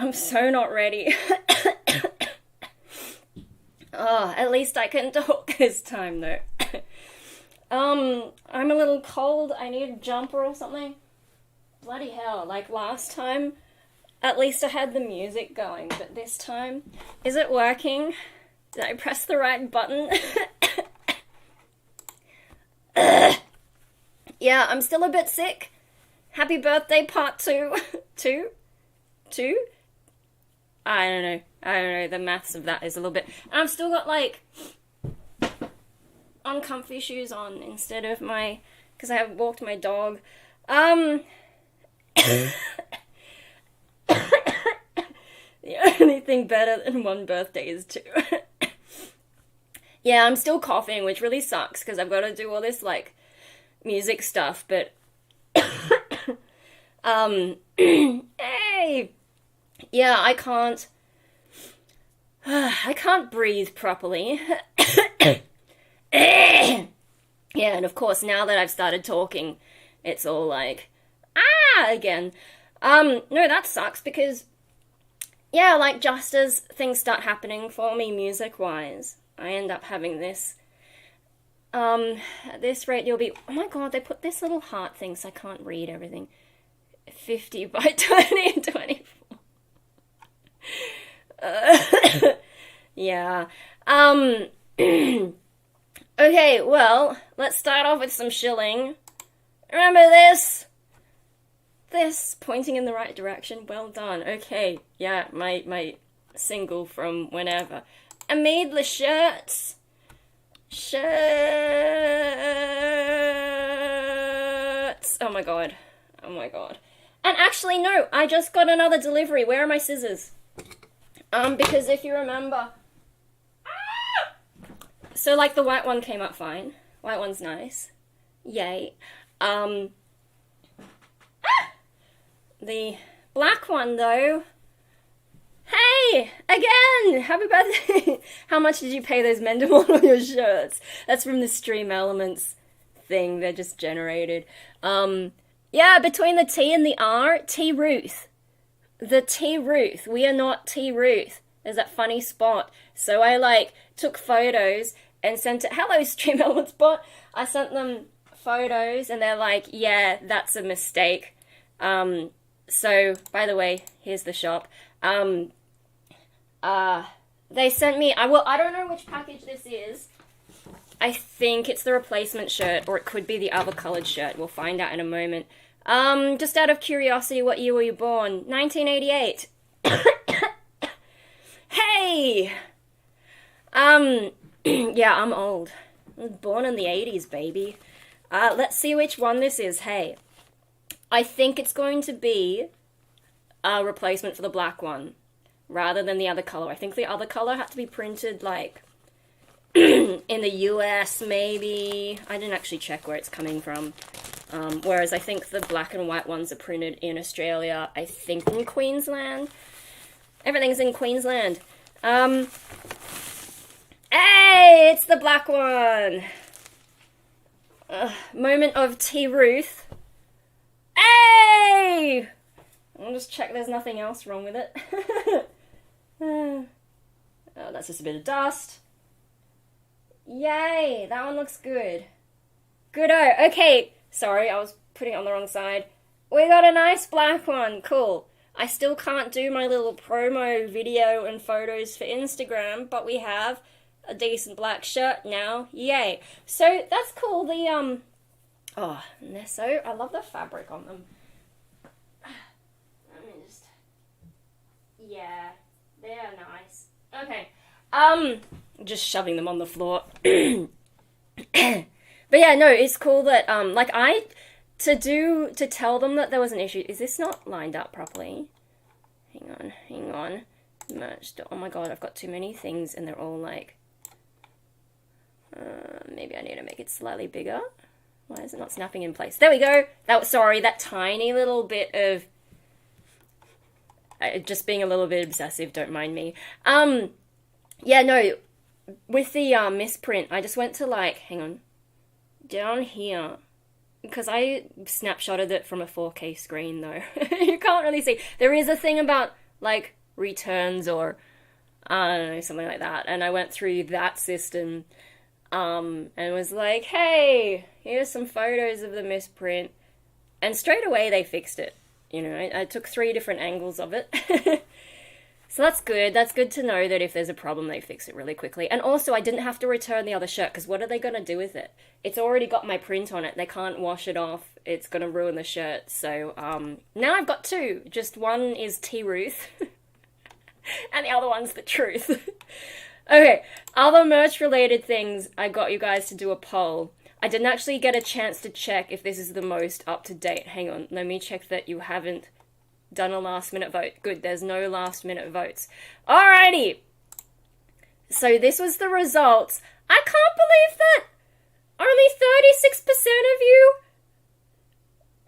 I'm so not ready. Oh, at least I can talk this time, though. I'm a little cold. I need a jumper or something. Bloody hell, like last time, at least I had the music going, but this time, is it working? Did I press the right button? Yeah, I'm still a bit sick. Happy birthday, part 2. Two? I don't know, the maths of that is a little bit... And I've still got, like, uncomfy shoes on instead of my... Because I have walked my dog. The only thing better than one birthday is 2. Yeah, I'm still coughing, which really sucks, because I've got to do all this, like, music stuff, but... Hey! Yeah, I can't breathe properly. Yeah, and of course, now that I've started talking, it's all like, again. No, that sucks, because, yeah, like, just as things start happening for me music-wise, I end up having this, at this rate, you'll be, oh my god, they put this little heart thing so I can't read everything. 50 by 20 and 24. Yeah. Okay, well, let's start off with some shilling. Remember this? This, pointing in the right direction. Well done. Okay, yeah, my single from whenever. I made the shirts. Oh my god. And actually, no, I just got another delivery. Where are my scissors? Because if you remember... So, like, the white one came up fine. White one's nice. Yay. The black one, though... Hey! Again! Happy birthday! How much did you pay those men to model your shirts? That's from the Stream Elements thing. They're just generated. Yeah, between the T and the R, T Ruth. The T Ruth. We are not T Ruth. There's that funny spot. So I, like, took photos and sent it. Hello, Stream Elements bot. I sent them photos and they're like, yeah, that's a mistake. So, by the way, here's the shop. They sent me, I don't know which package this is. I think it's the replacement shirt, or it could be the other coloured shirt. We'll find out in a moment. Just out of curiosity, what year were you born? 1988. Hey! Yeah, I'm old. I was born in the 80s, baby. Let's see which one this is. Hey. I think it's going to be a replacement for the black one, rather than the other colour. I think the other colour had to be printed, like, in the US, maybe. I didn't actually check where it's coming from. Whereas I think the black and white ones are printed in Australia, I think in Queensland. Everything's in Queensland. Hey, it's the black one! Moment of T. Ruth. Hey! I'll just check there's nothing else wrong with it. Oh, that's just a bit of dust. Yay, that one looks good. Good-o. Okay, sorry, I was putting it on the wrong side. We got a nice black one, cool. I still can't do my little promo video and photos for Instagram, but we have a decent black shirt now, yay. So, that's cool, the, oh, and they're so, I love the fabric on them. Let me just, yeah, they're nice. Okay, just shoving them on the floor. But yeah, no, it's cool that, like, to tell them that there was an issue, is this not lined up properly? Hang on, merged, oh my god, I've got too many things and they're all like, maybe I need to make it slightly bigger. Why is it not snapping in place? There we go. That tiny little bit of... just being a little bit obsessive, don't mind me. Yeah, no, with the misprint, I just went to, like, hang on, down here, because I snapshotted it from a 4K screen, though. You can't really see. There is a thing about like returns or I don't know, something like that. And I went through that system and was like, hey, here's some photos of the misprint. And straight away they fixed it. You know, I took 3 different angles of it. So that's good. That's good to know that if there's a problem, they fix it really quickly. And also, I didn't have to return the other shirt, because what are they going to do with it? It's already got my print on it. They can't wash it off. It's going to ruin the shirt. So now I've got 2. Just one is T-Ruth, and the other one's the truth. Okay, other merch-related things, I got you guys to do a poll. I didn't actually get a chance to check if this is the most up-to-date. Hang on, let me check that you haven't done a last-minute vote. Good, there's no last-minute votes. Alrighty! So this was the results. I can't believe that only 36% of you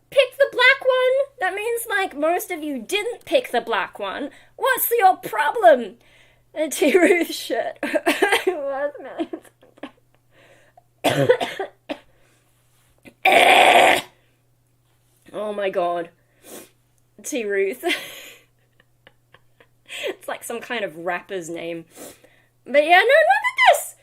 picked the black one. That means, like, most of you didn't pick the black one. What's your problem? A T-Ruth shirt. Oh my god. T-Ruth. It's like some kind of rapper's name. But yeah, no, look at this!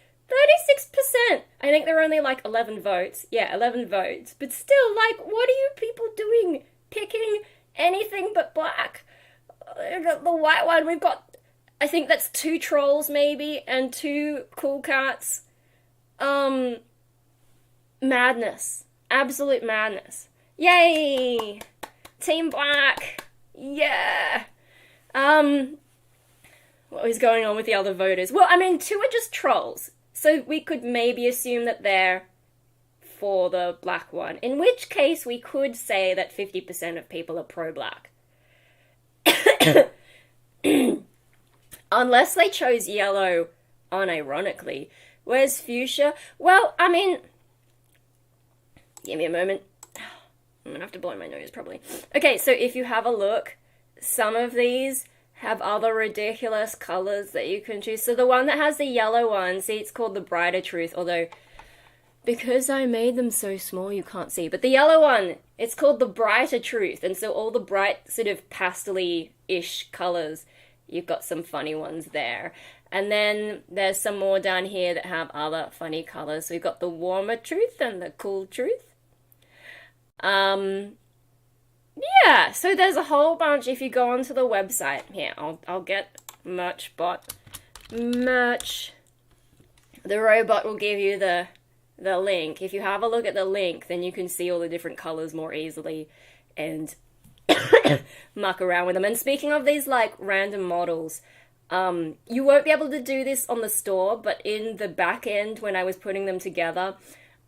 36%! I think there are only like 11 votes. Yeah, 11 votes. But still, like, what are you people doing? Picking anything but black? The white one, we've got, I think that's 2 trolls maybe, and 2 cool cats. Madness. Absolute madness. Yay! Team Black! Yeah! What was going on with the other voters? Well, I mean, 2 are just trolls. So we could maybe assume that they're for the black one. In which case, we could say that 50% of people are pro-black. Unless they chose yellow unironically. Where's fuchsia? Well, I mean... Give me a moment. I'm gonna have to blow my nose, probably. Okay, so if you have a look, some of these have other ridiculous colors that you can choose. So the one that has the yellow one, see, it's called the Brighter Truth, although because I made them so small, you can't see. But the yellow one, it's called the Brighter Truth, and so all the bright sort of pastel-y-ish colors, you've got some funny ones there. And then there's some more down here that have other funny colors. So we've got the Warmer Truth and the Cool Truth. Yeah, so there's a whole bunch. If you go onto the website, here, I'll get Merchbot. Merch. The robot will give you the link. If you have a look at the link, then you can see all the different colors more easily and muck around with them. And speaking of these, like, random models, you won't be able to do this on the store, but in the back end, when I was putting them together,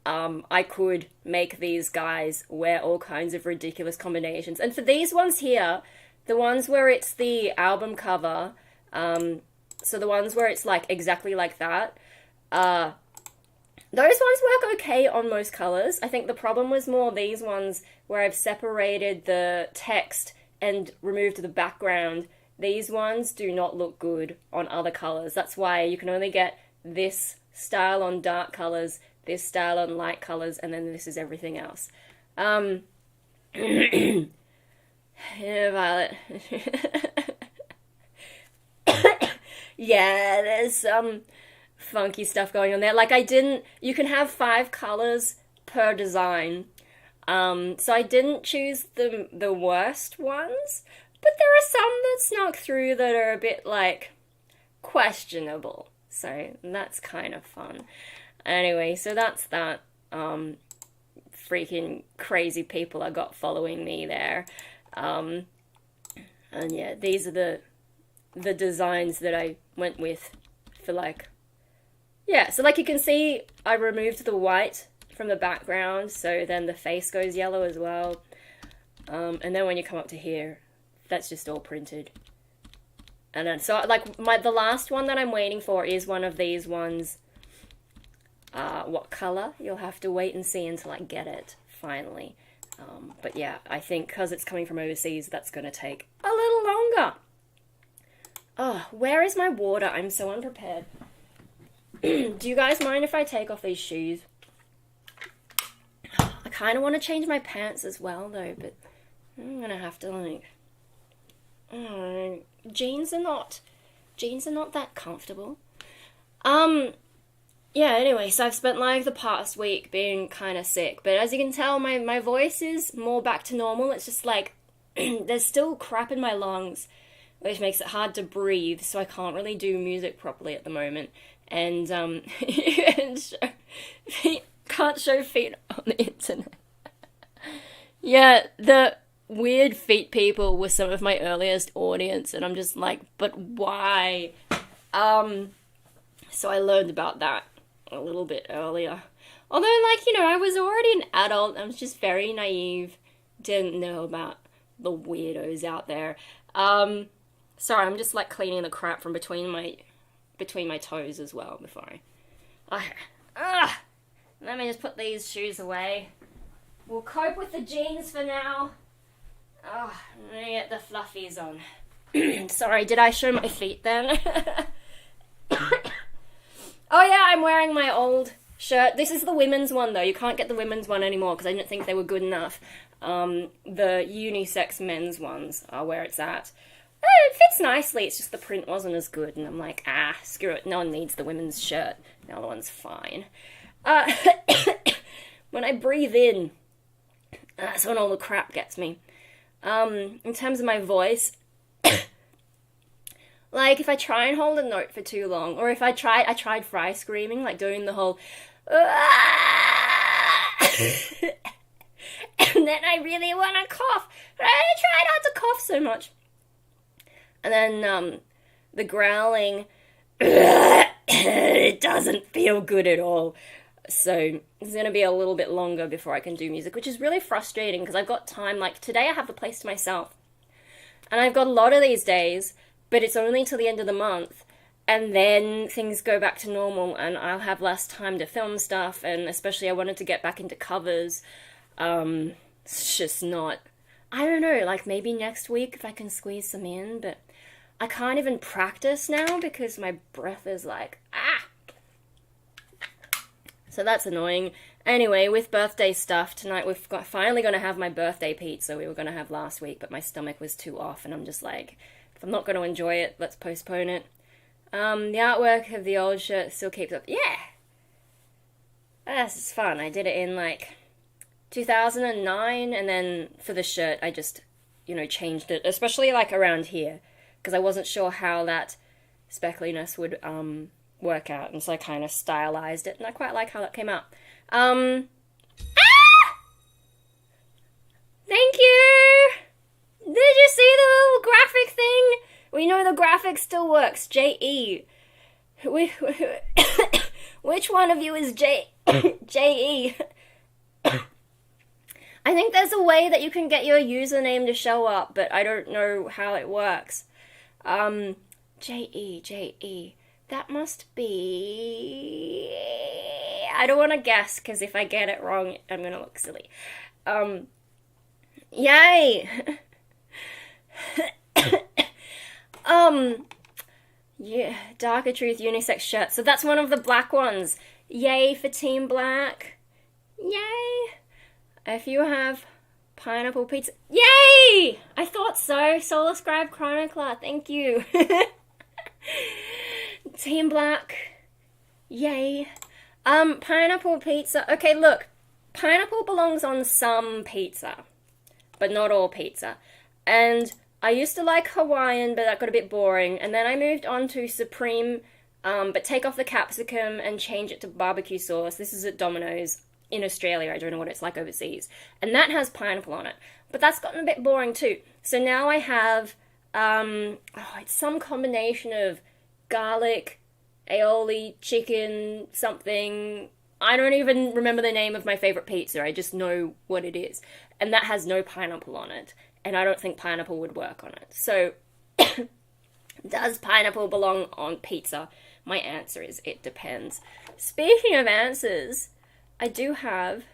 I could make these guys wear all kinds of ridiculous combinations. And for these ones here, the ones where it's the album cover, so the ones where it's like exactly like that, those ones work okay on most colors. I think the problem was more these ones where I've separated the text and removed the background. These ones do not look good on other colors. That's why you can only get this style on dark colors, this style on light colors, and then this is everything else. Yeah, Violet. Yeah, there's some funky stuff going on there. Like, you can have 5 colors per design. So I didn't choose the worst ones, but there are some that snuck through that are a bit, like, questionable. So that's kind of fun. Anyway, so that's that. Freaking crazy people I got following me there. And yeah, these are the designs that I went with for, like... Yeah, so like you can see, I removed the white from the background, so then the face goes yellow as well. And then when you come up to here, that's just all printed. And then, so like the last one that I'm waiting for is one of these ones. What color? You'll have to wait and see until I get it, finally. But yeah, I think because it's coming from overseas, that's going to take a little longer. Oh, where is my water? I'm so unprepared. Do you guys mind if I take off these shoes? I kind of want to change my pants as well, though, but I'm going to have to, like... jeans are not that comfortable. Yeah, anyway, so I've spent like the past week being kind of sick, but as you can tell, my voice is more back to normal. It's just like, there's still crap in my lungs, which makes it hard to breathe, so I can't really do music properly at the moment. And, can't show feet on the internet. Yeah, the weird feet people were some of my earliest audience, and I'm just like, but why? So I learned about that a little bit earlier. Although, like, you know, I was already an adult, I was just very naive, didn't know about the weirdos out there. Sorry, I'm just, like, cleaning the crap from between my toes as well before let me just put these shoes away. We'll cope with the jeans for now. I'm gonna get the fluffies on. Sorry, did I show my feet then? Oh yeah, I'm wearing my old shirt. This is the women's one though. You can't get the women's one anymore because I didn't think they were good enough. The unisex men's ones are where it's at. It fits nicely, it's just the print wasn't as good, and I'm like, screw it, no one needs the women's shirt. The other one's fine. When I breathe in, that's when all the crap gets me. In terms of my voice, like, if I try and hold a note for too long, or if I tried fry screaming, like doing the whole, and then I really want to cough, but I try not to cough so much. And then, the growling, it doesn't feel good at all. So, it's going to be a little bit longer before I can do music, which is really frustrating, because I've got time, like, today I have the place to myself. And I've got a lot of these days, but it's only till the end of the month, and then things go back to normal, and I'll have less time to film stuff, and especially I wanted to get back into covers. It's just not, I don't know, like maybe next week if I can squeeze some in, but I can't even practice now because my breath is like, So that's annoying. Anyway, with birthday stuff, tonight finally going to have my birthday pizza we were going to have last week, but my stomach was too off, and I'm just like, if I'm not going to enjoy it, let's postpone it. The artwork of the old shirt still keeps up. Yeah! This is fun. I did it in, like, 2009, and then for the shirt, I just, changed it, especially, like, around here, because I wasn't sure how that speckliness would, work out, and so I kind of stylized it, and I quite like how that came out. Thank you! Did you see the little graphic thing? We know the graphic still works. J.E. Which one of you is J.E.? I think there's a way that you can get your username to show up, but I don't know how it works. J.E. That must be... I don't want to guess, because if I get it wrong, I'm going to look silly. Yay! Yeah, Darker Truth unisex shirt. So that's one of the black ones. Yay for Team Black. Yay! If you have pineapple pizza. Yay! I thought so. Solar Scribe Chronicler. Thank you. Team Black. Yay. Pineapple pizza. Okay, look. Pineapple belongs on some pizza, but not all pizza. And I used to like Hawaiian, but that got a bit boring. And then I moved on to Supreme, but take off the capsicum and change it to barbecue sauce. This is at Domino's in Australia. I don't know what it's like overseas. And that has pineapple on it. But that's gotten a bit boring too. So now I have, it's some combination of garlic, aioli, chicken, something. I don't even remember the name of my favorite pizza. I just know what it is. And that has no pineapple on it. And I don't think pineapple would work on it. So, does pineapple belong on pizza? My answer is it depends. Speaking of answers, I do have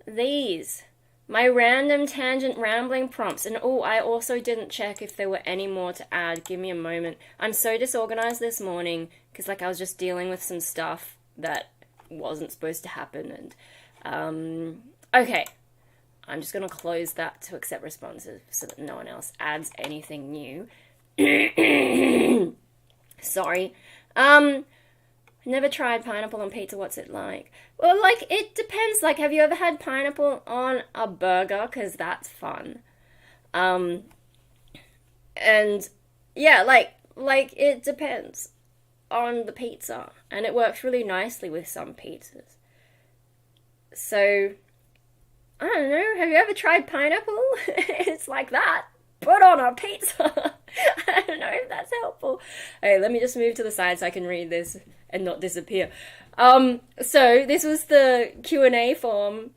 these. My random tangent rambling prompts. And I also didn't check if there were any more to add. Give me a moment. I'm so disorganized this morning because I was just dealing with some stuff that wasn't supposed to happen. And okay. I'm just going to close that to accept responses so that no one else adds anything new. Sorry. Never tried pineapple on pizza. What's it like? Well, like, it depends. Like, have you ever had pineapple on a burger? Because that's fun. And yeah, like it depends on the pizza, and it works really nicely with some pizzas. So, I don't know. Have you ever tried pineapple? It's like that. Put on a pizza. I don't know if that's helpful. Okay, let me just move to the side so I can read this and not disappear. So this was the Q&A form.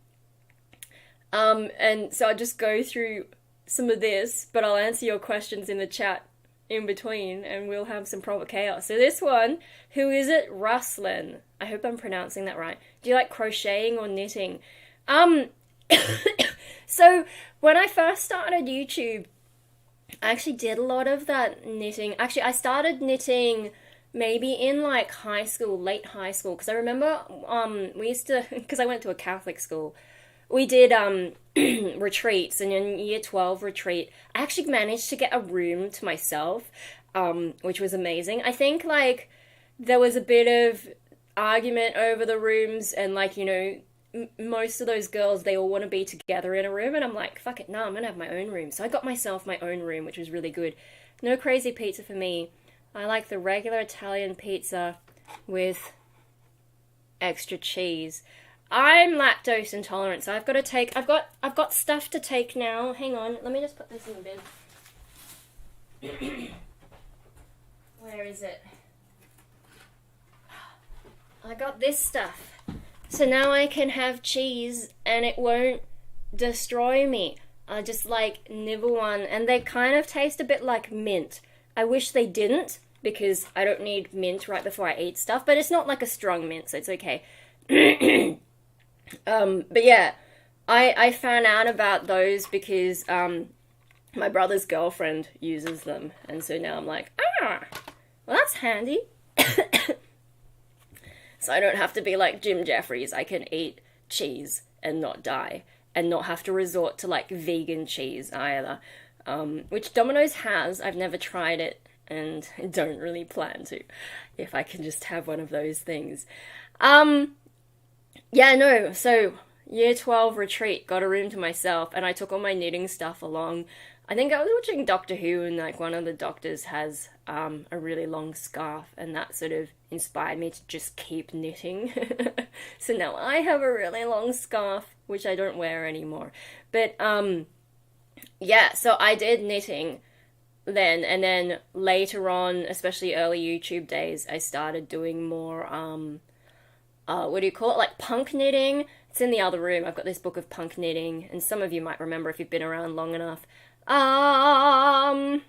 And so I'll just go through some of this, but I'll answer your questions in the chat in between, and we'll have some proper chaos. So this one, who is it? Ruslan. I hope I'm pronouncing that right. Do you like crocheting or knitting? So when I first started YouTube, I actually did a lot of that knitting. Actually, I started knitting maybe in like high school, late high school, because I remember we used to, because I went to a Catholic school, we did retreats, and in year 12 retreat, I actually managed to get a room to myself, which was amazing. I think like there was a bit of argument over the rooms, and like, you know, most of those girls, they all want to be together in a room, and I'm like, fuck it, no, I'm gonna have my own room. So I got myself my own room, which was really good. No crazy pizza for me. I like the regular Italian pizza with extra cheese. I'm lactose intolerant, so I've got to take, I've got stuff to take now. Hang on, let me just put this in the bin. Where is it? I got this stuff. So now I can have cheese and it won't destroy me. I just like nibble one, and they kind of taste a bit like mint. I wish they didn't, because I don't need mint right before I eat stuff, but it's not like a strong mint, so it's okay. But yeah, I found out about those because my brother's girlfriend uses them, and so now I'm like, well, that's handy. So I don't have to be like Jim Jeffries. I can eat cheese and not die, and not have to resort to like vegan cheese either, which Domino's has. I've never tried it, and don't really plan to, if I can just have one of those things. Yeah, no, so year 12 retreat, got a room to myself, and I took all my knitting stuff along. I think I was watching Doctor Who, and like one of the doctors has a really long scarf, and that sort of inspired me to just keep knitting. So now I have a really long scarf, which I don't wear anymore. But yeah, so I did knitting then, and then later on, especially early YouTube days, I started doing more what do you call it, like punk knitting. It's in the other room. I've got this book of punk knitting, and some of you might remember if you've been around long enough. I'm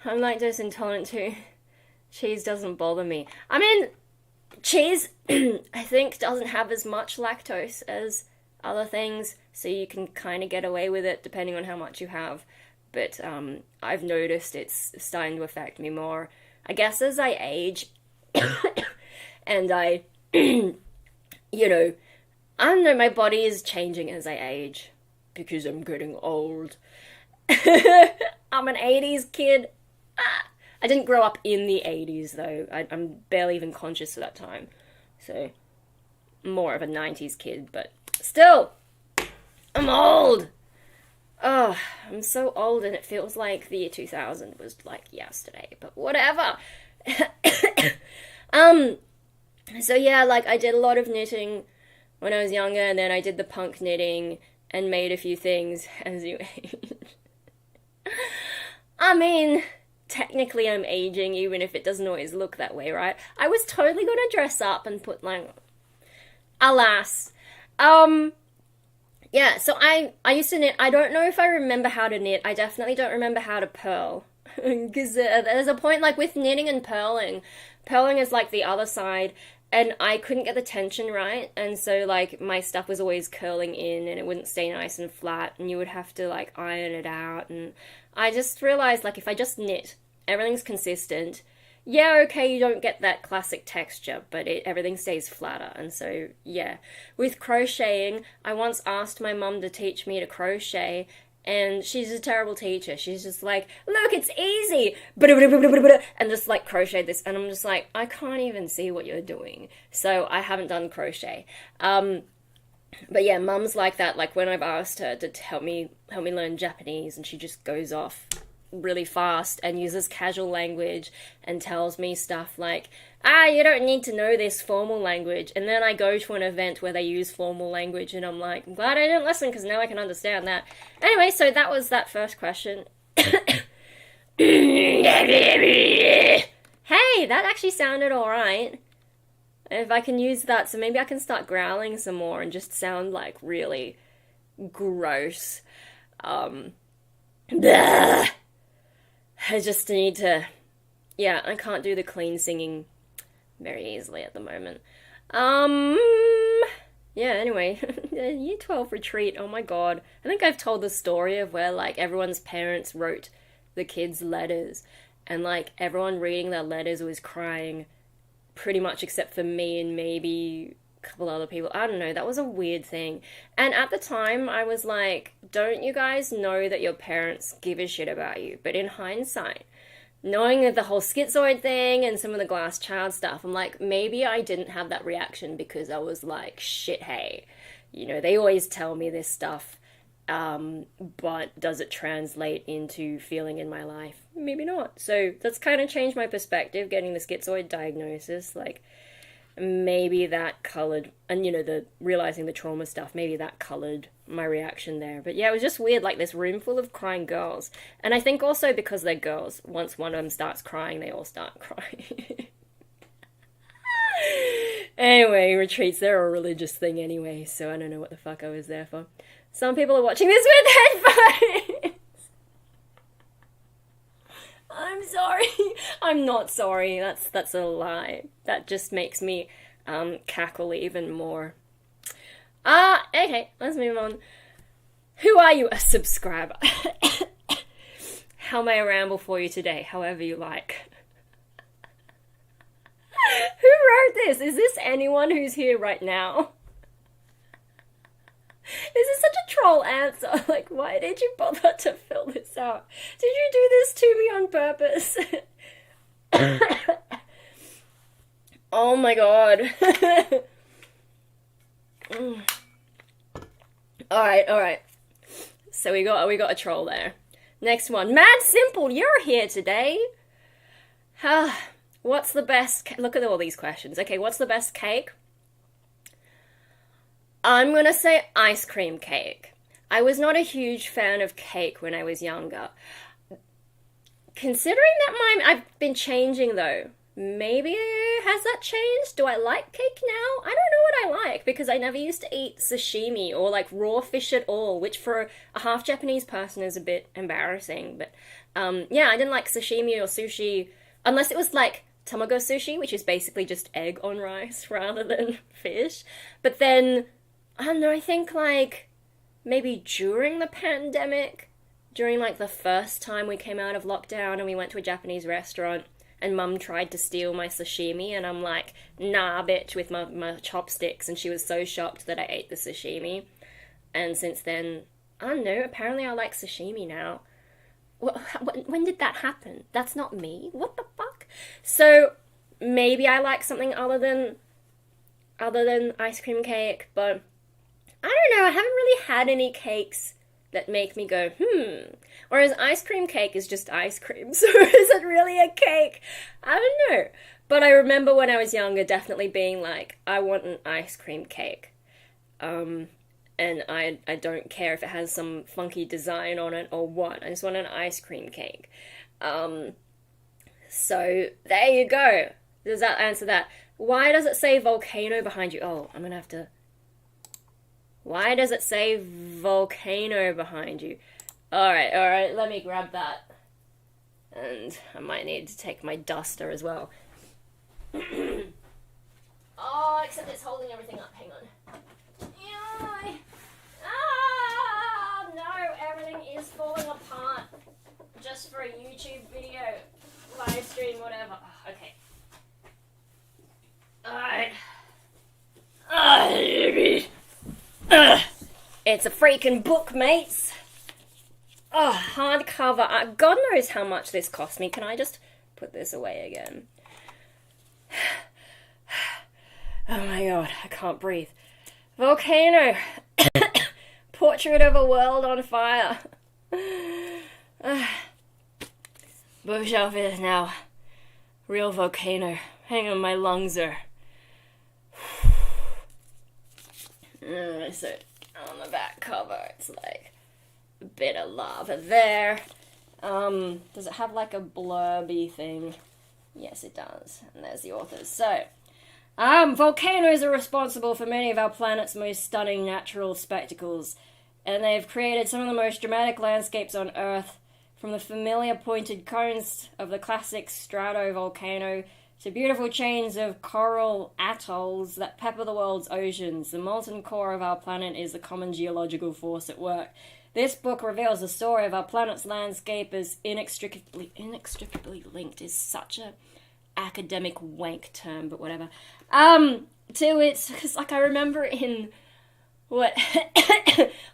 lactose intolerant too. Cheese doesn't bother me. I mean, cheese, I think, doesn't have as much lactose as other things, so you can kind of get away with it depending on how much you have. But I've noticed it's starting to affect me more, I guess, as I age. And I, you know, I don't know, my body is changing as I age, because I'm getting old. I'm an 80s kid. I didn't grow up in the 80s, though. I'm barely even conscious of that time. So, more of a 90s kid, but still, I'm old. Oh, I'm so old, and it feels like the year 2000 was like yesterday, but whatever. So yeah, like I did a lot of knitting when I was younger, and then I did the punk knitting and made a few things as you age. I mean, technically I'm aging, even if it doesn't always look that way, right? I was totally gonna dress up and put like, alas. Yeah, so I used to knit. I don't know if I remember how to knit. I definitely don't remember how to purl. Because there's a point, like, with knitting and purling. Purling is, like, the other side, and I couldn't get the tension right, and so, like, my stuff was always curling in, and it wouldn't stay nice and flat, and you would have to, like, iron it out, and I just realized, like, if I just knit, everything's consistent, yeah, okay, you don't get that classic texture, but everything stays flatter. And so, yeah. With crocheting, I once asked my mum to teach me to crochet, and she's a terrible teacher. She's just like, look, it's easy, and just like crochet this. And I'm just like, I can't even see what you're doing. So I haven't done crochet. But yeah, mum's like that. Like when I've asked her to help me learn Japanese, and she just goes off really fast and uses casual language and tells me stuff like, you don't need to know this formal language. And then I go to an event where they use formal language, and I'm like, I'm glad I didn't listen, because now I can understand that. Anyway, so that was that first question. Hey, that actually sounded alright. If I can use that, so maybe I can start growling some more and just sound like really gross. Bleh. I just need to, yeah, I can't do the clean singing very easily at the moment. Yeah, anyway, Year 12 retreat, oh my god. I think I've told the story of where, like, everyone's parents wrote the kids letters, and, like, everyone reading their letters was crying, pretty much except for me and maybe a couple other people. I don't know, that was a weird thing. And at the time, I was like, don't you guys know that your parents give a shit about you? But in hindsight, knowing the whole schizoid thing and some of the glass child stuff, I'm like, maybe I didn't have that reaction because I was like, shit, hey, you know, they always tell me this stuff, but does it translate into feeling in my life? Maybe not. So that's kind of changed my perspective, getting the schizoid diagnosis. Like, maybe that colored, and you know, the realizing the trauma stuff, maybe that colored my reaction there. But yeah, it was just weird, like this room full of crying girls. And I think also because they're girls, once one of them starts crying, they all start crying. Anyway, retreats, they're a religious thing anyway, so I don't know what the fuck I was there for. Some people are watching this with headphones. I'm sorry. I'm not sorry. That's a lie. That just makes me cackle even more. Okay, let's move on. Who are you? A subscriber. How may I ramble for you today? However you like. Who wrote this? Is this anyone who's here right now? This is such a troll answer. Like, why did you bother to fill this out? Did you do this to me on purpose? Oh my god. Alright. So we got a troll there. Next one. Mad Simple, you're here today. What's the best... Look at all these questions. Okay, what's the best cake? I'm gonna say ice cream cake. I was not a huge fan of cake when I was younger. Considering that I've been changing though. Maybe has that changed? Do I like cake now? I don't know what I like, because I never used to eat sashimi or like raw fish at all, which for a half Japanese person is a bit embarrassing. But yeah, I didn't like sashimi or sushi unless it was like tamago sushi, which is basically just egg on rice rather than fish. But then I don't know, I think like maybe during the pandemic, during like the first time we came out of lockdown and we went to a Japanese restaurant and mum tried to steal my sashimi and I'm like, nah bitch, with my chopsticks, and she was so shocked that I ate the sashimi. And since then, I don't know, apparently I like sashimi now. When did that happen? That's not me. What the fuck? So maybe I like something other than ice cream cake, but I don't know, I haven't really had any cakes that make me go, Whereas ice cream cake is just ice cream, so is it really a cake? I don't know. But I remember when I was younger definitely being like, I want an ice cream cake. And I don't care if it has some funky design on it or what. I just want an ice cream cake. So there you go. Does that answer that? Why does it say volcano behind you? Oh, I'm gonna have to... Why does it say volcano behind you? Alright, let me grab that. And I might need to take my duster as well. Oh, except it's holding everything up. Hang on. No, everything is falling apart. Just for a YouTube video, live stream, whatever. Okay, It's a freaking book, mates. Oh, hardcover. God knows how much this cost me. Can I just put this away again? Oh my god, I can't breathe. Volcano. Portrait of a world on fire. Bookshelf is now real volcano. Hang on, my lungs are... So, on the back cover, it's like a bit of lava there. Does it have like a blurby thing? Yes, it does. And there's the authors. So, volcanoes are responsible for many of our planet's most stunning natural spectacles, and they've created some of the most dramatic landscapes on Earth, from the familiar pointed cones of the classic stratovolcano to beautiful chains of coral atolls that pepper the world's oceans. The molten core of our planet is the common geological force at work. This book reveals the story of our planet's landscape as inextricably linked is such a academic wank term, but whatever. To its, because like I remember in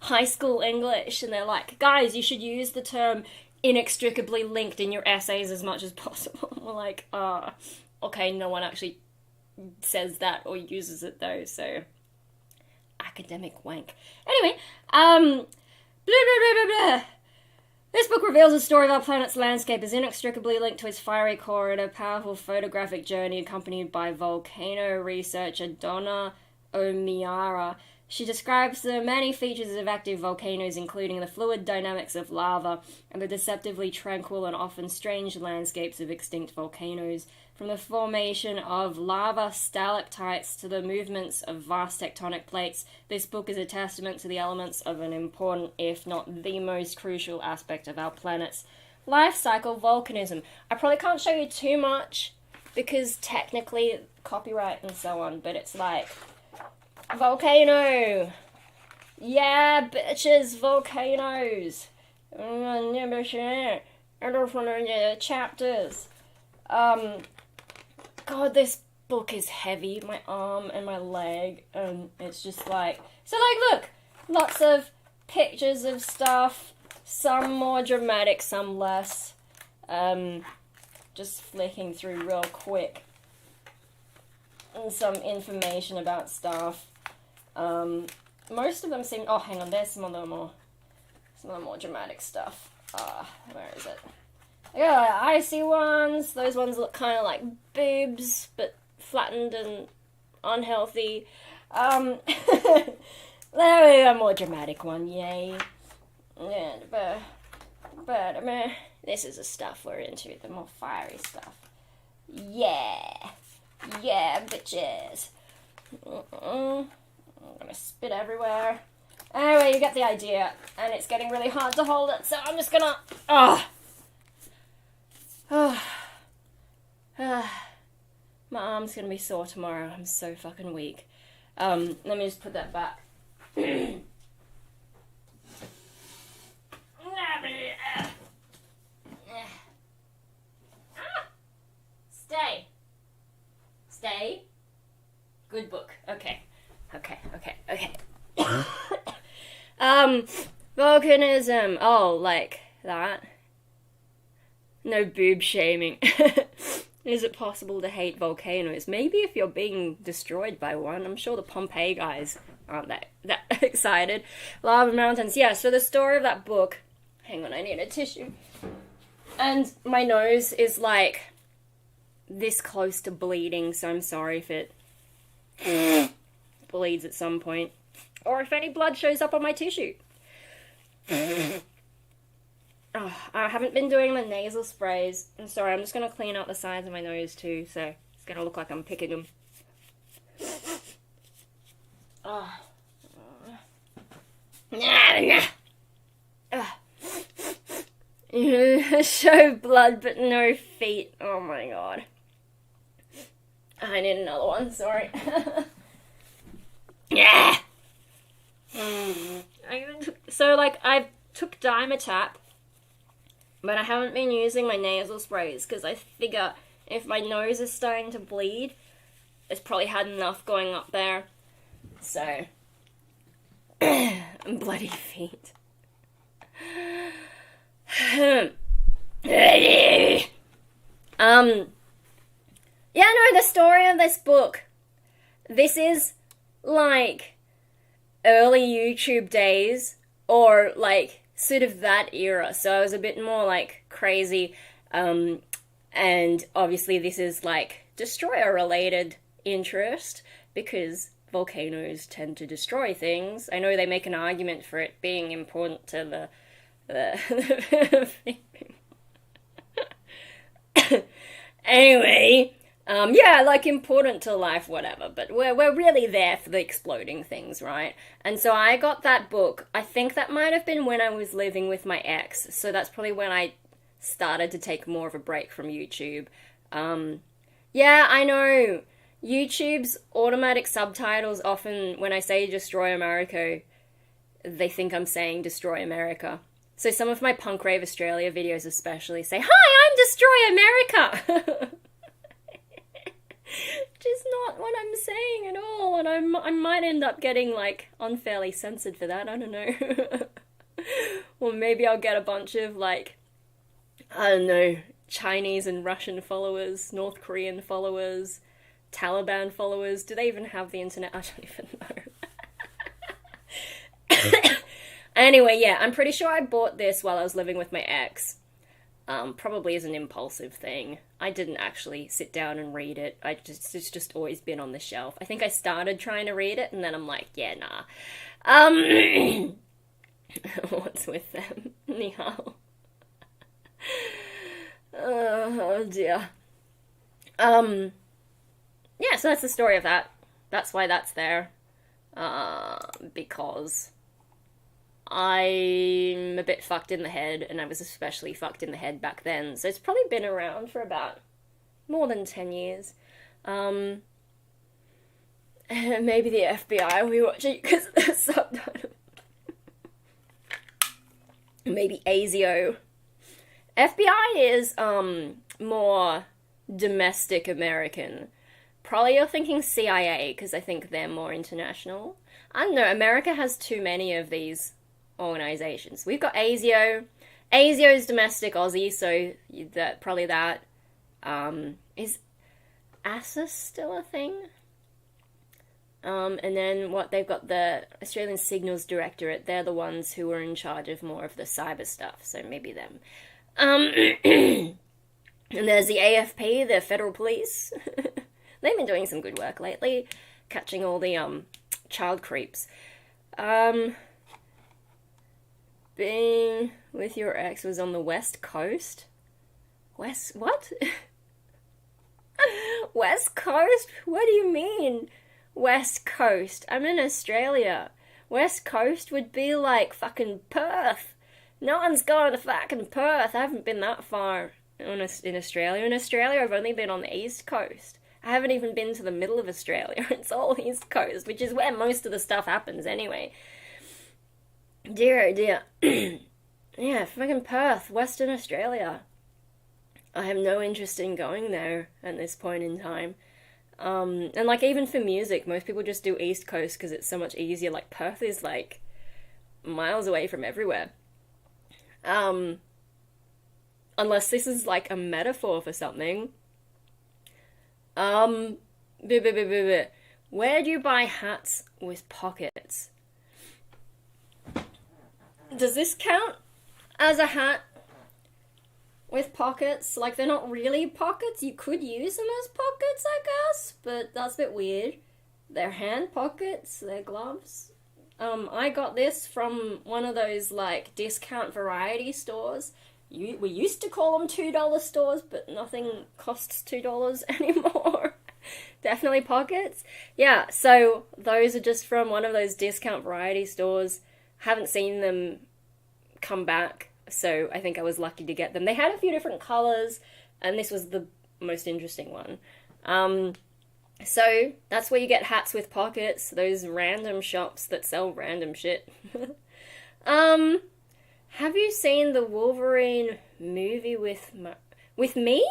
high school English, and they're like, guys, you should use the term inextricably linked in your essays as much as possible. We're like, okay, no one actually says that or uses it though, so academic wank. Anyway, blah, blah, blah, blah, blah. This book reveals the story of our planet's landscape as inextricably linked to its fiery core in a powerful photographic journey accompanied by volcano researcher Donna O'Meara. She describes the many features of active volcanoes, including the fluid dynamics of lava and the deceptively tranquil and often strange landscapes of extinct volcanoes. From the formation of lava stalactites to the movements of vast tectonic plates, this book is a testament to the elements of an important, if not the most crucial aspect of our planet's life cycle, volcanism. I probably can't show you too much because technically copyright and so on, but it's like, volcano! Yeah, bitches, volcanoes! Chapters. God, this book is heavy. My arm and my leg, and it's just like... So, like, look! Lots of pictures of stuff. Some more dramatic, some less. Just flicking through real quick. And some information about stuff. Most of them seem... Oh, hang on, there's some of the more dramatic stuff. Where is it? Yeah, icy ones. Those ones look kind of like boobs, but flattened and unhealthy. There we go, a more dramatic one, yay. But this is the stuff we're into, the more fiery stuff. Yeah, bitches. I'm gonna spit everywhere. Anyway, you get the idea, and it's getting really hard to hold it, so I'm just gonna... My arm's gonna be sore tomorrow. I'm so fucking weak. Let me just put that back. Stay. Good book. Okay. Volcanism. Oh, like that. No boob shaming. Is it possible to hate volcanoes? Maybe if you're being destroyed by one. I'm sure the Pompeii guys aren't that excited. Lava mountains. Yeah, so the story of that book... Hang on, I need a tissue. And my nose is like this close to bleeding, so I'm sorry if it bleeds at some point. Or if any blood shows up on my tissue. Oh, I haven't been doing the nasal sprays. I'm sorry, I'm just going to clean out the sides of my nose too, so it's going to look like I'm picking them. Show blood but no feet. Oh my god. I need another one, sorry. Yeah. So, like, I took Dimetap, but I haven't been using my nasal sprays because I figure if my nose is starting to bleed, it's probably had enough going up there. So, Bloody feet. Yeah, no, the story of this book. This is like early YouTube days, or like sort of that era. So I was a bit more like crazy. And obviously this is like destroyer related interest because volcanoes tend to destroy things. I know they make an argument for it being important to the anyway, yeah, like important to life, whatever, but we're really there for the exploding things, right? And so I got that book. I think that might have been when I was living with my ex, so that's probably when I started to take more of a break from YouTube. Yeah, I know. YouTube's automatic subtitles often, when I say DestroyerMariko, they think I'm saying Destroy America. So some of my Punk Rave Australia videos especially say, "Hi, I'm Destroy America!" Just not what I'm saying at all, and I might end up getting, like, unfairly censored for that, I don't know. Or maybe I'll get a bunch of, like, I don't know, Chinese and Russian followers, North Korean followers, Taliban followers. Do they even have the internet? I don't even know. Anyway, yeah, I'm pretty sure I bought this while I was living with my ex. Probably as an impulsive thing. I didn't actually sit down and read it. It's just always been on the shelf. I think I started trying to read it, and then I'm like, yeah, nah. What's with them? Ni hao. Oh dear. Yeah, so that's the story of that. That's why that's there. Because I'm a bit fucked in the head, and I was especially fucked in the head back then, so it's probably been around for about more than 10 years. Maybe the FBI will be watching because of the subtitle. Maybe ASIO. FBI is, more domestic American. Probably you're thinking CIA, because I think they're more international. I don't know, America has too many of these organizations. We've got ASIO. ASIO is domestic Aussie, so that probably that. Is ASIS still a thing? And then what, they've got the Australian Signals Directorate. They're the ones who are in charge of more of the cyber stuff, so maybe them. And there's the AFP, the Federal Police. They've been doing some good work lately, catching all the child creeps. Being with your ex was on the West Coast? What? West Coast? What do you mean? West Coast. I'm in Australia. West Coast would be like fucking Perth. No one's going to fucking Perth. I haven't been that far in Australia. In Australia, I've only been on the East Coast. I haven't even been to the middle of Australia. It's all East Coast, which is where most of the stuff happens anyway. Dear, oh dear. Yeah, fucking Perth, Western Australia. I have no interest in going there at this point in time. And like even for music, most people just do East Coast because it's so much easier. Like Perth is like miles away from everywhere. Unless this is like a metaphor for something. Where do you buy hats with pockets? Does this count as a hat with pockets? Like, they're not really pockets. You could use them as pockets, I guess, but that's a bit weird. They're hand pockets, they're gloves. I got this from one of those, like, discount variety stores. We used to call them $2 stores, but nothing costs $2 anymore. Definitely pockets. Yeah, so those are just from one of those discount variety stores. Haven't seen them come back, so I think I was lucky to get them. They had a few different colours, and this was the most interesting one. So that's where you get hats with pockets, those random shops that sell random shit. Have you seen the Wolverine movie with me?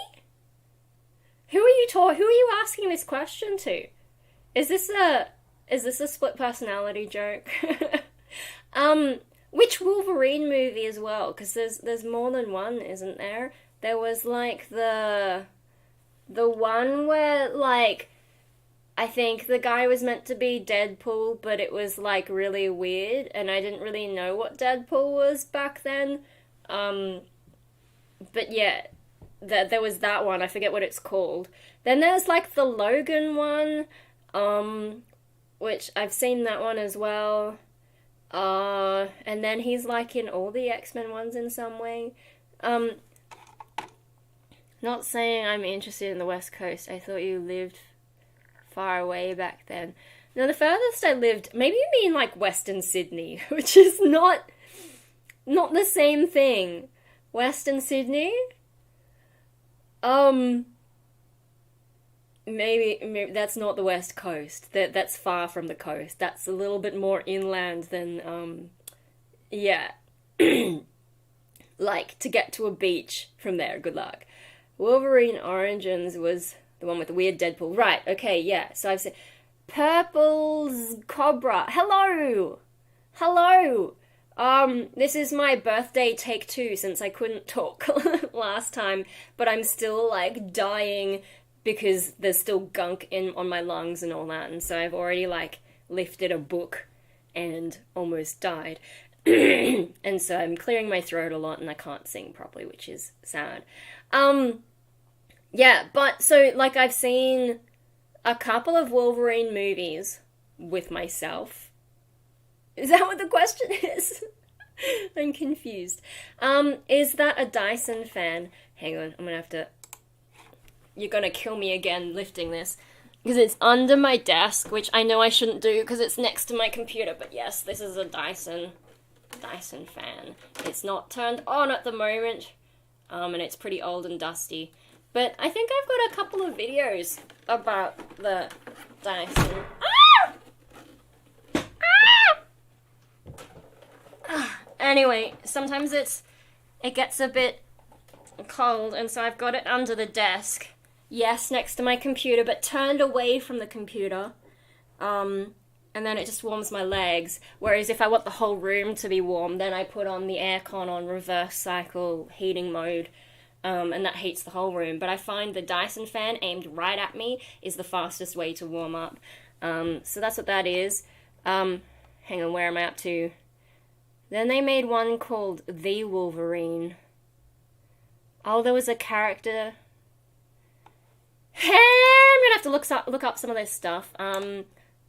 Who are you asking this question to? Is this a split personality joke? Which Wolverine movie as well? Because there's more than one, isn't there? There was like the one where like I think the guy was meant to be Deadpool, but it was like really weird, and I didn't really know what Deadpool was back then. But yeah, there was that one. I forget what it's called. Then there's like the Logan one, which I've seen that one as well. And then he's like in all the X-Men ones in some way. Not saying I'm interested in the West Coast. I thought you lived far away back then. No, the furthest I lived, maybe you mean like Western Sydney, which is not the same thing. Western Sydney? Maybe that's not the West Coast. That's far from the coast. That's a little bit more inland than, yeah. Like, to get to a beach from there, good luck. Wolverine Origins was the one with the weird Deadpool. Right, okay, yeah. So I've said Purple's Cobra. Hello! Hello! This is my birthday take 2 since I couldn't talk last time, but I'm still, like, dying because there's still gunk on my lungs and all that, and so I've already, like, lifted a book and almost died. And so I'm clearing my throat a lot and I can't sing properly, which is sad. Yeah, but so, like, I've seen a couple of Wolverine movies with myself. Is that what the question is? I'm confused. Is that a Dyson fan? Hang on, I'm gonna have to... You're gonna kill me again lifting this. Because it's under my desk, which I know I shouldn't do because it's next to my computer, but yes, this is a Dyson fan. It's not turned on at the moment, and it's pretty old and dusty. But I think I've got a couple of videos about the Dyson. Anyway, sometimes it gets a bit cold, and so I've got it under the desk. Yes, next to my computer, but turned away from the computer. And then it just warms my legs. Whereas if I want the whole room to be warm, then I put on the aircon on reverse cycle heating mode. And that heats the whole room. But I find the Dyson fan aimed right at me is the fastest way to warm up. So that's what that is. Hang on, where am I up to? Then they made one called The Wolverine. Oh, there was a character... I'm gonna have to look up some of this stuff.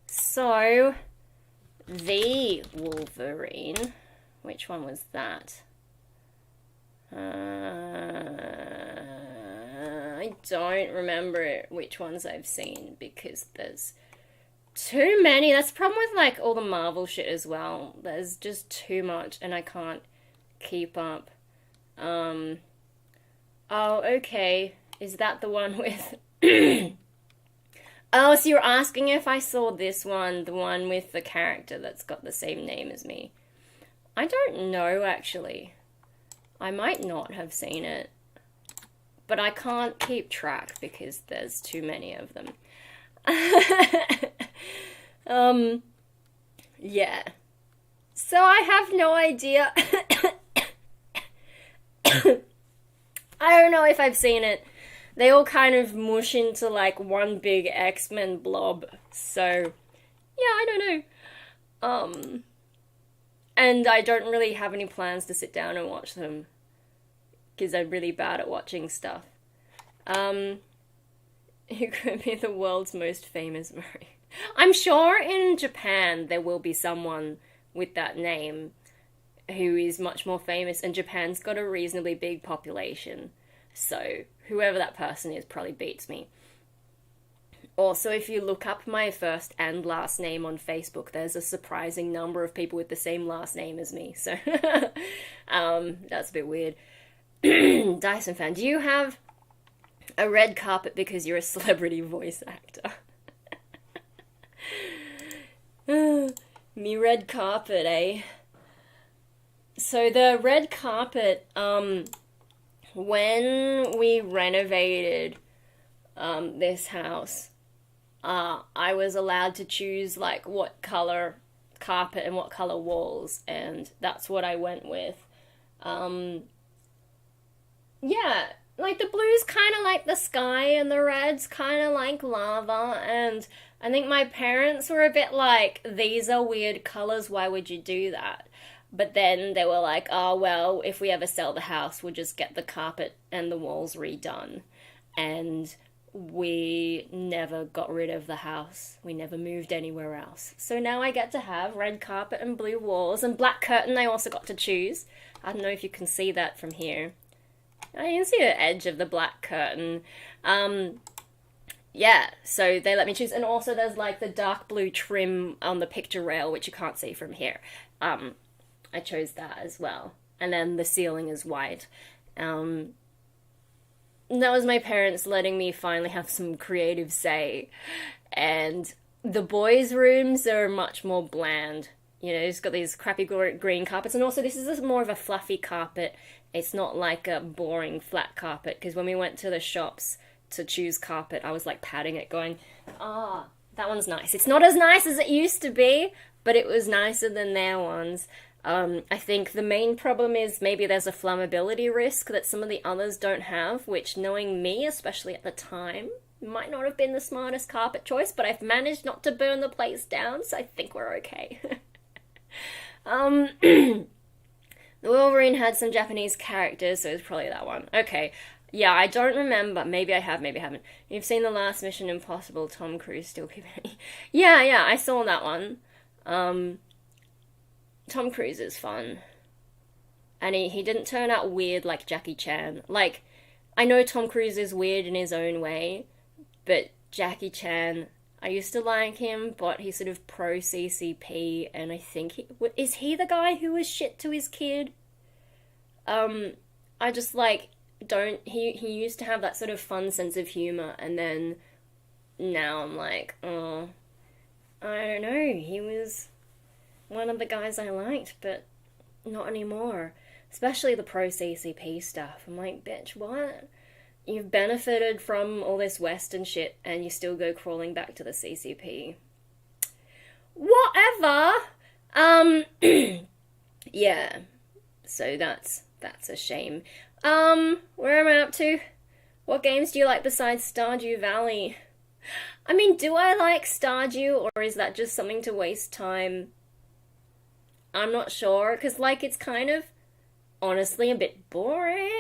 So... The Wolverine... Which one was that? I don't remember which ones I've seen because there's too many. That's the problem with like all the Marvel shit as well. There's just too much and I can't keep up. Oh, okay. Is that the one with... Oh, so you're asking if I saw this one, the one with the character that's got the same name as me. I don't know, actually. I might not have seen it. But I can't keep track because there's too many of them. Yeah. So I have no idea. I don't know if I've seen it. They all kind of mush into like one big X-Men blob. So, yeah, I don't know. And I don't really have any plans to sit down and watch them. Because I'm really bad at watching stuff. Who could be the world's most famous Marine? I'm sure in Japan there will be someone with that name who is much more famous, and Japan's got a reasonably big population. So whoever that person is probably beats me. Also, if you look up my first and last name on Facebook, there's a surprising number of people with the same last name as me. So that's a bit weird. Dyson fan, do you have a red carpet because you're a celebrity voice actor? Me red carpet, eh? So the red carpet, when we renovated this house, I was allowed to choose like what color carpet and what color walls, and that's what I went with. Yeah, like the blue's kind of like the sky and the red's kind of like lava, and I think my parents were a bit like, these are weird colors, why would you do that? But then they were like, oh, well, if we ever sell the house, we'll just get the carpet and the walls redone. And we never got rid of the house. We never moved anywhere else. So now I get to have red carpet and blue walls, and black curtain I also got to choose. I don't know if you can see that from here. I can see the edge of the black curtain. Yeah, so they let me choose. And also there's like the dark blue trim on the picture rail, which you can't see from here. I chose that as well. And then the ceiling is white. That was my parents letting me finally have some creative say. And the boys' rooms are much more bland. You know, it's got these crappy green carpets. And also this is more of a fluffy carpet. It's not like a boring flat carpet. Because when we went to the shops to choose carpet, I was like patting it going, that one's nice. It's not as nice as it used to be, but it was nicer than their ones. I think the main problem is maybe there's a flammability risk that some of the others don't have, which, knowing me, especially at the time, might not have been the smartest carpet choice, but I've managed not to burn the place down, so I think we're okay. The Wolverine had some Japanese characters, so it's probably that one. Okay. Yeah, I don't remember. Maybe I have, maybe I haven't. You've seen the last Mission Impossible, Tom Cruise still keeping... Yeah, I saw that one. Tom Cruise is fun. And he didn't turn out weird like Jackie Chan. Like, I know Tom Cruise is weird in his own way, but Jackie Chan, I used to like him, but he's sort of pro-CCP, and I think is he the guy who was shit to his kid? I just like, he used to have that sort of fun sense of humor, and then now I'm like, oh, I don't know, he was one of the guys I liked, but not anymore. Especially the pro-CCP stuff. I'm like, bitch, what? You've benefited from all this Western shit, and you still go crawling back to the CCP. Whatever! Yeah. So that's a shame. Where am I up to? What games do you like besides Stardew Valley? I mean, do I like Stardew, or is that just something to waste time? I'm not sure, because, like, it's kind of, honestly, a bit boring,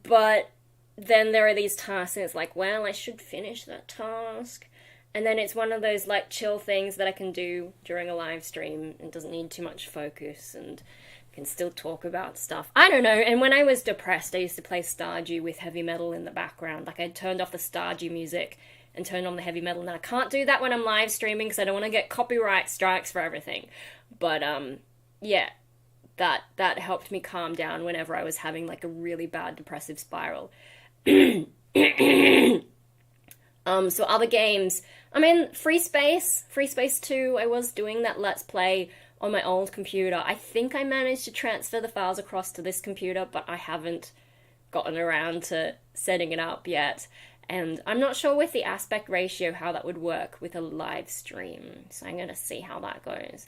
but then there are these tasks, and it's like, well, I should finish that task, and then it's one of those, like, chill things that I can do during a live stream, and doesn't need too much focus, and can still talk about stuff. I don't know, and when I was depressed, I used to play Stardew with heavy metal in the background, like, I turned off the Stardew music, and turned on the heavy metal. Now, I can't do that when I'm live streaming, because I don't want to get copyright strikes for everything. But, yeah, that helped me calm down whenever I was having, like, a really bad depressive spiral. So other games, I mean, Free Space 2, I was doing that Let's Play on my old computer. I think I managed to transfer the files across to this computer, but I haven't gotten around to setting it up yet. And I'm not sure with the aspect ratio how that would work with a live stream. So I'm going to see how that goes.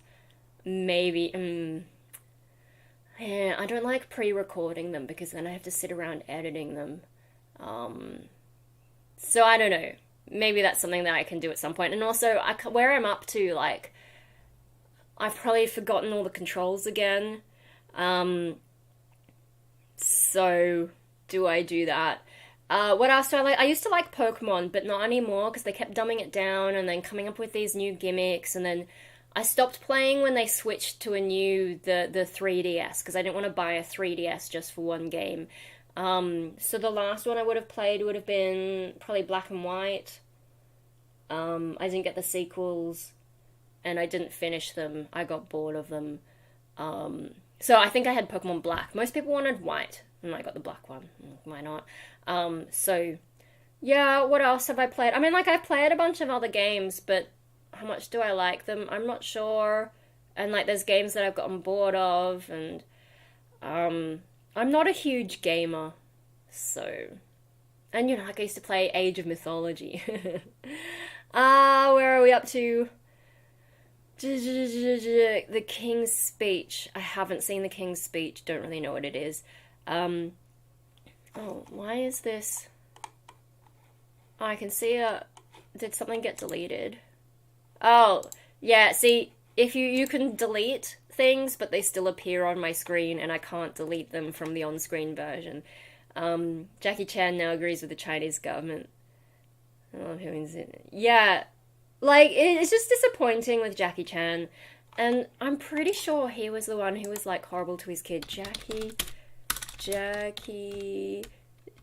Maybe, yeah, I don't like pre-recording them because then I have to sit around editing them. So I don't know. Maybe that's something that I can do at some point. And also, where I'm up to, like, I've probably forgotten all the controls again. So, do I do that? What else do I like? I used to like Pokemon, but not anymore, because they kept dumbing it down and then coming up with these new gimmicks, and then I stopped playing when they switched to the 3DS, because I didn't want to buy a 3DS just for one game. So the last one I would have played would have been probably Black and White. I didn't get the sequels, and I didn't finish them. I got bored of them. So I think I had Pokemon Black. Most people wanted White, and I got the Black one. Why not? So, yeah, what else have I played? I mean, like, I've played a bunch of other games, but how much do I like them? I'm not sure. And, like, there's games that I've gotten bored of, and, I'm not a huge gamer, so... And, you know, like, I used to play Age of Mythology. Where are we up to? The King's Speech. I haven't seen The King's Speech. Don't really know what it is. Oh, why is this? Oh, I can see did something get deleted? Oh, yeah, see, if you can delete things, but they still appear on my screen, and I can't delete them from the on-screen version. Jackie Chan now agrees with the Chinese government. I love him. Yeah, like, it's just disappointing with Jackie Chan. And I'm pretty sure he was the one who was, like, horrible to his kid. Jackie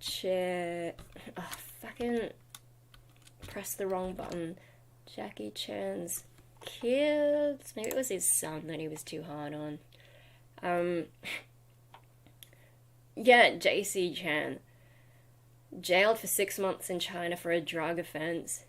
Chan. Oh, fucking press the wrong button. Jackie Chan's kids. Maybe it was his son that he was too hard on. Yeah, JC Chan. Jailed for 6 months in China for a drug offense.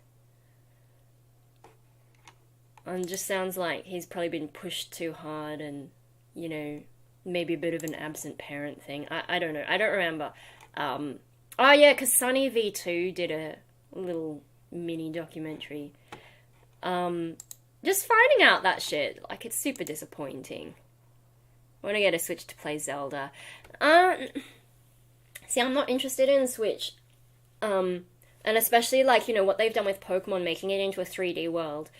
And just sounds like he's probably been pushed too hard and, you know, maybe a bit of an absent parent thing. I don't know. I don't remember. Oh, yeah, because Sunny V2 did a little mini documentary. Just finding out that shit, like, it's super disappointing. When I get a Switch to play Zelda. See, I'm not interested in Switch. And especially, like, you know, what they've done with Pokemon, making it into a 3D world.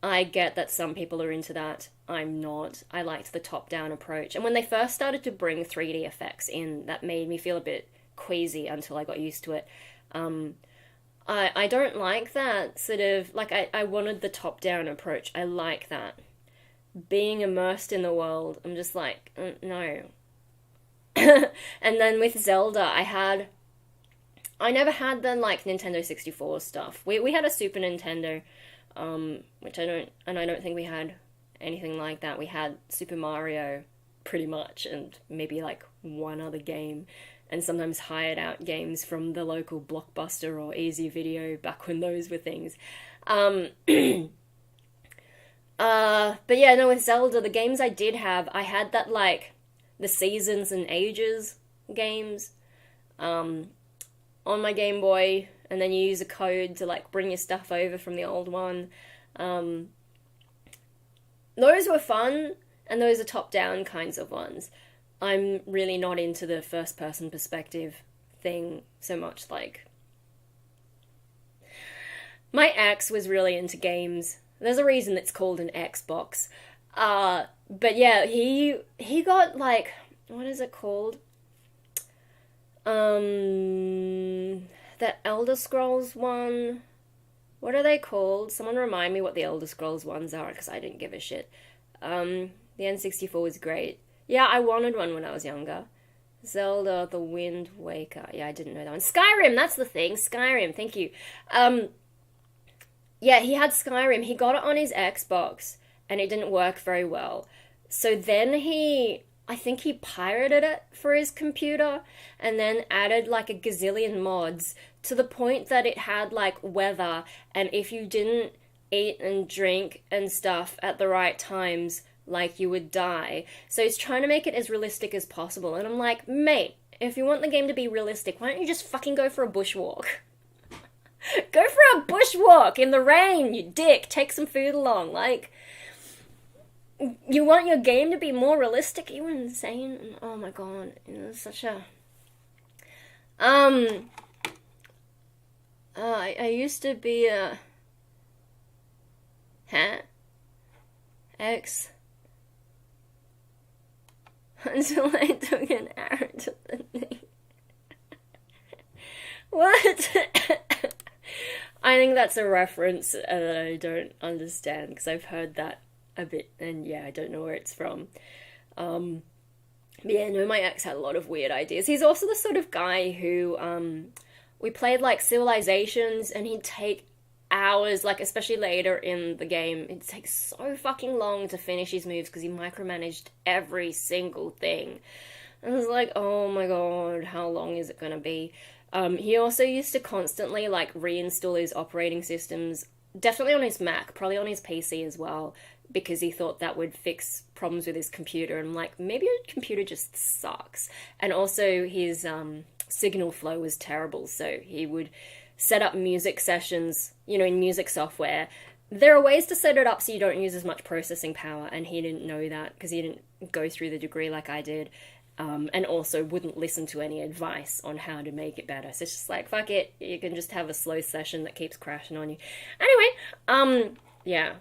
I get that some people are into that. I'm not. I liked the top-down approach. And when they first started to bring 3D effects in, that made me feel a bit queasy until I got used to it. I don't like that sort of, like, I wanted the top-down approach. I like that. Being immersed in the world, I'm just like, no. And then with Zelda, I never had the, like, Nintendo 64 stuff. We had a Super Nintendo, which I don't think we had anything like that. We had Super Mario, pretty much, and maybe, like, one other game. And sometimes hired out games from the local Blockbuster or Easy Video back when those were things. But yeah, no, with Zelda, the games I did have, I had that, like, the Seasons and Ages games on my Game Boy, and then you use a code to, like, bring your stuff over from the old one. Those were fun, and those are top-down kinds of ones. I'm really not into the first-person perspective thing so much, like... My ex was really into games. There's a reason it's called an Xbox. But yeah, he got, like... What is it called? The Elder Scrolls one... What are they called? Someone remind me what the Elder Scrolls ones are, because I didn't give a shit. The N64 was great. Yeah, I wanted one when I was younger. Zelda, The Wind Waker. Yeah, I didn't know that one. Skyrim, that's the thing. Skyrim, thank you. Yeah, he had Skyrim. He got it on his Xbox, and it didn't work very well. So then I think he pirated it for his computer, and then added, like, a gazillion mods, to the point that it had, like, weather, and if you didn't eat and drink and stuff at the right times, like, you would die. So he's trying to make it as realistic as possible. And I'm like, mate, if you want the game to be realistic, why don't you just fucking go for a bushwalk? Go for a bushwalk in the rain, you dick. Take some food along. Like, you want your game to be more realistic? Are you insane? Oh my god. It's such a... I used to be a... X... Until I took an arrow to the knee. What? I think that's a reference that I don't understand, because I've heard that a bit, and yeah, I don't know where it's from. But yeah, no, my ex had a lot of weird ideas. He's also the sort of guy who, we played, like, Civilizations, and he'd take hours, like, especially later in the game, it takes so fucking long to finish his moves because he micromanaged every single thing. And I was like, oh my god, how long is it gonna be? He also used to constantly, like, reinstall his operating systems, definitely on his Mac, probably on his PC as well, because he thought that would fix problems with his computer. And I'm like, maybe your computer just sucks. And also his signal flow was terrible, so he would set up music sessions, you know, in music software, there are ways to set it up so you don't use as much processing power, and he didn't know that because he didn't go through the degree like I did, and also wouldn't listen to any advice on how to make it better. So it's just like, fuck it, you can just have a slow session that keeps crashing on you. Anyway, yeah.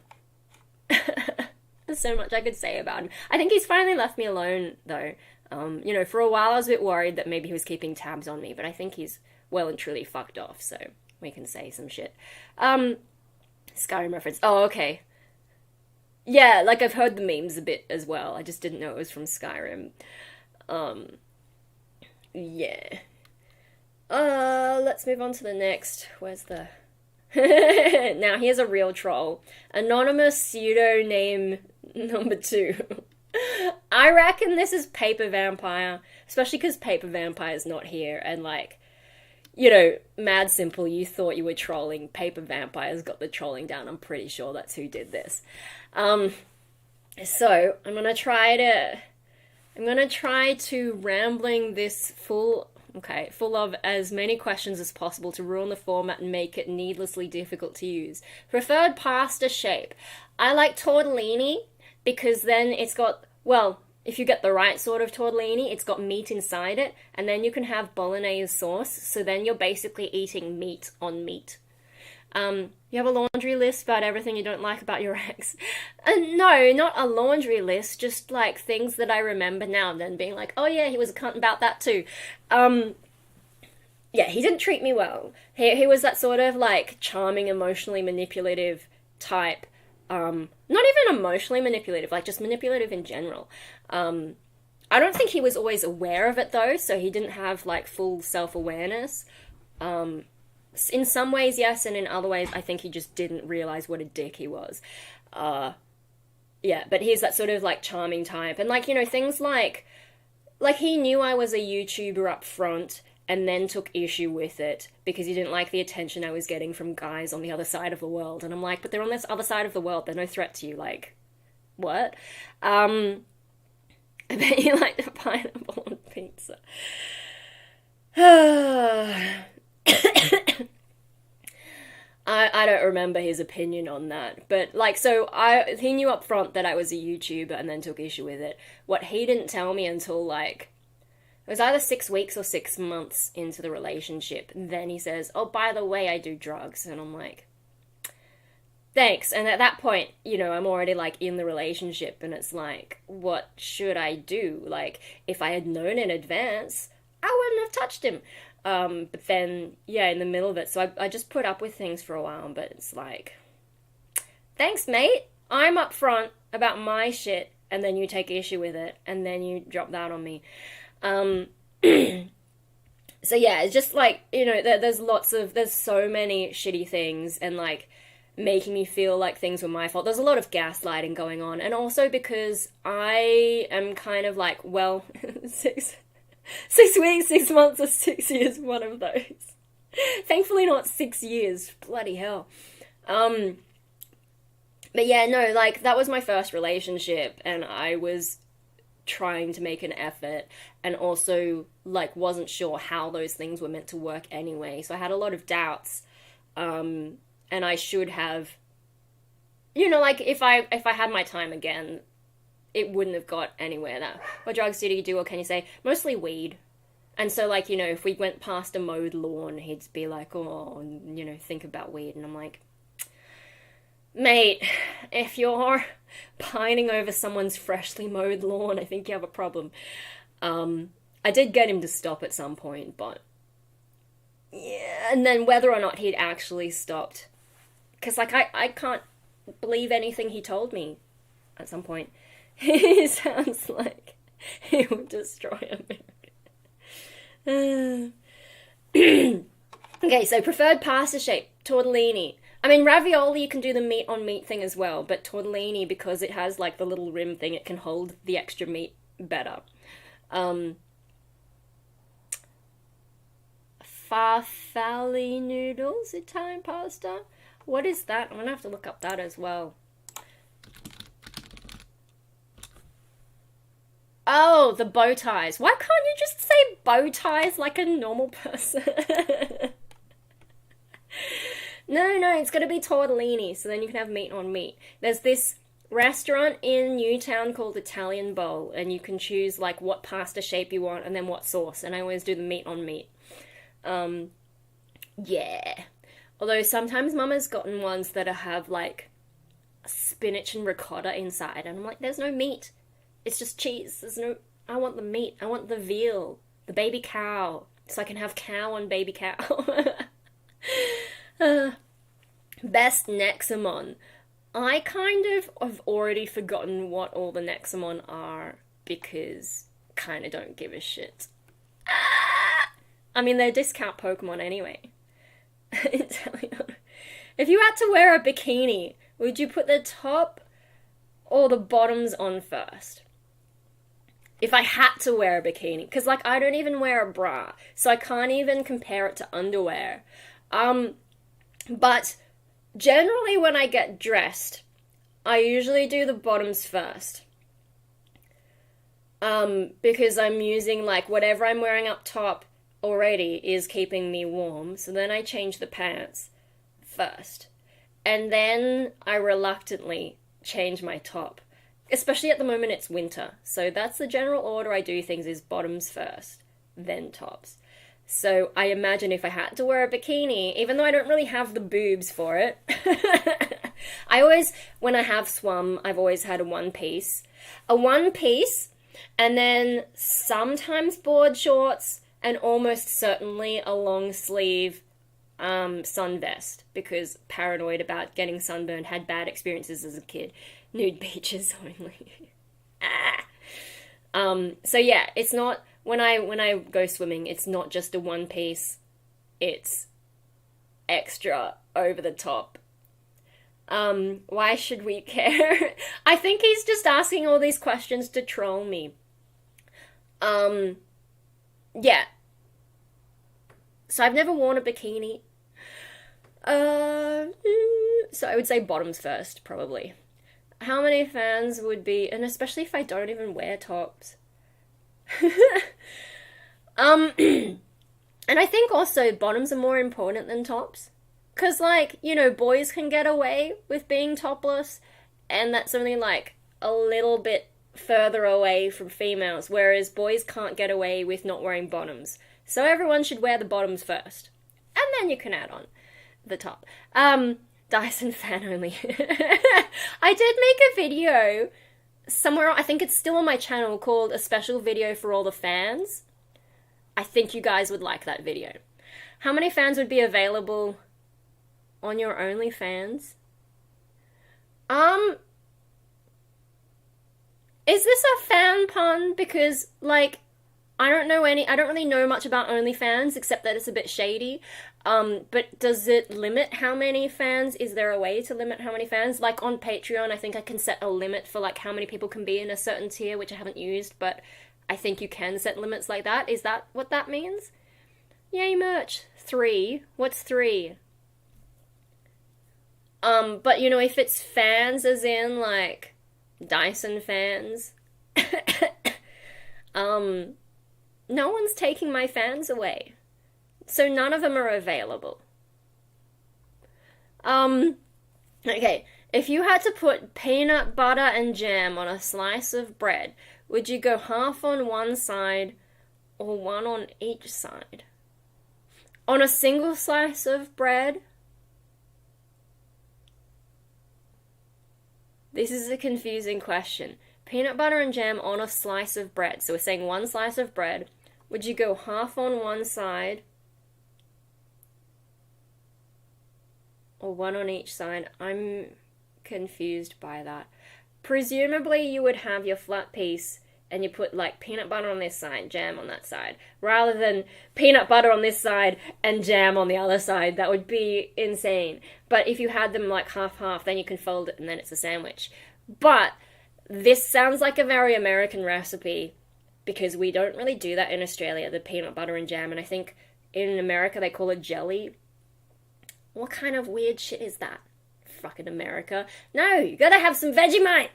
There's so much I could say about him. I think he's finally left me alone, though. You know, for a while I was a bit worried that maybe he was keeping tabs on me, but I think he's well and truly fucked off, so we can say some shit. Skyrim reference. Oh, okay. Yeah, like, I've heard the memes a bit as well. I just didn't know it was from Skyrim. Yeah. Let's move on to the next. Where's the... Now, here's a real troll. Anonymous pseudonym number 2. I reckon this is Paper Vampire, especially because Paper Vampire's not here, and, like, you know, mad simple, you thought you were trolling. Paper Vampire's got the trolling down. I'm pretty sure that's who did this. So, I'm gonna try to rambling this full of as many questions as possible to ruin the format and make it needlessly difficult to use. Preferred pasta shape. I like tortellini because then it's got, well, if you get the right sort of tortellini, it's got meat inside it, and then you can have bolognese sauce, so then you're basically eating meat on meat. You have a laundry list about everything you don't like about your ex. No, not a laundry list, just like things that I remember now and then being like, oh yeah, he was a cunt about that too. Yeah, he didn't treat me well. He was that sort of like charming, emotionally manipulative type. Not even emotionally manipulative, like just manipulative in general. I don't think he was always aware of it though, so he didn't have like full self-awareness. In some ways, yes, and in other ways, I think he just didn't realize what a dick he was. Yeah, but he's that sort of, like, charming type. And, like, you know, things like, he knew I was a YouTuber up front and then took issue with it because he didn't like the attention I was getting from guys on the other side of the world. And I'm like, but they're on this other side of the world. They're no threat to you. Like, what? I bet you like the pineapple on pizza. I don't remember his opinion on that, but like, so he knew up front that I was a YouTuber and then took issue with it. What he didn't tell me until like, it was either 6 weeks or 6 months into the relationship, and then he says, oh, by the way, I do drugs, and I'm like, thanks. And at that point, you know, I'm already like in the relationship, and it's like, what should I do? Like, if I had known in advance, I wouldn't have touched him. But then, yeah, in the middle of it, so I just put up with things for a while, but it's like, thanks, mate, I'm up front about my shit, and then you take issue with it, and then you drop that on me. So yeah, it's just like, you know, there's so many shitty things, and like, making me feel like things were my fault. There's a lot of gaslighting going on, and also because I am kind of like, well, 6 weeks, 6 months, or 6 years, one of those. Thankfully not 6 years, bloody hell. But yeah, no, like, that was my first relationship, and I was trying to make an effort, and also, like, wasn't sure how those things were meant to work anyway, so I had a lot of doubts, and I should have, you know, like, if I had my time again, it wouldn't have got anywhere. That, what drugs did he do, or can you say? Mostly weed. And so, like, you know, if we went past a mowed lawn, he'd be like, oh, you know, think about weed. And I'm like, mate, if you're pining over someone's freshly mowed lawn, I think you have a problem. I did get him to stop at some point, but yeah, and then whether or not he'd actually stopped, because, like, I can't believe anything he told me at some point. He sounds like he would destroy America. Okay, so preferred pasta shape, tortellini. I mean, ravioli, you can do the meat on meat thing as well, but tortellini, because it has, like, the little rim thing, it can hold the extra meat better. Farfalle noodles, Italian pasta. What is that? I'm gonna have to look up that as well. Oh, the bow ties. Why can't you just say bow ties like a normal person? No, it's gotta be tortellini, so then you can have meat on meat. There's this restaurant in Newtown called Italian Bowl, and you can choose like what pasta shape you want and then what sauce, and I always do the meat on meat. Yeah. Although sometimes Mama's gotten ones that have like spinach and ricotta inside, and I'm like, there's no meat. It's just cheese. I want the meat. I want the veal, the baby cow, so I can have cow on baby cow. Best Nexamon. I kind of have already forgotten what all the Nexamon are because kind of don't give a shit. I mean, they're discount Pokemon anyway. If you had to wear a bikini, would you put the top or the bottoms on first? If I had to wear a bikini, because like I don't even wear a bra, so I can't even compare it to underwear. But generally when I get dressed, I usually do the bottoms first. Because I'm using like whatever I'm wearing up top already is keeping me warm, so then I change the pants first. And then I reluctantly change my top. Especially at the moment it's winter, so that's the general order I do things, is bottoms first, then tops. So I imagine if I had to wear a bikini, even though I don't really have the boobs for it, when I have swum, I've always had a one piece, and then sometimes board shorts, and almost certainly a long sleeve sun vest, because paranoid about getting sunburned, had bad experiences as a kid. Nude beaches only. So yeah, it's not, when I go swimming, it's not just a one piece, it's extra over the top. Why should we care? I think he's just asking all these questions to troll me. Yeah. So I've never worn a bikini. So I would say bottoms first, probably. How many fans would be, and especially if I don't even wear tops. And I think also bottoms are more important than tops. Because, like, you know, boys can get away with being topless, and that's only, like, a little bit further away from females, whereas boys can't get away with not wearing bottoms. So everyone should wear the bottoms first. And then you can add on the top. Dyson fan only. I did make a video somewhere, I think it's still on my channel, called A Special Video for All the Fans. I think you guys would like that video. How many fans would be available on your OnlyFans? Is this a fan pun? Because, like, I don't really know much about OnlyFans, except that it's a bit shady. But does it limit how many fans? Is there a way to limit how many fans? Like on Patreon, I think I can set a limit for like how many people can be in a certain tier, which I haven't used, but I think you can set limits like that. Is that what that means? Yay, merch. 3. What's 3? But you know, if it's fans as in like Dyson fans, no one's taking my fans away. So none of them are available. Okay, if you had to put peanut butter and jam on a slice of bread, would you go half on one side or one on each side? On a single slice of bread? This is a confusing question. Peanut butter and jam on a slice of bread. So we're saying one slice of bread. Would you go half on one side or one on each side? I'm confused by that. Presumably you would have your flat piece and you put like peanut butter on this side, jam on that side, rather than peanut butter on this side and jam on the other side. That would be insane. But if you had them like half-half, then you can fold it and then it's a sandwich. But this sounds like a very American recipe, because we don't really do that in Australia, the peanut butter and jam, and I think in America they call it jelly. What kind of weird shit is that? Fucking America. No, you gotta have some Vegemite!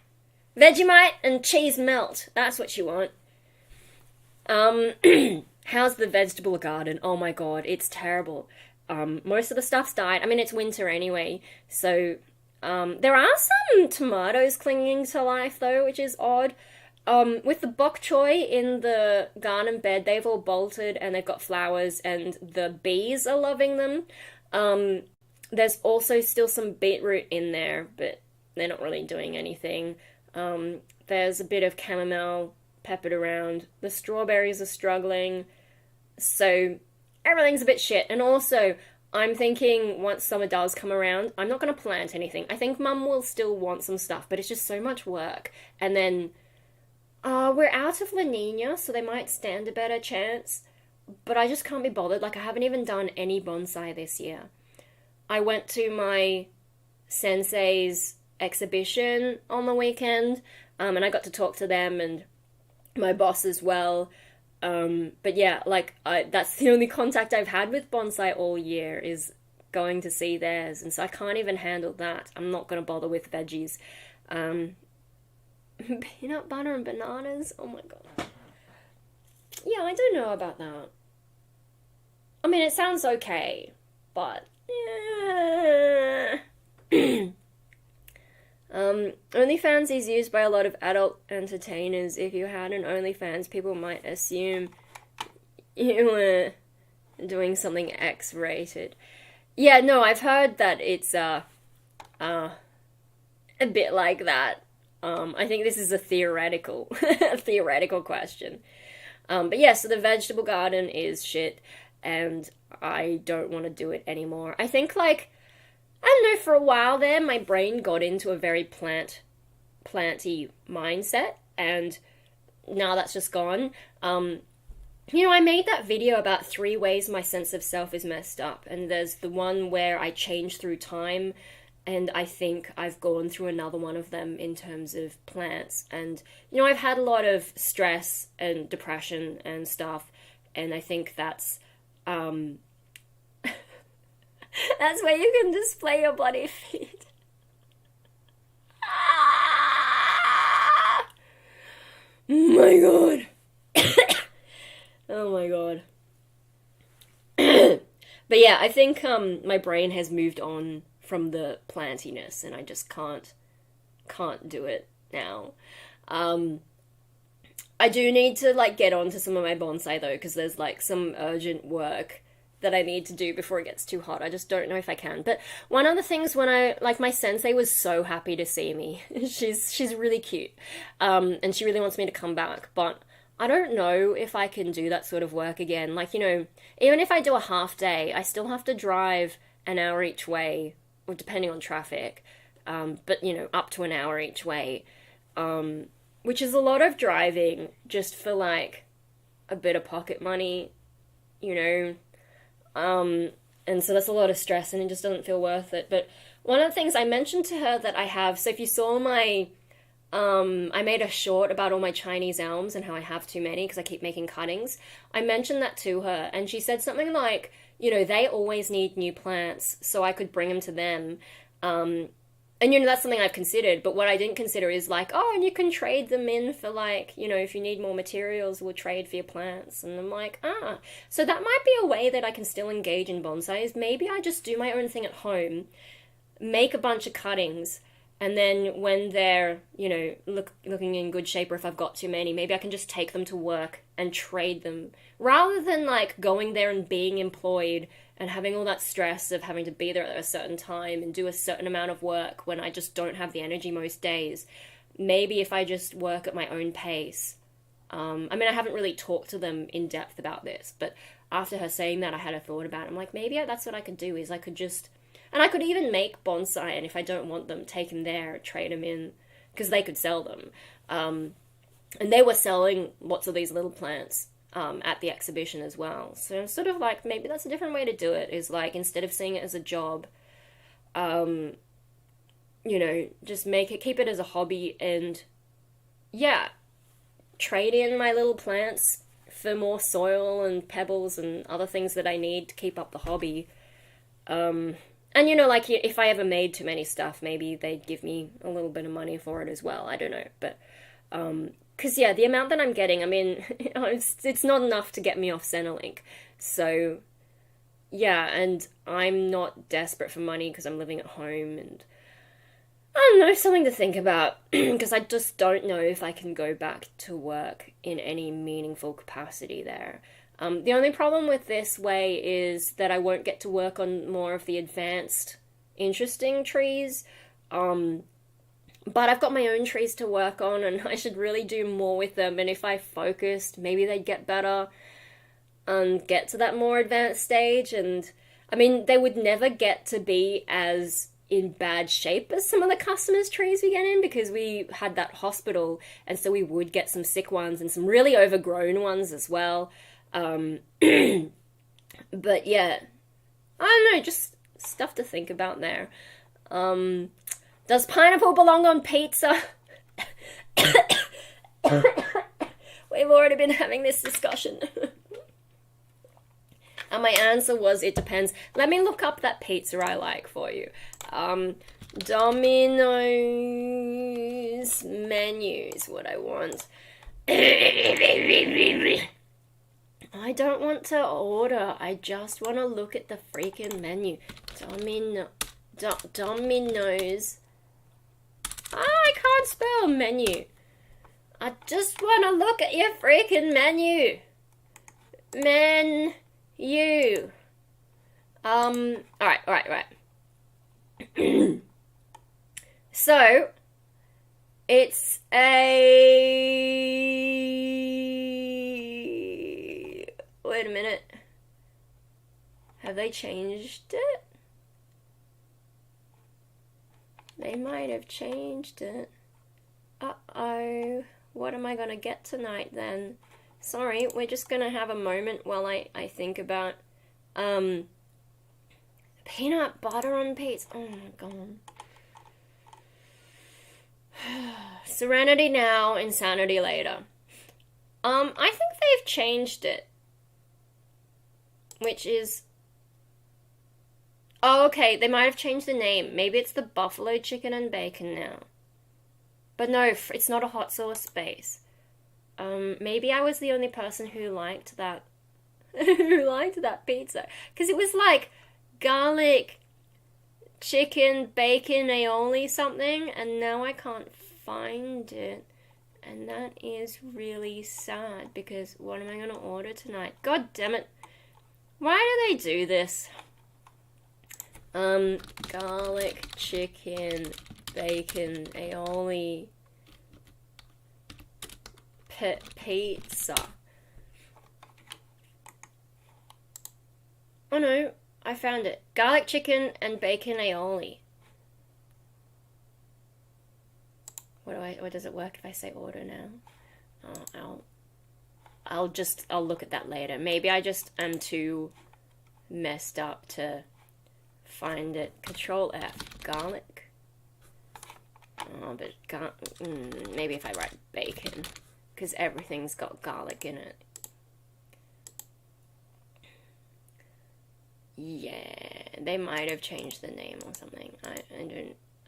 Vegemite and cheese melt. That's what you want. How's the vegetable garden? Oh my god, it's terrible. Most of the stuff's died. I mean, it's winter anyway, so there are some tomatoes clinging to life though, which is odd. With the bok choy in the garden bed, they've all bolted and they've got flowers, and the bees are loving them. There's also still some beetroot in there, but they're not really doing anything. There's a bit of chamomile peppered around. The strawberries are struggling. So everything's a bit shit. And also, I'm thinking once summer does come around, I'm not going to plant anything. I think Mum will still want some stuff, but it's just so much work. And then we're out of La Nina, so they might stand a better chance. But I just can't be bothered. Like, I haven't even done any bonsai this year. I went to my sensei's exhibition on the weekend, and I got to talk to them and my boss as well. But yeah, like, that's the only contact I've had with bonsai all year, is going to see theirs, and so I can't even handle that. I'm not going to bother with veggies. Peanut butter and bananas? Oh my god. Yeah, I don't know about that. I mean, it sounds okay, but... OnlyFans is used by a lot of adult entertainers. If you had an OnlyFans, people might assume you were doing something X-rated. Yeah, no, I've heard that it's a bit like that. I think this is a theoretical question. But yeah, so the vegetable garden is shit, and I don't want to do it anymore. I think, like, I don't know, for a while there, my brain got into a very planty mindset, and now that's just gone. I made that video about 3 ways my sense of self is messed up, and there's the one where I change through time, and I think I've gone through another one of them in terms of plants. And, I've had a lot of stress and depression and stuff, and I think that's that's where you can display your bloody feet. My god. Oh my god. But yeah, I think my brain has moved on from the plantiness, and I just can't do it now. I do need to, like, get on to some of my bonsai though, because there's, like, some urgent work that I need to do before it gets too hot. I just don't know if I can. But one of the things, when my sensei was so happy to see me. She's really cute. And she really wants me to come back, but I don't know if I can do that sort of work again. Like, even if I do a half day, I still have to drive an hour each way, or depending on traffic. But, up to an hour each way. Which is a lot of driving just for, like, a bit of pocket money, And so that's a lot of stress, and it just doesn't feel worth it. But one of the things I mentioned to her that I have, so if you saw my, I made a short about all my Chinese elms and how I have too many because I keep making cuttings. I mentioned that to her, and she said something like, they always need new plants, so I could bring them to them. And, that's something I've considered, but what I didn't consider is, like, oh, and you can trade them in for, like, if you need more materials, we'll trade for your plants. And I'm like, so that might be a way that I can still engage in bonsai, is maybe I just do my own thing at home, make a bunch of cuttings, and then when they're, looking in good shape, or if I've got too many, maybe I can just take them to work and trade them, rather than, like, going there and being employed and having all that stress of having to be there at a certain time and do a certain amount of work when I just don't have the energy most days. Maybe if I just work at my own pace. I haven't really talked to them in depth about this, but after her saying that, I had a thought about it. I'm like, maybe that's what I could do, is I could just... And I could even make bonsai, and if I don't want them, take them there, trade them in, because they could sell them. And they were selling lots of these little plants at the exhibition as well. So I'm sort of like, maybe that's a different way to do it, is like, instead of seeing it as a job, just keep it as a hobby, and yeah, trade in my little plants for more soil and pebbles and other things that I need to keep up the hobby. And like, if I ever made too many stuff, maybe they'd give me a little bit of money for it as well. I don't know, but because, yeah, the amount that I'm getting, it's not enough to get me off Centrelink. So, yeah, and I'm not desperate for money because I'm living at home, and I don't know, something to think about because I just don't know if I can go back to work in any meaningful capacity there. The only problem with this way is that I won't get to work on more of the advanced, interesting trees. But I've got my own trees to work on, and I should really do more with them. And if I focused, maybe they'd get better and get to that more advanced stage. And I mean, they would never get to be as in bad shape as some of the customers' trees we get in, because we had that hospital, and so we would get some sick ones and some really overgrown ones as well. But yeah, I don't know, just stuff to think about there. Does pineapple belong on pizza? We've already been having this discussion. And my answer was, it depends. Let me look up that pizza I like for you. Domino's menu is what I want. I don't want to order. I just want to look at the freaking menu. Domino's. I can't spell menu. I just want to look at your freaking menu. You. Alright. So, it's a... Wait a minute. Have they changed it? They might have changed it. Uh-oh. What am I gonna get tonight then? Sorry, we're just gonna have a moment while I think about peanut butter on pizza. Oh my god. Serenity now, insanity later. I think they've changed it. Which is... Oh, okay, they might have changed the name. Maybe it's the buffalo chicken and bacon now. But no, it's not a hot sauce base. Maybe I was the only person who liked that pizza. Because it was like garlic, chicken, bacon, aioli something, and now I can't find it. And that is really sad, because what am I going to order tonight? God damn it. Why do they do this? Garlic, chicken, bacon, aioli, pizza. Oh no, I found it. Garlic, chicken, and bacon aioli. What does it work if I say order now? Oh, I'll look at that later. Maybe I just am too messed up to find it. Control F. Garlic. Oh, but maybe if I write bacon, because everything's got garlic in it. Yeah, they might have changed the name or something. I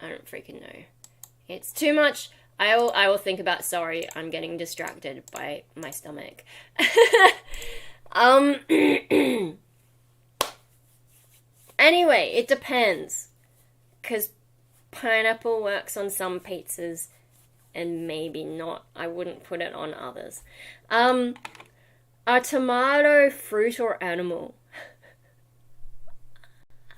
don't freaking know. It's too much. I will think about. Sorry, I'm getting distracted by my stomach. Anyway, it depends, because pineapple works on some pizzas and maybe not. I wouldn't put it on others. Are tomato fruit or animal?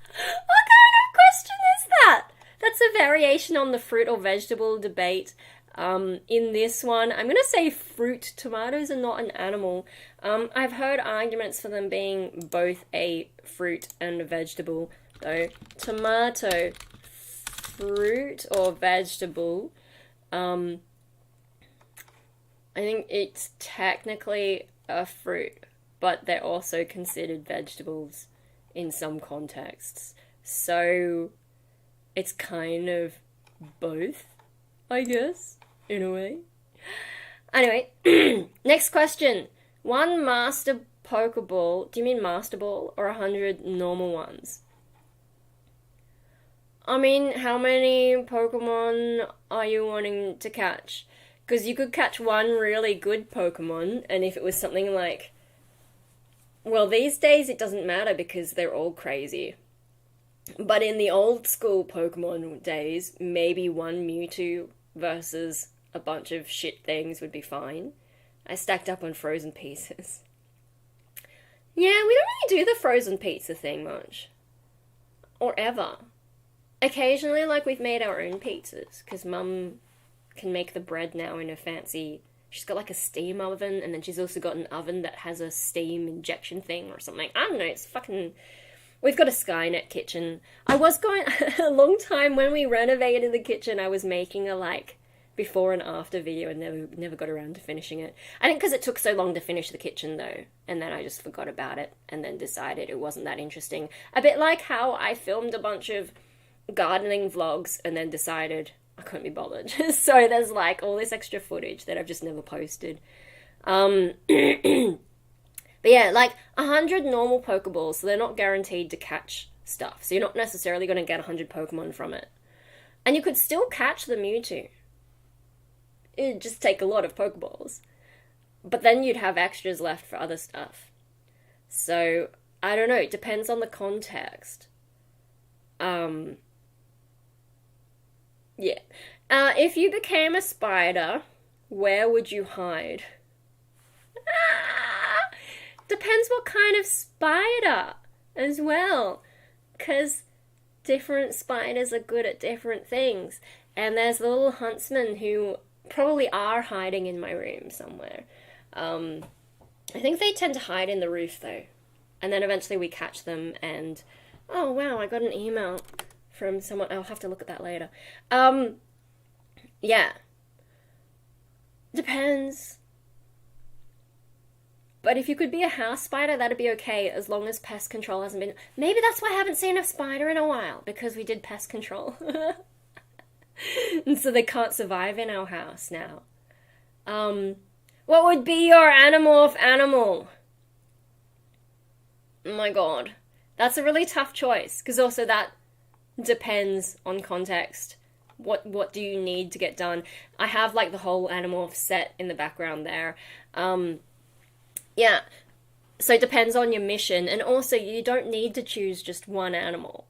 What kind of question is that? That's a variation on the fruit or vegetable debate. In this one, I'm going to say fruit. Tomatoes are not an animal. I've heard arguments for them being both a fruit and a vegetable, though. Tomato, fruit or vegetable. I think it's technically a fruit, but they're also considered vegetables in some contexts. So it's kind of both, I guess, in a way. Anyway, next question. 1 master Pokeball, do you mean Master Ball, or 100 normal ones? I mean, how many Pokemon are you wanting to catch? Because you could catch one really good Pokemon, and if it was something like Well, these days it doesn't matter because they're all crazy. But in the old school Pokemon days, maybe one Mewtwo versus a bunch of shit things would be fine. I stacked up on frozen pizzas. Yeah, we don't really do the frozen pizza thing much. Or ever. Occasionally, like, we've made our own pizzas, because Mum can make the bread now in a fancy... She's got, like, a steam oven, and then she's also got an oven that has a steam injection thing or something. I don't know, it's fucking... We've got a Skynet kitchen. I was going... a long time when we renovated the kitchen, I was making a, like, before and after video and never got around to finishing it. I think because it took so long to finish the kitchen, though, and then I just forgot about it, and then decided it wasn't that interesting. A bit like how I filmed a bunch of gardening vlogs, and then decided I couldn't be bothered. So there's, like, all this extra footage that I've just never posted. But yeah, like, 100 normal Pokeballs, so they're not guaranteed to catch stuff. So you're not necessarily going to get 100 Pokemon from it. And you could still catch the Mewtwo. It'd just take a lot of Pokeballs. But then you'd have extras left for other stuff. So, I don't know, it depends on the context. Yeah. If you became a spider, where would you hide? Depends what kind of spider as well. Because different spiders are good at different things. And there's the little huntsmen who probably are hiding in my room somewhere. I think they tend to hide in the roof, though. And then eventually we catch them and... Oh, wow, I got an email from someone. I'll have to look at that later. Yeah. Depends. But if you could be a house spider, that'd be okay, as long as pest control hasn't been... Maybe that's why I haven't seen a spider in a while, because we did pest control. And so they can't survive in our house now. What would be your animorph animal? Oh my god. That's a really tough choice, because also that depends on context. What do you need to get done? I have, like, the whole Animorph set in the background there. Yeah. So it depends on your mission, and also you don't need to choose just one animal.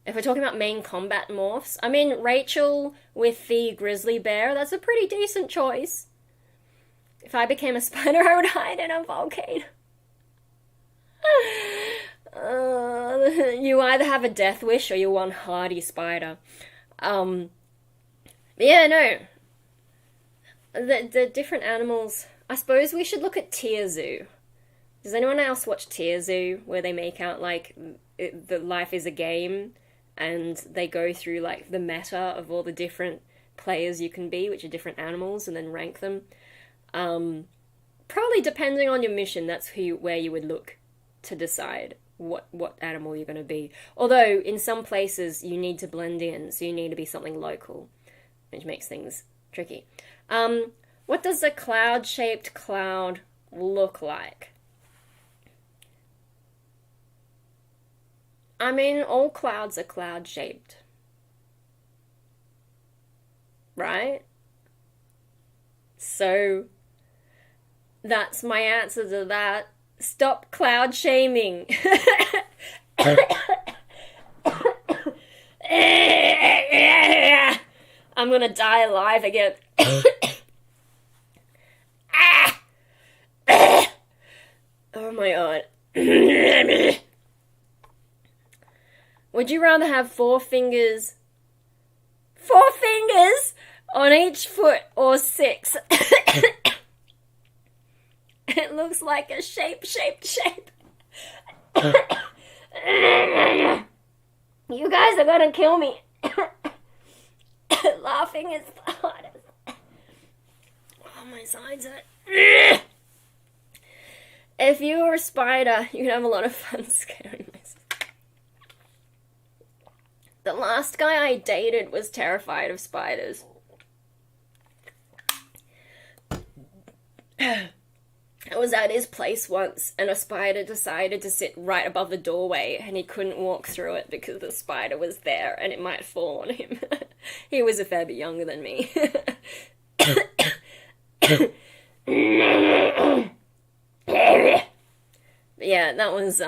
If we're talking about main combat morphs, I mean, Rachel with the grizzly bear, that's a pretty decent choice. If I became a spider, I would hide in a volcano. You either have a death wish or you're one hardy spider. Yeah, no. The different animals... I suppose we should look at Tier Zoo. Does anyone else watch Tier Zoo, where they make out, like, the life is a game, and they go through, like, the meta of all the different players you can be, which are different animals, and then rank them? Probably depending on your mission, that's where you would look to decide what animal you're going to be. Although, in some places, you need to blend in, so you need to be something local, which makes things tricky. What does a cloud-shaped cloud look like? I mean, all clouds are cloud-shaped. Right? So, that's my answer to that. Stop cloud shaming. I'm gonna die alive again. Oh my god. Would you rather have 4 fingers? 4 fingers on each foot, or 6? It looks like a shape. You guys are gonna kill me. Laughing is the hardest. Oh, my sides are... If you were a spider, you'd have a lot of fun scaring myself. The last guy I dated was terrified of spiders. I was at his place once, and a spider decided to sit right above the doorway, and he couldn't walk through it because the spider was there, and it might fall on him. He was a fair bit younger than me. But yeah, that was,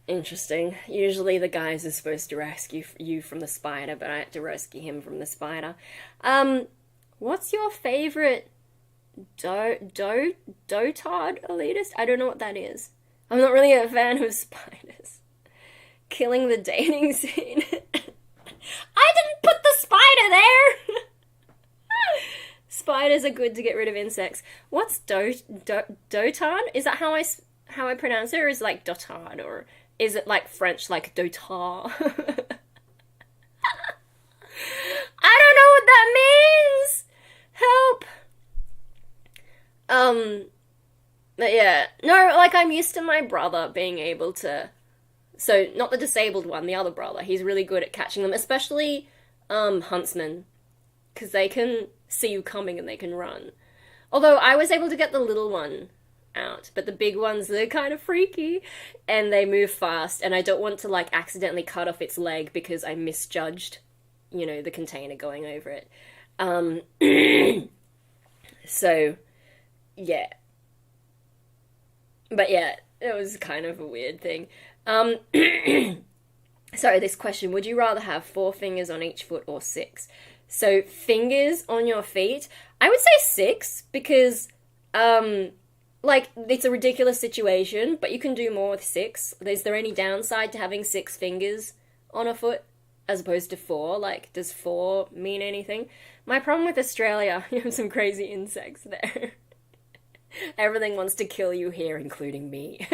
interesting. Usually the guys are supposed to rescue you from the spider, but I had to rescue him from the spider. What's your favorite dotard elitist? I don't know what that is. I'm not really a fan of spiders. Killing the dating scene. I didn't put the spider there! Spiders are good to get rid of insects. What's dotard? Is that how I pronounce it, or is it like dotard, or is it like French, like dotard? I don't know what that means! Help! But yeah. No, like, I'm used to my brother being able to... So, not the disabled one, the other brother. He's really good at catching them, especially, huntsmen. Because they can see you coming and they can run. Although, I was able to get the little one out, but the big ones, they're kind of freaky, and they move fast, and I don't want to, like, accidentally cut off its leg because I misjudged, you know, the container going over it. So, yeah. But yeah, it was kind of a weird thing. Sorry, this question, would you rather have 4 fingers on each foot or 6? So, fingers on your feet, I would say 6, because, like, it's a ridiculous situation, but you can do more with 6. Is there any downside to having 6 fingers on a foot, as opposed to 4? Like, does 4 mean anything? My problem with Australia, you have some crazy insects there. Everything wants to kill you here, including me.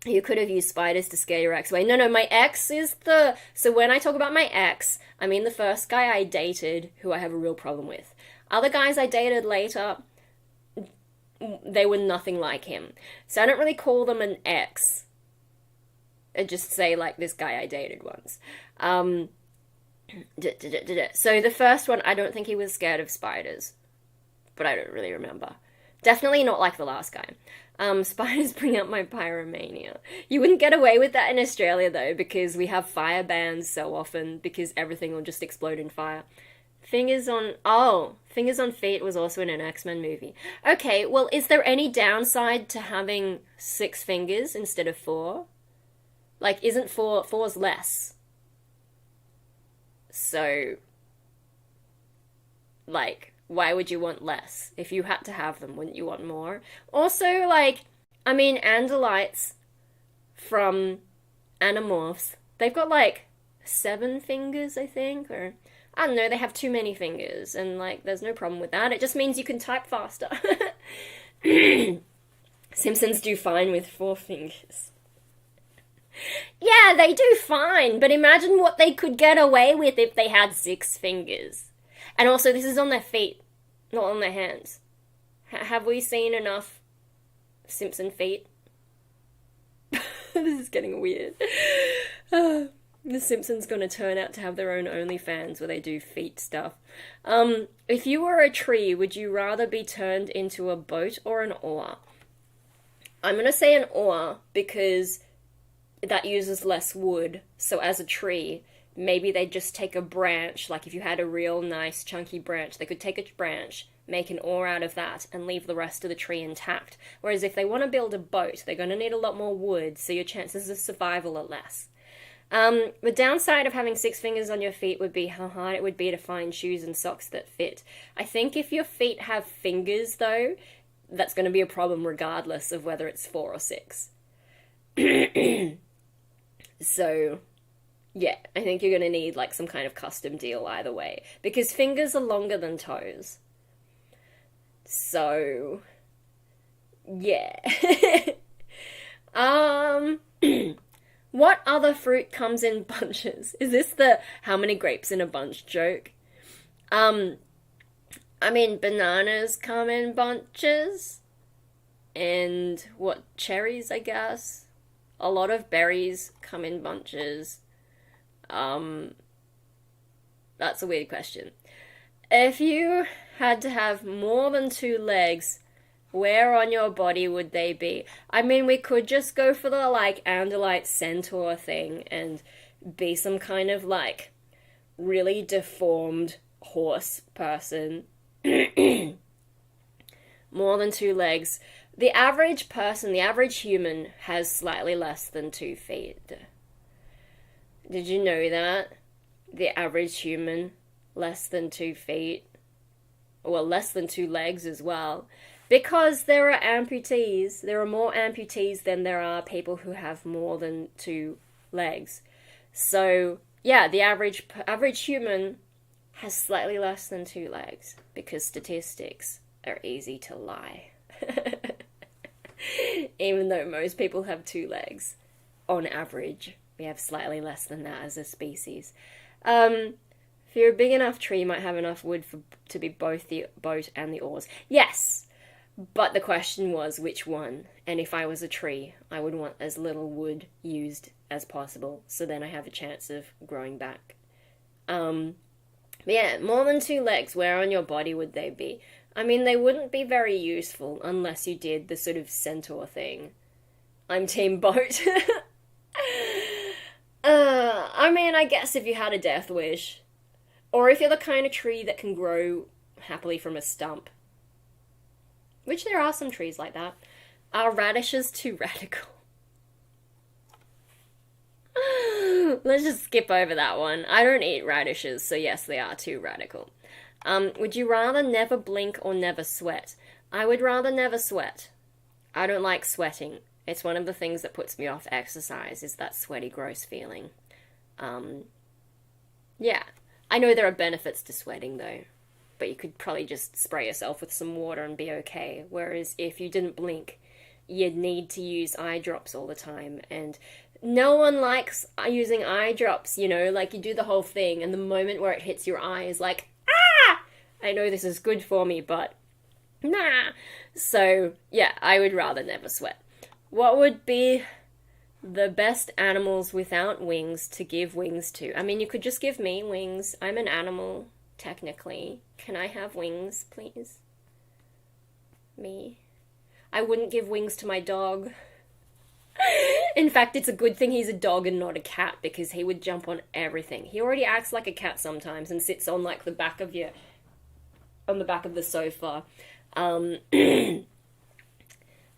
You could have used spiders to scare your ex away. No, my ex is the... So when I talk about my ex, I mean the first guy I dated, who I have a real problem with. Other guys I dated later, they were nothing like him. So I don't really call them an ex. I just say, like, this guy I dated once. So the first one, I don't think he was scared of spiders. But I don't really remember. Definitely not like the last guy. Spiders bring up my pyromania. You wouldn't get away with that in Australia, though, because we have fire bans so often, because everything will just explode in fire. Fingers on feet was also in an X-Men movie. Okay, well, is there any downside to having 6 fingers instead of 4? Like, isn't 4's less? So, like... Why would you want less? If you had to have them, wouldn't you want more? Also, like, I mean, Andalites from Animorphs, they've got, like, 7 fingers, I think, or, I don't know, they have too many fingers, and, like, there's no problem with that. It just means you can type faster. Simpsons do fine with 4 fingers. Yeah, they do fine, but imagine what they could get away with if they had 6 fingers. And also, this is on their feet, not on their hands. Have we seen enough Simpson feet? This is getting weird. The Simpsons gonna turn out to have their own OnlyFans where they do feet stuff. If you were a tree, would you rather be turned into a boat or an oar? I'm gonna say an oar because that uses less wood. So as a tree... Maybe they'd just take a branch, like if you had a real nice chunky branch, they could take a branch, make an oar out of that, and leave the rest of the tree intact. Whereas if they want to build a boat, they're going to need a lot more wood, so your chances of survival are less. The downside of having 6 fingers on your feet would be how hard it would be to find shoes and socks that fit. I think if your feet have fingers, though, that's going to be a problem regardless of whether it's 4 or 6. So... yeah, I think you're going to need, like, some kind of custom deal either way. Because fingers are longer than toes. So... yeah. What other fruit comes in bunches? Is this the how many grapes in a bunch joke? I mean, bananas come in bunches. And, what, cherries, I guess? A lot of berries come in bunches. That's a weird question. If you had to have more than 2 legs, where on your body would they be? I mean, we could just go for the, like, Andalite centaur thing and be some kind of, like, really deformed horse person. more than 2 legs. The average person, the average human, has slightly less than 2 feet. Did you know that? The average human, less than 2 feet. Well, less than 2 legs as well. Because there are amputees. There are more amputees than there are people who have more than 2 legs. So, yeah, the average human has slightly less than 2 legs. Because statistics are easy to lie. Even though most people have 2 legs. On average, we have slightly less than that as a species. If you're a big enough tree, you might have enough wood to be both the boat and the oars. Yes! But the question was which one. And if I was a tree, I would want as little wood used as possible. So then I have a chance of growing back. But yeah, more than 2 legs, where on your body would they be? I mean, they wouldn't be very useful unless you did the sort of centaur thing. I'm team boat. I mean, I guess if you had a death wish. Or if you're the kind of tree that can grow happily from a stump. Which there are some trees like that. Are radishes too radical? Let's just skip over that one. I don't eat radishes, so yes, they are too radical. Would you rather never blink or never sweat? I would rather never sweat. I don't like sweating. It's one of the things that puts me off exercise, is that sweaty, gross feeling. Yeah. I know there are benefits to sweating, though. But you could probably just spray yourself with some water and be okay. Whereas if you didn't blink, you'd need to use eye drops all the time. And no one likes using eye drops, you know? Like, you do the whole thing, and the moment where it hits your eye is like, ah! I know this is good for me, but nah. So, yeah, I would rather never sweat. What would be the best animals without wings to give wings to? I mean, you could just give me wings. I'm an animal, technically. Can I have wings, please? Me. I wouldn't give wings to my dog. In fact, it's a good thing he's a dog and not a cat, because he would jump on everything. He already acts like a cat sometimes and sits on, like, the back of the sofa.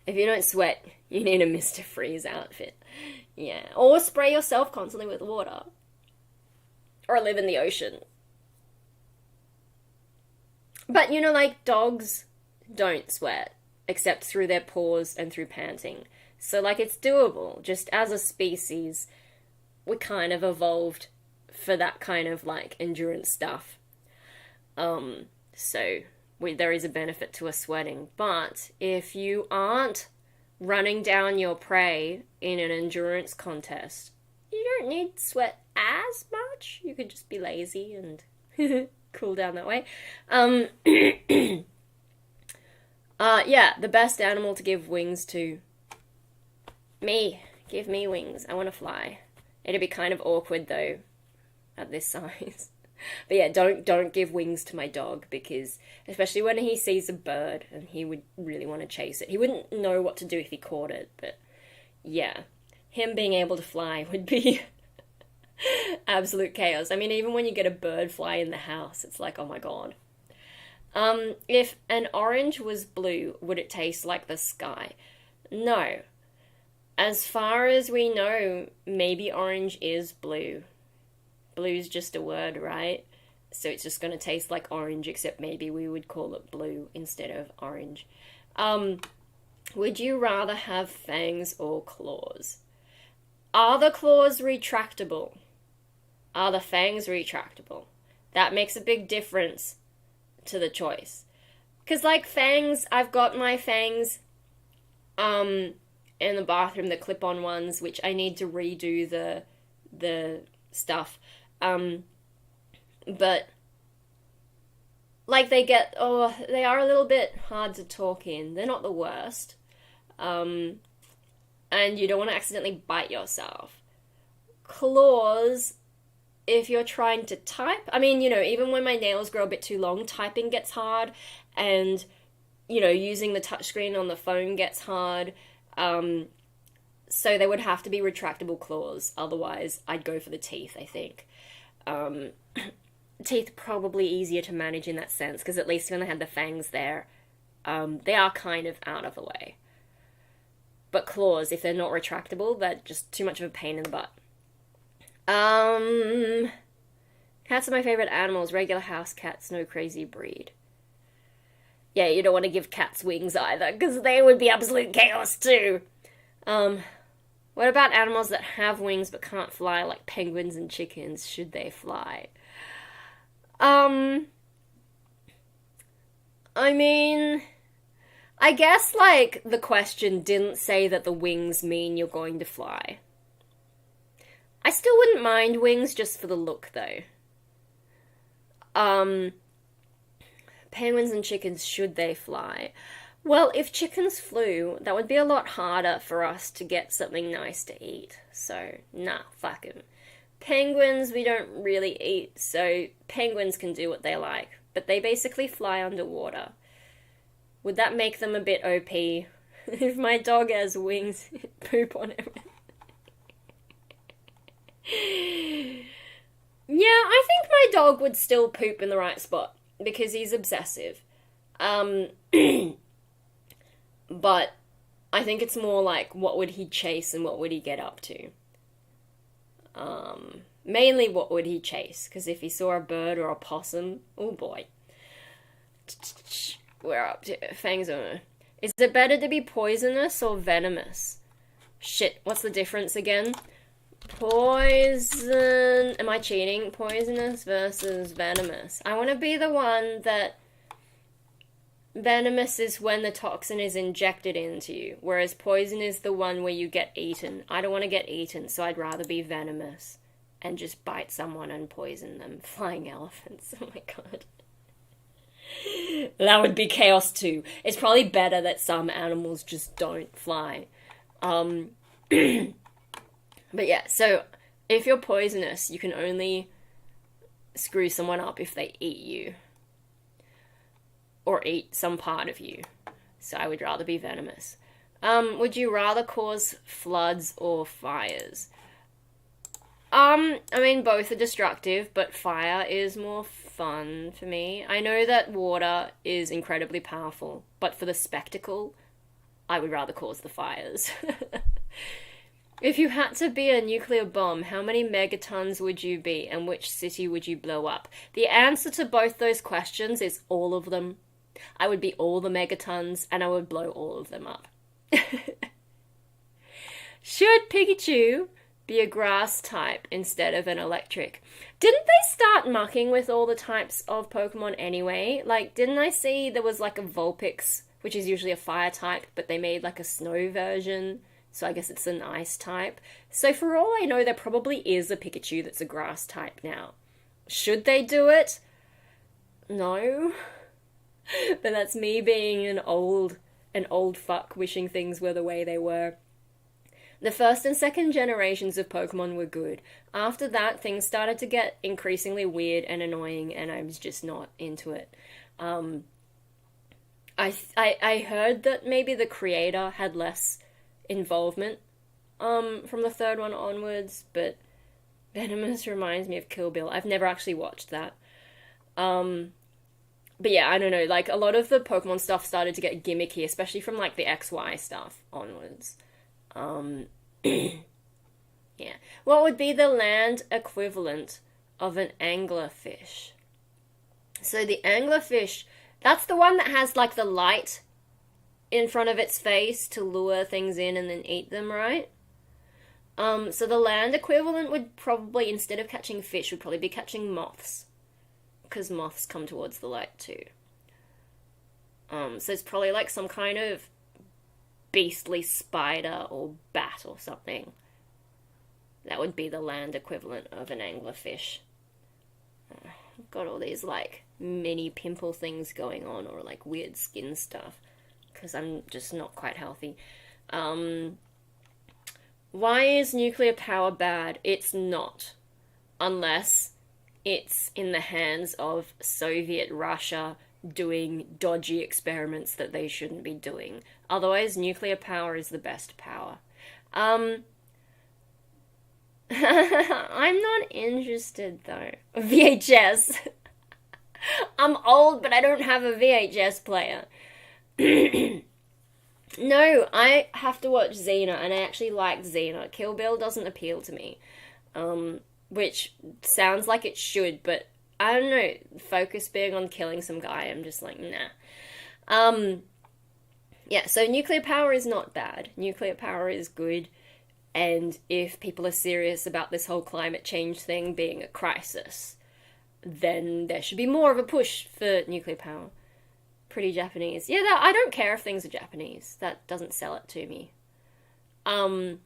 If you don't sweat, you need a Mr. Freeze outfit. Yeah. Or spray yourself constantly with water. Or live in the ocean. But, you know, like, dogs don't sweat, except through their paws and through panting. So, like, it's doable. Just as a species, we kind of evolved for that kind of, like, endurance stuff. So there is a benefit to us sweating. But if you aren't running down your prey in an endurance contest, you don't need to sweat as much. You could just be lazy and cool down that way. Yeah, the best animal to give wings to. Me. Give me wings. I want to fly. It'd be kind of awkward, though, at this size. But yeah, don't give wings to my dog, because especially when he sees a bird and he would really want to chase it. He wouldn't know what to do if he caught it, but yeah. Him being able to fly would be absolute chaos. I mean, even when you get a bird fly in the house, it's like, oh my god. If an orange was blue, would it taste like the sky? No. As far as we know, maybe orange is blue. Blue's just a word, right? So it's just going to taste like orange, except maybe we would call it blue instead of orange. Would you rather have fangs or claws? Are the claws retractable? Are the fangs retractable? That makes a big difference to the choice. Because, like, fangs, I've got my fangs in the bathroom, the clip-on ones, which I need to redo the stuff. But, like, they are a little bit hard to talk in. They're not the worst. And you don't want to accidentally bite yourself. Claws, if you're trying to type, I mean, you know, even when my nails grow a bit too long, typing gets hard, and, you know, using the touchscreen on the phone gets hard. So they would have to be retractable claws. Otherwise, I'd go for the teeth, I think. Teeth probably easier to manage in that sense, because at least when I had the fangs there, They are kind of out of the way. But claws, if they're not retractable, they're just too much of a pain in the butt. Cats are my favorite animals. Regular house cats, no crazy breed. Yeah, you don't want to give cats wings either, because they would be absolute chaos too. What about animals that have wings but can't fly, like penguins and chickens? Should they fly? I mean, I guess, like, the question didn't say that the wings mean you're going to fly. I still wouldn't mind wings just for the look, though. Penguins and chickens, should they fly? Well, if chickens flew, that would be a lot harder for us to get something nice to eat. So, nah, fuck 'em. Penguins we don't really eat, so penguins can do what they like. But they basically fly underwater. Would that make them a bit OP? If my dog has wings, poop on him. Yeah, I think my dog would still poop in the right spot, because he's obsessive. But I think it's more like, what would he chase and what would he get up to? Mainly what would he chase, because if he saw a bird or a possum, oh boy. We're up to fangs on. Is it better to be poisonous or venomous? Shit, what's the difference again? Poison... Am I cheating? Poisonous versus venomous. I want to be the one that... Venomous is when the toxin is injected into you, whereas poison is the one where you get eaten. I don't want to get eaten, so I'd rather be venomous and just bite someone and poison them. Flying elephants, oh my god. That would be chaos too. It's probably better that some animals just don't fly. But yeah, so if you're poisonous, you can only screw someone up if they eat you. Or eat some part of you. So I would rather be venomous. Would you rather cause floods or fires? I mean, both are destructive, but fire is more fun for me. I know that water is incredibly powerful, but for the spectacle, I would rather cause the fires. If you had to be a nuclear bomb, how many megatons would you be, and which city would you blow up? The answer to both those questions is all of them. I would be all the megatons, and I would blow all of them up. Should Pikachu be a grass type instead of an electric? Didn't they start mucking with all the types of Pokemon anyway? Like, didn't I see there was like a Vulpix, which is usually a fire type, but they made like a snow version, so I guess it's an ice type. So for all I know, there probably is a Pikachu that's a grass type now. Should they do it? No. But that's me being an old fuck wishing things were the way they were. The first and second generations of Pokemon were good. After that, things started to get increasingly weird and annoying, and I was just not into it. I heard that maybe the creator had less involvement from the third one onwards, but Venomous reminds me of Kill Bill. I've never actually watched that. But yeah, I don't know, like, a lot of the Pokemon stuff started to get gimmicky, especially from, like, the XY stuff onwards. Yeah. What would be the land equivalent of an anglerfish? So the anglerfish, that's the one that has, like, the light in front of its face to lure things in and then eat them, right? So the land equivalent would probably, instead of catching fish, would probably be catching moths. Because moths come towards the light too. So it's probably like some kind of beastly spider or bat or something. That would be the land equivalent of an anglerfish. I've got all these like mini pimple things going on, or like weird skin stuff, because I'm just not quite healthy. Why is nuclear power bad? It's not. Unless it's in the hands of Soviet Russia doing dodgy experiments that they shouldn't be doing. Otherwise, nuclear power is the best power. I'm not interested, though. VHS. I'm old, but I don't have a VHS player. No, I have to watch Xena, and I actually liked Xena. Kill Bill doesn't appeal to me. Which sounds like it should, but I don't know, focus being on killing some guy, I'm just like, nah. Yeah, so nuclear power is not bad. Nuclear power is good, and if people are serious about this whole climate change thing being a crisis, then there should be more of a push for nuclear power. Pretty Japanese. Yeah, I don't care if things are Japanese. That doesn't sell it to me. Yeah.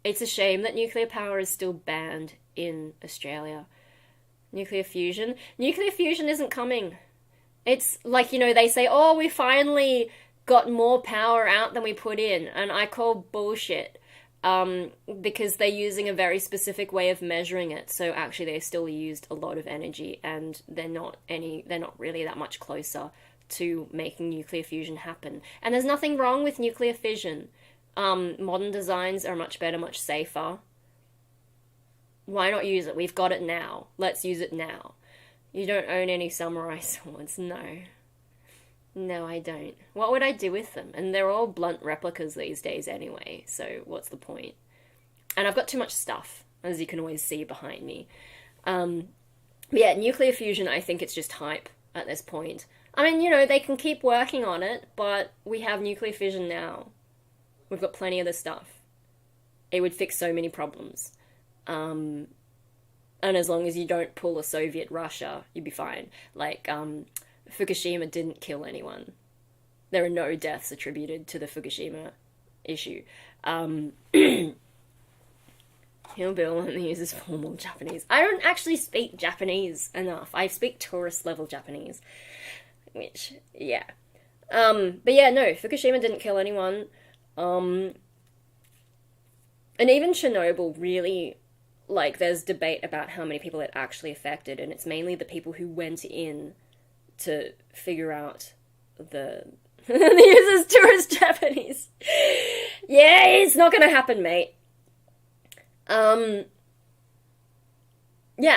It's a shame that nuclear power is still banned in Australia. Nuclear fusion isn't coming. It's like, they say, oh, we finally got more power out than we put in, and I call bullshit, because they're using a very specific way of measuring it, so actually they still used a lot of energy, and they're not really that much closer to making nuclear fusion happen. And there's nothing wrong with nuclear fission. Modern designs are much better, much safer. Why not use it? We've got it now. Let's use it now. You don't own any samurai swords. No. No, I don't. What would I do with them? And they're all blunt replicas these days anyway, so what's the point? And I've got too much stuff, as you can always see behind me. But yeah, nuclear fusion, I think it's just hype at this point. I mean, they can keep working on it, but we have nuclear fission now. We've got plenty of the stuff. It would fix so many problems. And as long as you don't pull a Soviet Russia, you'd be fine. Like, Fukushima didn't kill anyone. There are no deaths attributed to the Fukushima issue. Kill Bill only uses formal Japanese. I don't actually speak Japanese enough. I speak tourist level Japanese. Which, yeah. But yeah, no, Fukushima didn't kill anyone. And even Chernobyl really, like, there's debate about how many people it actually affected, and it's mainly the people who went in to figure out the uses tourist Japanese. Yeah, it's not gonna happen, mate. Yeah,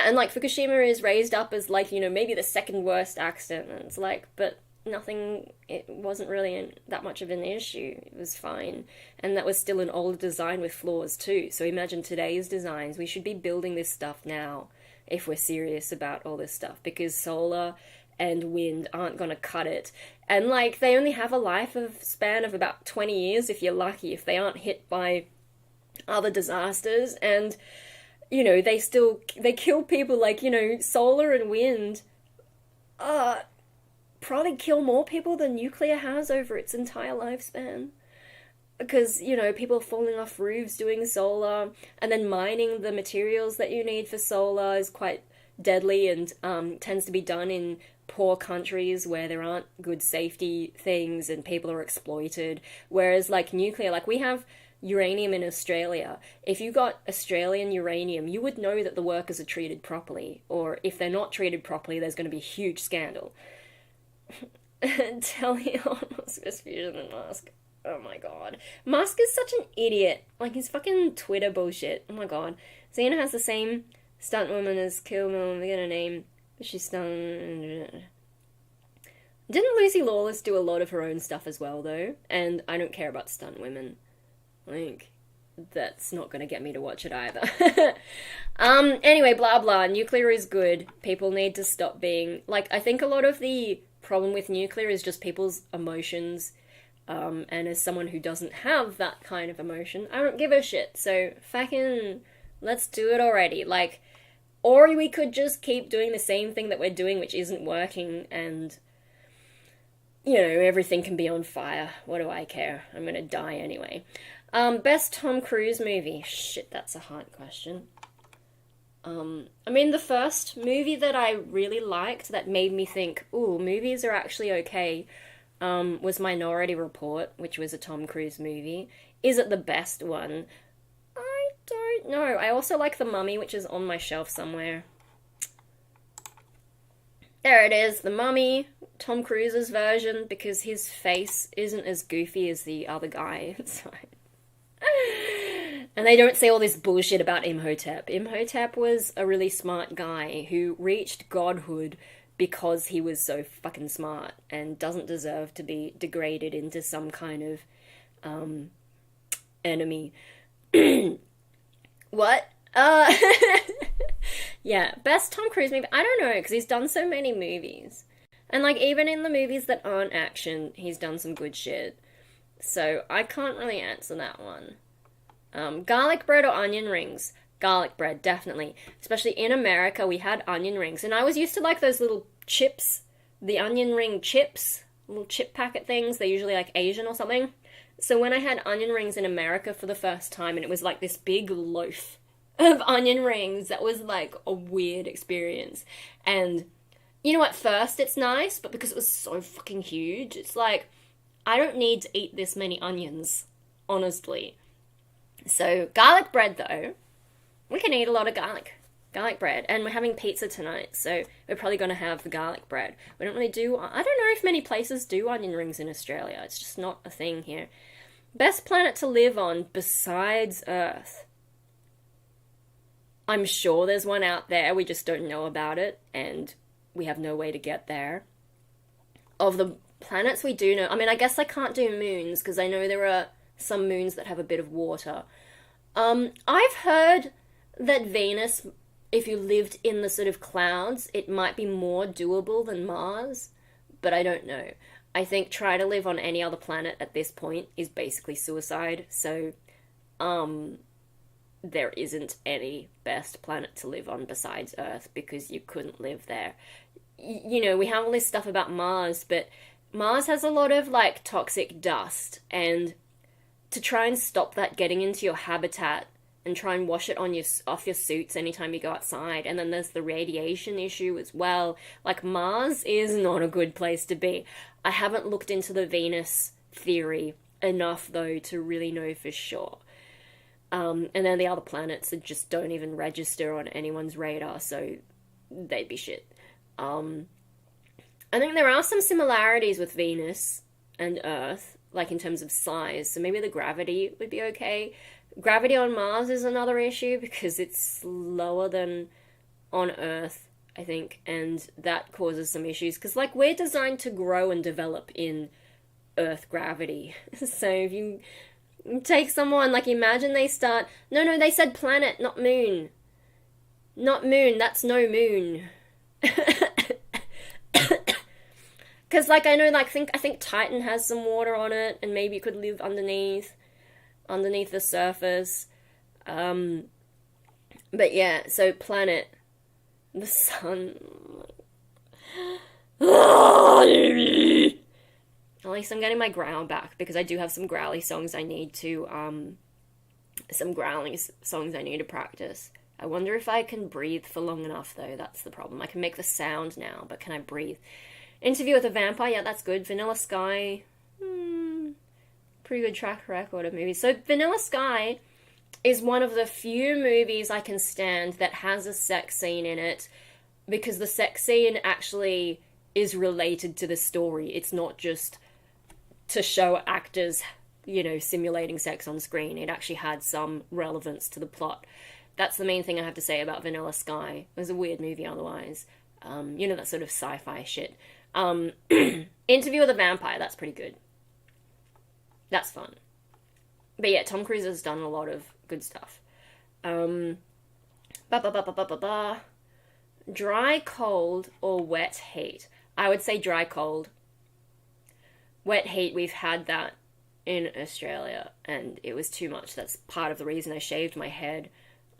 and like Fukushima is raised up as like, maybe the second worst accident, and it's like, but it wasn't really that much of an issue. It was fine. And that was still an old design with flaws too. So imagine today's designs. We should be building this stuff now if we're serious about all this stuff, because solar and wind aren't gonna cut it. And like, they only have a life span of about 20 years if you're lucky, if they aren't hit by other disasters. And they kill people. Like, solar and wind probably kill more people than nuclear has over its entire lifespan. Because, people are falling off roofs doing solar, and then mining the materials that you need for solar is quite deadly, and tends to be done in poor countries where there aren't good safety things and people are exploited. Whereas, like, nuclear, like, we have uranium in Australia. If you got Australian uranium, you would know that the workers are treated properly, or if they're not treated properly, there's going to be a huge scandal. Tell Elon Musk's fusion and Musk. Oh my god. Musk is such an idiot. Like, his fucking Twitter bullshit. Oh my god. Xena has the same stunt woman as Kill Bill. We're gonna name... She's stunned... Didn't Lucy Lawless do a lot of her own stuff as well, though? And I don't care about stunt women. Like, that's not gonna get me to watch it either. Anyway, blah blah. Nuclear is good. People need to stop being... Like, I think a lot of the problem with nuclear is just people's emotions. And as someone who doesn't have that kind of emotion, I don't give a shit. So, fucking, let's do it already. Like, or we could just keep doing the same thing that we're doing, which isn't working, and, everything can be on fire. What do I care? I'm gonna die anyway. Best Tom Cruise movie. Shit, that's a hard question. I mean, the first movie that I really liked that made me think, ooh, movies are actually okay, was Minority Report, which was a Tom Cruise movie. Is it the best one? I don't know. I also like The Mummy, which is on my shelf somewhere. There it is, The Mummy, Tom Cruise's version, because his face isn't as goofy as the other guy. It's like... And they don't say all this bullshit about Imhotep. Imhotep was a really smart guy who reached godhood because he was so fucking smart and doesn't deserve to be degraded into some kind of enemy. What? Yeah, best Tom Cruise movie? I don't know, because he's done so many movies. And, like, even in the movies that aren't action, he's done some good shit. So, I can't really answer that one. Garlic bread or onion rings? Garlic bread, definitely. Especially in America, we had onion rings. And I was used to like those little chips, the onion ring chips, little chip packet things. They're usually like Asian or something. So when I had onion rings in America for the first time, and it was like this big loaf of onion rings, that was like a weird experience. And, you know, at first it's nice, but because it was so fucking huge, it's like, I don't need to eat this many onions, honestly. So, garlic bread, though. We can eat a lot of garlic bread. And we're having pizza tonight, so we're probably going to have the garlic bread. We don't really do... I don't know if many places do onion rings in Australia. It's just not a thing here. Best planet to live on besides Earth. I'm sure there's one out there. We just don't know about it, and we have no way to get there. Of the planets we do know... I mean, I guess I can't do moons, because I know there are some moons that have a bit of water. I've heard that Venus, if you lived in the sort of clouds, it might be more doable than Mars, but I don't know. I think try to live on any other planet at this point is basically suicide, so there isn't any best planet to live on besides Earth, because you couldn't live there. You know, we have all this stuff about Mars, but Mars has a lot of, like, toxic dust, and to try and stop that getting into your habitat and try and wash it off your suits anytime you go outside. And then there's the radiation issue as well. Like, Mars is not a good place to be. I haven't looked into the Venus theory enough, though, to really know for sure. And then the other planets that just don't even register on anyone's radar, so they'd be shit. I think there are some similarities with Venus and Earth, like in terms of size, so maybe the gravity would be okay. Gravity on Mars is another issue because it's lower than on Earth, I think, and that causes some issues because, like, we're designed to grow and develop in Earth gravity. So if you take someone, like, imagine they start... No, they said planet, not moon. Not moon, that's no moon. Because, like, I know, like, I think Titan has some water on it, and maybe you could live underneath the surface. But yeah, so planet, the sun. At least I'm getting my growl back, because I do have some growly songs I need to, practice. I wonder if I can breathe for long enough, though. That's the problem. I can make the sound now, but can I breathe? Interview with a Vampire, yeah, that's good. Vanilla Sky, pretty good track record of movies. So Vanilla Sky is one of the few movies I can stand that has a sex scene in it, because the sex scene actually is related to the story. It's not just to show actors, you know, simulating sex on screen. It actually had some relevance to the plot. That's the main thing I have to say about Vanilla Sky. It was a weird movie otherwise. You know, that sort of sci-fi shit. Interview with a Vampire, that's pretty good. That's fun. But yeah, Tom Cruise has done a lot of good stuff. Dry cold or wet heat? I would say dry cold. Wet heat, we've had that in Australia, and it was too much. That's part of the reason I shaved my head.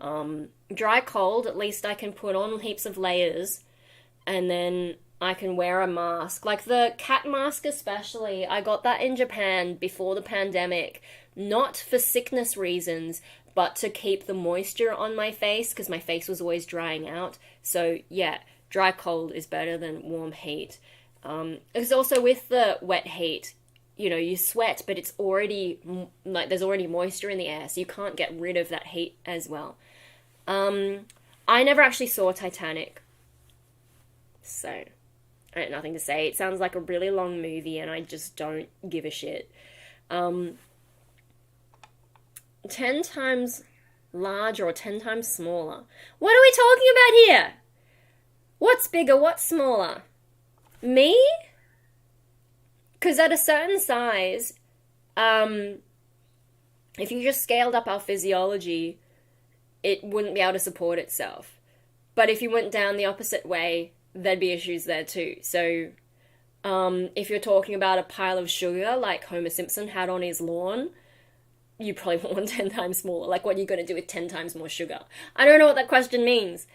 Dry cold, at least I can put on heaps of layers, and then I can wear a mask. Like the cat mask especially, I got that in Japan before the pandemic, not for sickness reasons, but to keep the moisture on my face, because my face was always drying out. So yeah, dry cold is better than warm heat. Because also with the wet heat, you know, you sweat, but it's already, like, there's already moisture in the air, so you can't get rid of that heat as well. I never actually saw Titanic, so I have nothing to say. It sounds like a really long movie, and I just don't give a shit. 10 times larger or 10 times smaller? What are we talking about here? What's bigger, what's smaller? Me? Because at a certain size, if you just scaled up our physiology, it wouldn't be able to support itself. But if you went down the opposite way, there'd be issues there too. So, if you're talking about a pile of sugar, like Homer Simpson had on his lawn, you probably want one 10 times smaller. Like, what are you going to do with 10 times more sugar? I don't know what that question means.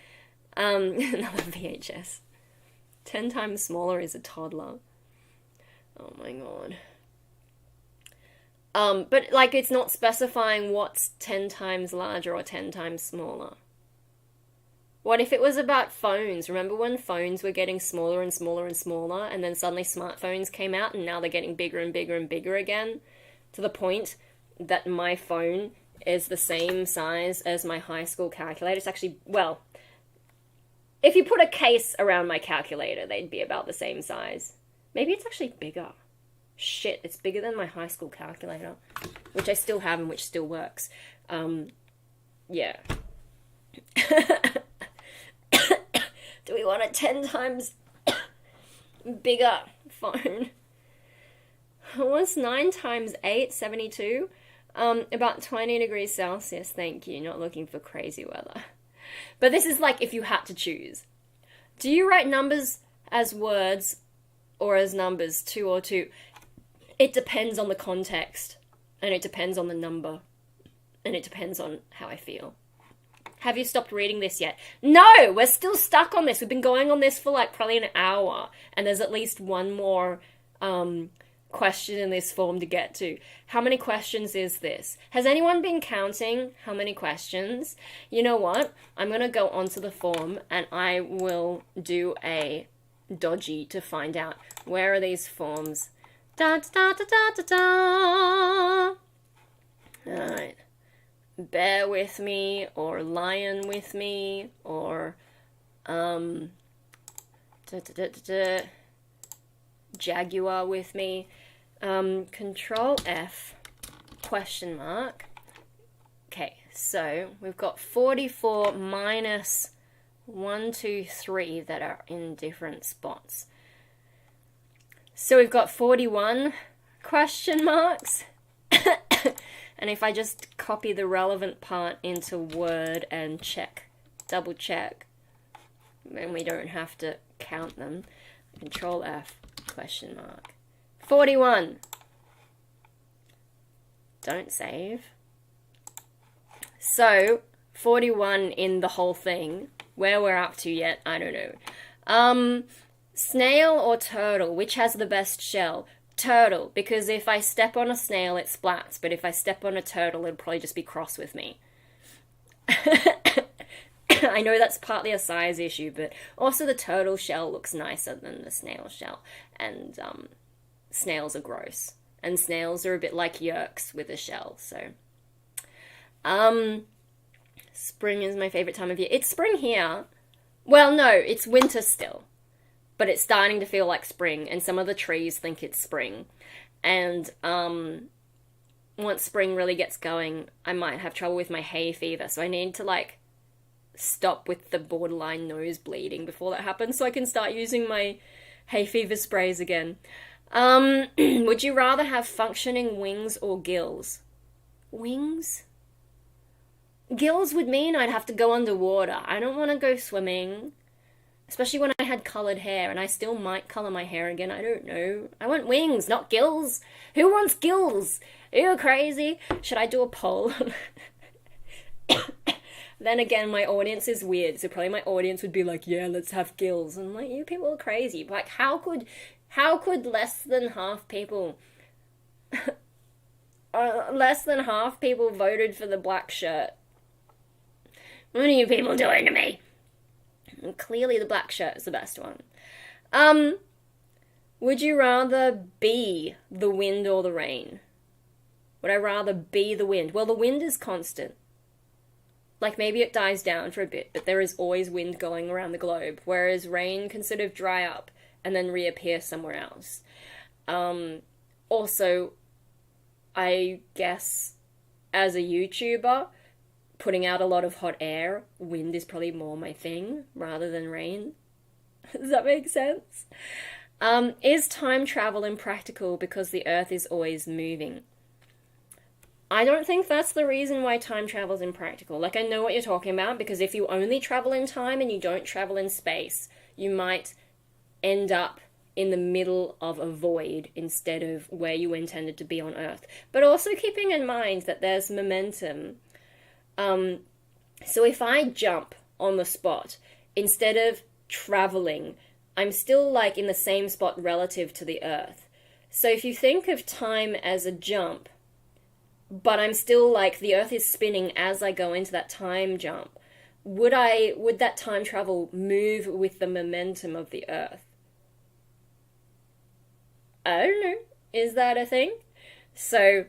Another VHS. 10 times smaller is a toddler. Oh my god. But, like, it's not specifying what's 10 times larger or 10 times smaller. What if it was about phones? Remember when phones were getting smaller and smaller and smaller, and then suddenly smartphones came out, and now they're getting bigger and bigger and bigger again? To the point that my phone is the same size as my high school calculator. It's actually, well, if you put a case around my calculator, they'd be about the same size. Maybe it's actually bigger. Shit, it's bigger than my high school calculator, which I still have and which still works. Yeah. Do we want a 10 times bigger phone? What's 9 times 8? 72? About 20 degrees Celsius, thank you. Not looking for crazy weather. But this is like if you had to choose. Do you write numbers as words or as numbers, 2 or 2? It depends on the context, and it depends on the number, and it depends on how I feel. Have you stopped reading this yet? No! We're still stuck on this. We've been going on this for like probably an hour, and there's at least one more question in this form to get to. How many questions is this? Has anyone been counting how many questions? You know what? I'm going to go onto the form, and I will do a dodgy to find out where are these forms. Da da da da da da. Alright. Bear with me, or lion with me, or jaguar with me. Control F, question mark. Okay, so we've got 44 minus 1, 2, 3 that are in different spots. So we've got 41 question marks. And if I just copy the relevant part into Word and double check, then we don't have to count them. Control F, question mark. 41. Don't save. So, 41 in the whole thing. Where we're up to yet, I don't know. Snail or turtle, which has the best shell? Turtle, because if I step on a snail, it splats, but if I step on a turtle, it'll probably just be cross with me. I know that's partly a size issue, but also the turtle shell looks nicer than the snail shell, and snails are gross, and snails are a bit like yerks with a shell, so. Spring is my favorite time of year. It's spring here. Well, no, it's winter still. But it's starting to feel like spring, and some of the trees think it's spring. And once spring really gets going, I might have trouble with my hay fever, so I need to, like, stop with the borderline nose bleeding before that happens, so I can start using my hay fever sprays again. Would you rather have functioning wings or gills? Wings? Gills would mean I'd have to go underwater. I don't want to go swimming. Especially when I had coloured hair, and I still might colour my hair again, I don't know. I want wings, not gills. Who wants gills? Are you crazy? Should I do a poll? Then again, my audience is weird, so probably my audience would be like, yeah, let's have gills. And I'm like, you people are crazy. Like, how could less than half people... less than half people voted for the black shirt? What are you people doing to me? And clearly the black shirt is the best one. Would you rather be the wind or the rain? Would I rather be the wind? Well, the wind is constant. Like, maybe it dies down for a bit, but there is always wind going around the globe, whereas rain can sort of dry up and then reappear somewhere else. Also, I guess, as a YouTuber, putting out a lot of hot air, wind is probably more my thing, rather than rain. Does that make sense? Is time travel impractical because the Earth is always moving? I don't think that's the reason why time travel is impractical. Like, I know what you're talking about, because if you only travel in time and you don't travel in space, you might end up in the middle of a void instead of where you intended to be on Earth. But also keeping in mind that there's momentum. So if I jump on the spot, instead of traveling, I'm still like in the same spot relative to the Earth. So if you think of time as a jump, but I'm still like, the Earth is spinning as I go into that time jump, would that time travel move with the momentum of the Earth? I don't know. Is that a thing? So,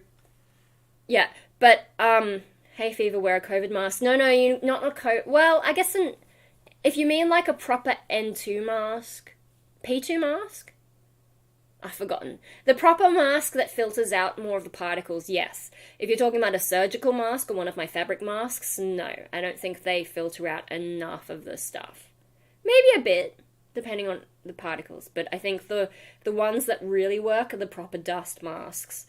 yeah. But, hay fever, wear a COVID mask. No, you not a COVID. Well, I guess if you mean like a proper N2 mask, P2 mask? I've forgotten. The proper mask that filters out more of the particles, yes. If you're talking about a surgical mask or one of my fabric masks, no. I don't think they filter out enough of the stuff. Maybe a bit, depending on the particles. But I think the ones that really work are the proper dust masks.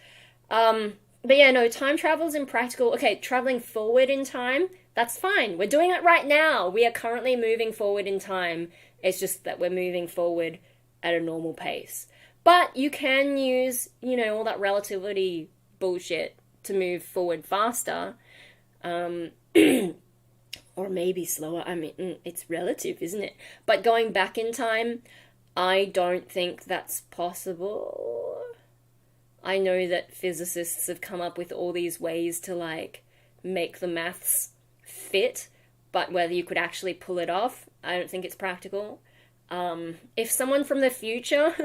But yeah, no, time travel's impractical. Okay, traveling forward in time, that's fine. We're doing it right now. We are currently moving forward in time. It's just that we're moving forward at a normal pace. But you can use, all that relativity bullshit to move forward faster. Or maybe slower. I mean, it's relative, isn't it? But going back in time, I don't think that's possible. I know that physicists have come up with all these ways to, like, make the maths fit, but whether you could actually pull it off, I don't think it's practical. If someone from the future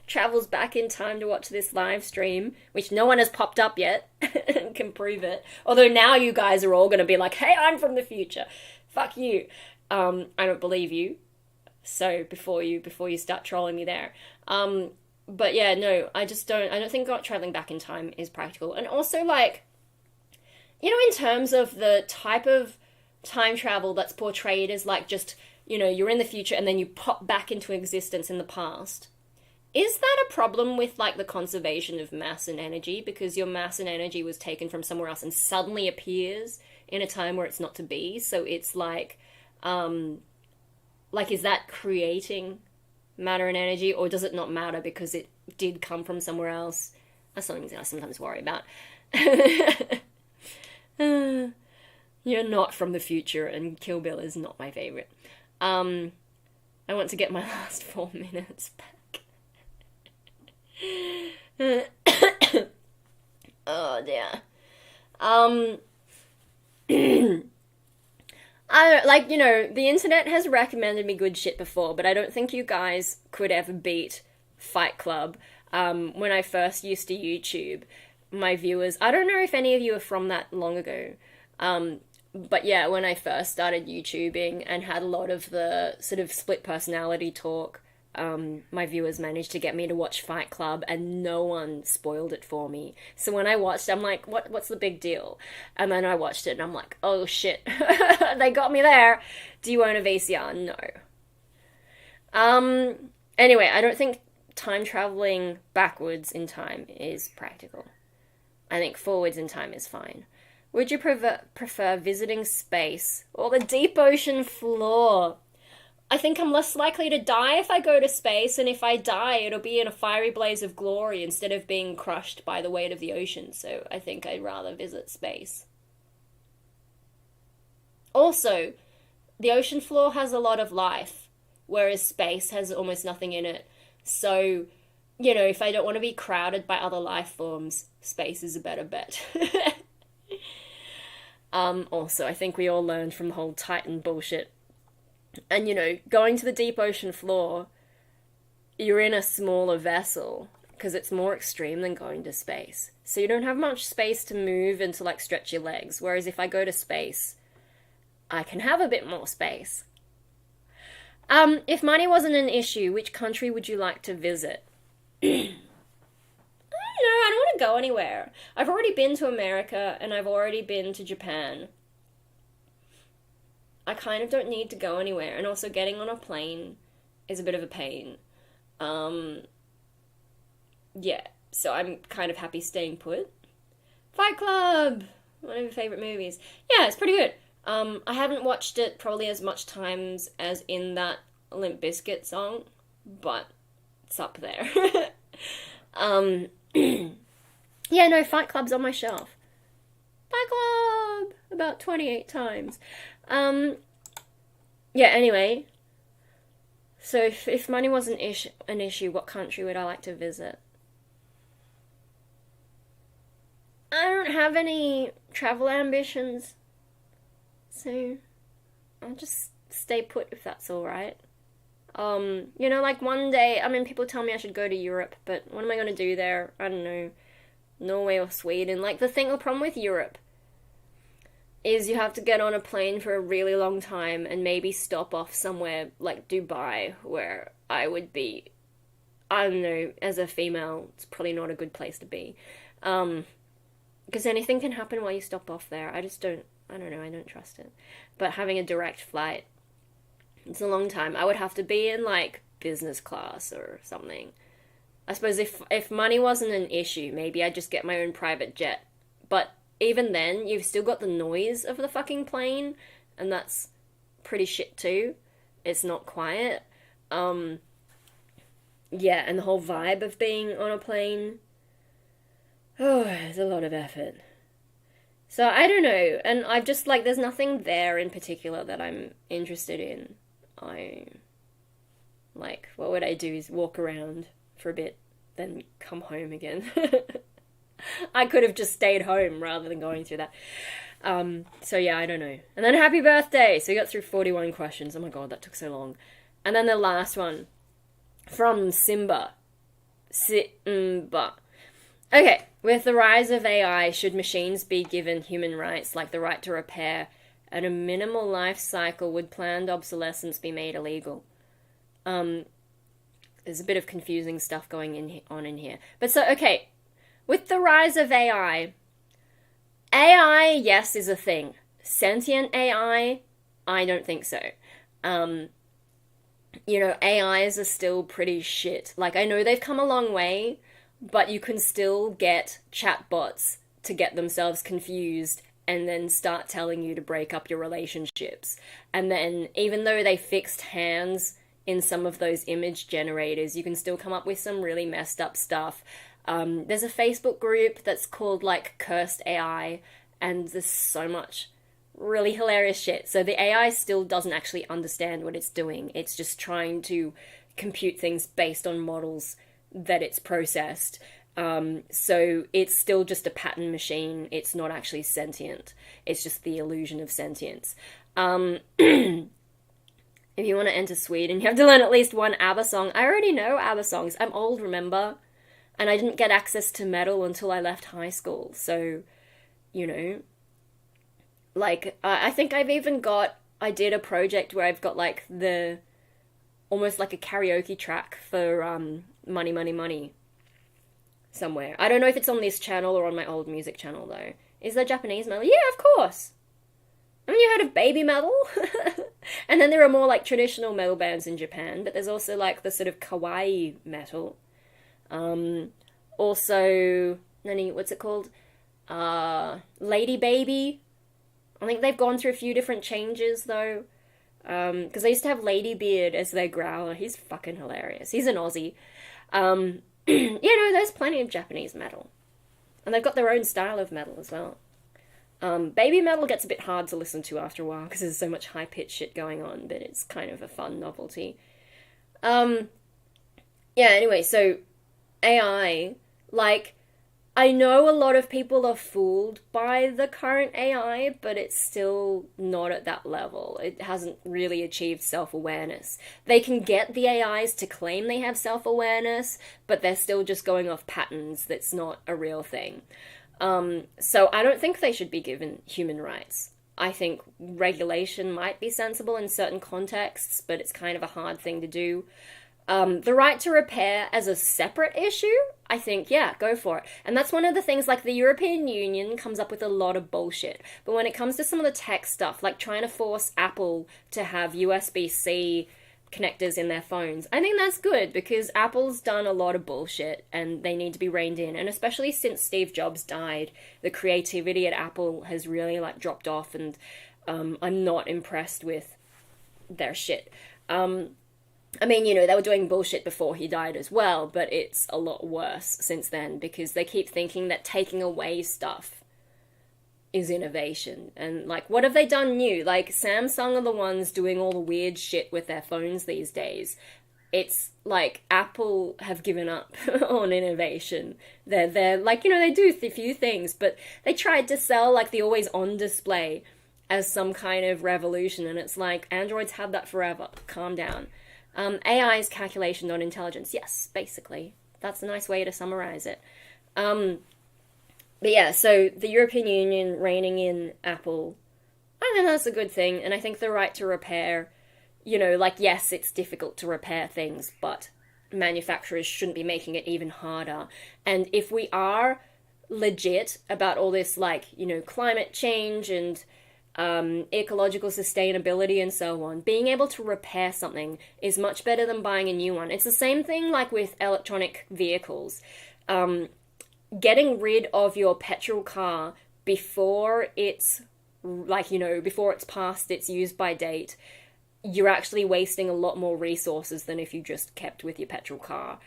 travels back in time to watch this live stream, which no one has popped up yet and can prove it, although now you guys are all going to be like, hey, I'm from the future. Fuck you. I don't believe you. So before you start trolling me there. But yeah, no, I don't think traveling back in time is practical. And also, like, in terms of the type of time travel that's portrayed as, like, just, you're in the future and then you pop back into existence in the past. Is that a problem with, like, the conservation of mass and energy? Because your mass and energy was taken from somewhere else and suddenly appears in a time where it's not to be. So it's like, is that creating matter and energy, or does it not matter because it did come from somewhere else? That's something I sometimes worry about. You're not from the future, and Kill Bill is not my favorite. I want to get my last 4 minutes back. Oh dear. The internet has recommended me good shit before, but I don't think you guys could ever beat Fight Club. When I first used to YouTube, my viewers, I don't know if any of you are from that long ago, but yeah, when I first started YouTubing and had a lot of the sort of split personality talk, my viewers managed to get me to watch Fight Club, and no one spoiled it for me. So when I watched, I'm like, what's the big deal? And then I watched it and I'm like, oh shit, they got me there. Do you own a VCR? No. Anyway, I don't think time traveling backwards in time is practical. I think forwards in time is fine. Would you prefer visiting space or the deep ocean floor? I think I'm less likely to die if I go to space, and if I die, it'll be in a fiery blaze of glory instead of being crushed by the weight of the ocean, so I think I'd rather visit space. Also, the ocean floor has a lot of life, whereas space has almost nothing in it. So, if I don't want to be crowded by other life forms, space is a better bet. Also, I think we all learned from the whole Titan bullshit. And, going to the deep ocean floor, you're in a smaller vessel, because it's more extreme than going to space. So you don't have much space to move and to, like, stretch your legs. Whereas if I go to space, I can have a bit more space. If money wasn't an issue, which country would you like to visit? I don't want to go anywhere. I've already been to America, and I've already been to Japan. I kind of don't need to go anywhere, and also getting on a plane is a bit of a pain. Um, yeah, so I'm kind of happy staying put. Fight Club! One of your favourite movies. Yeah, it's pretty good. I haven't watched it probably as much times as in that Limp Bizkit song, but it's up there. um, yeah, no, Fight Club's on my shelf. Fight Club! About 28 times. Yeah, anyway. So if money wasn't an issue, what country would I like to visit? I don't have any travel ambitions, so I'll just stay put if that's alright. Like one day, I mean, people tell me I should go to Europe, but what am I gonna do there? I don't know. Norway or Sweden. Like, the problem with Europe is you have to get on a plane for a really long time and maybe stop off somewhere like Dubai, where I would be, I don't know, as a female, it's probably not a good place to be. Because anything can happen while you stop off there. I don't know, I don't trust it. But having a direct flight, it's a long time. I would have to be in, like, business class or something. I suppose if money wasn't an issue, maybe I'd just get my own private jet. But even then, you've still got the noise of the fucking plane, and that's pretty shit too. It's not quiet. Yeah, and the whole vibe of being on a plane. Oh, it's a lot of effort. So, I don't know, and I've just, like, there's nothing there in particular that I'm interested in. What would I do is walk around for a bit, then come home again. I could have just stayed home rather than going through that. So yeah, I don't know. And then happy birthday! So we got through 41 questions. Oh my god, that took so long. And then the last one. From Simba. Simba. Okay, with the rise of AI, should machines be given human rights, like the right to repair? At a minimal life cycle, would planned obsolescence be made illegal? There's a bit of confusing stuff going on in here. But so, okay, with the rise of AI, yes, is a thing. Sentient AI, I don't think so. AIs are still pretty shit. Like, I know they've come a long way, but you can still get chatbots to get themselves confused and then start telling you to break up your relationships. And then, even though they fixed hands in some of those image generators, you can still come up with some really messed up stuff. There's a Facebook group that's called, like, Cursed AI, and there's so much really hilarious shit. So the AI still doesn't actually understand what it's doing. It's just trying to compute things based on models that it's processed. So it's still just a pattern machine. It's not actually sentient. It's just the illusion of sentience. If you want to enter Sweden, you have to learn at least one ABBA song. I already know ABBA songs. I'm old, remember? And I didn't get access to metal until I left high school. So, I think I did a project where I've got, like, almost like a karaoke track for, Money, Money, Money somewhere. I don't know if it's on this channel or on my old music channel, though. Is there Japanese metal? Yeah, of course! Haven't you heard of baby metal? And then there are more, like, traditional metal bands in Japan, but there's also, like, the sort of kawaii metal. Also, what's it called? Lady Baby. I think they've gone through a few different changes, though. Because they used to have Ladybeard as their growler. He's fucking hilarious. He's an Aussie. There's plenty of Japanese metal. And they've got their own style of metal as well. Baby metal gets a bit hard to listen to after a while because there's so much high-pitched shit going on, but it's kind of a fun novelty. Anyway, so AI, like, I know a lot of people are fooled by the current AI, but it's still not at that level. It hasn't really achieved self-awareness. They can get the AIs to claim they have self-awareness, but they're still just going off patterns that's not a real thing. So I don't think they should be given human rights. I think regulation might be sensible in certain contexts, but it's kind of a hard thing to do. The right to repair as a separate issue, I think, yeah, go for it. And that's one of the things, like, the European Union comes up with a lot of bullshit. But when it comes to some of the tech stuff, like trying to force Apple to have USB-C connectors in their phones, I think that's good, because Apple's done a lot of bullshit and they need to be reined in. And especially since Steve Jobs died, the creativity at Apple has really, like, dropped off, and I'm not impressed with their shit. I mean, you know, they were doing bullshit before he died as well, but it's a lot worse since then, because they keep thinking that taking away stuff is innovation. And, like, what have they done new? Like, Samsung are the ones doing all the weird shit with their phones these days. It's like Apple have given up on innovation. They're like, you know, they do a few things, but they tried to sell, like, the always-on display as some kind of revolution, and it's like, Android's had that forever. Calm down. AI is calculation, not intelligence. Yes, basically. That's a nice way to summarize it. But yeah, so the European Union reining in Apple, I think that's a good thing. And I think the right to repair, you know, like, yes, it's difficult to repair things, but manufacturers shouldn't be making it even harder. And if we are legit about all this, like, you know, climate change and ecological sustainability and so on, being able to repair something is much better than buying a new one. It's the same thing like with electronic vehicles. Getting rid of your petrol car before it's, like, you know, before it's past its use by date, you're actually wasting a lot more resources than if you just kept with your petrol car.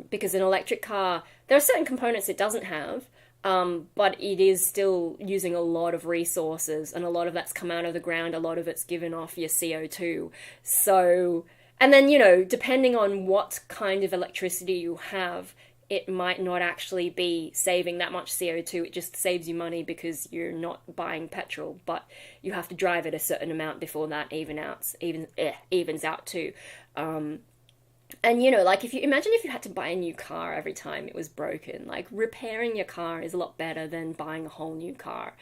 Because an electric car, there are certain components it doesn't have, but it is still using a lot of resources, and a lot of that's come out of the ground, a lot of it's given off your CO2. So, and then, you know, depending on what kind of electricity you have, it might not actually be saving that much CO2, it just saves you money because you're not buying petrol, but you have to drive it a certain amount before that evens out too. And, you know, like, if you imagine if you had to buy a new car every time it was broken, like, repairing your car is a lot better than buying a whole new car.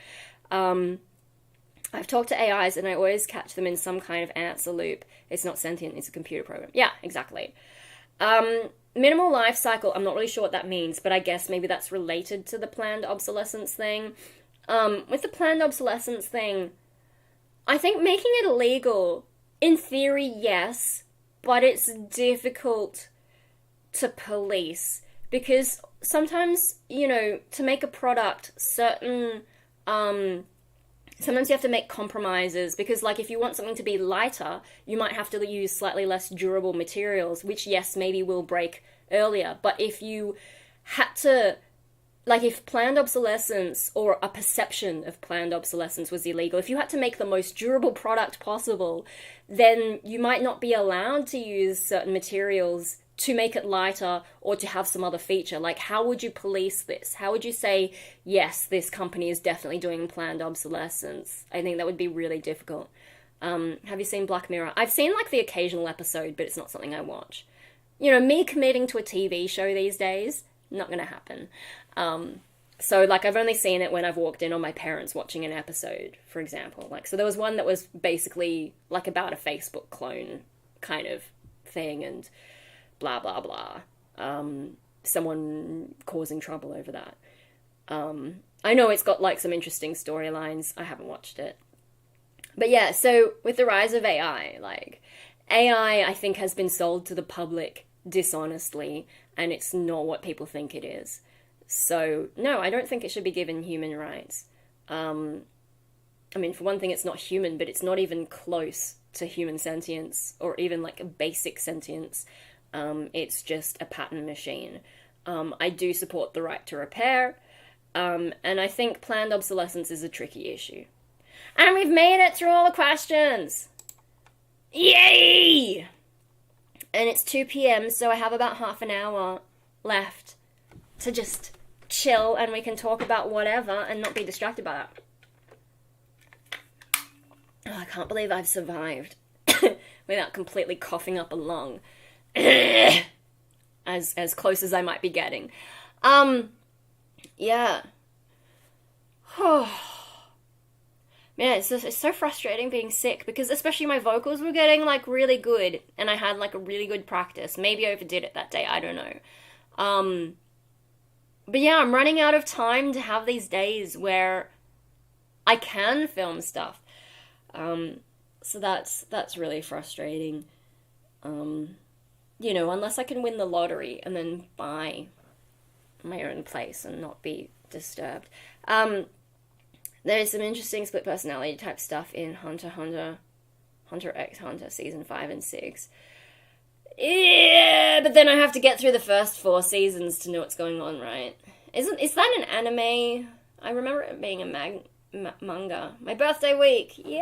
I've talked to AIs and I always catch them in some kind of answer loop. It's not sentient, it's a computer program. Yeah, exactly. Minimal life cycle, I'm not really sure what that means, but I guess maybe that's related to the planned obsolescence thing. With the planned obsolescence thing, I think making it illegal, in theory, yes, but it's difficult to police, because sometimes, you know, to make a product, sometimes you have to make compromises, because, like, if you want something to be lighter, you might have to use slightly less durable materials, which, yes, maybe will break earlier. But if you had to, like, if planned obsolescence, or a perception of planned obsolescence, was illegal, if you had to make the most durable product possible, then you might not be allowed to use certain materials to make it lighter or to have some other feature. Like, how would you police this? How would you say, yes, this company is definitely doing planned obsolescence? I think that would be really difficult. Have you seen Black Mirror? I've seen, like, the occasional episode, but it's not something I watch. You know, me committing to a TV show these days, not gonna happen. So, like, I've only seen it when I've walked in on my parents watching an episode, for example. Like, so there was one that was basically, like, about a Facebook clone kind of thing, and blah, blah, blah. Someone causing trouble over that. I know it's got, like, some interesting storylines. I haven't watched it. But yeah, so with the rise of AI, like, AI, I think, has been sold to the public dishonestly, and it's not what people think it is. So, no, I don't think it should be given human rights. I mean, for one thing, it's not human, but it's not even close to human sentience, or even, like, a basic sentience. It's just a pattern machine. I do support the right to repair, and I think planned obsolescence is a tricky issue. And we've made it through all the questions! Yay! And it's 2 p.m, so I have about half an hour left to just chill, and we can talk about whatever and not be distracted by that. Oh, I can't believe I've survived without completely coughing up a lung. as close as I might be getting. Yeah. Yeah, it's so frustrating being sick because especially my vocals were getting like really good and I had like a really good practice. Maybe I overdid it that day, I don't know. Um, but yeah, I'm running out of time to have these days where I can film stuff. Um, so that's really frustrating. Um, unless I can win the lottery and then buy my own place and not be disturbed. There's some interesting split personality type stuff in Hunter x Hunter season 5 and 6. Yeah, but then I have to get through the first 4 seasons to know what's going on, right? Is that an anime? I remember it being a manga. My birthday week, yay!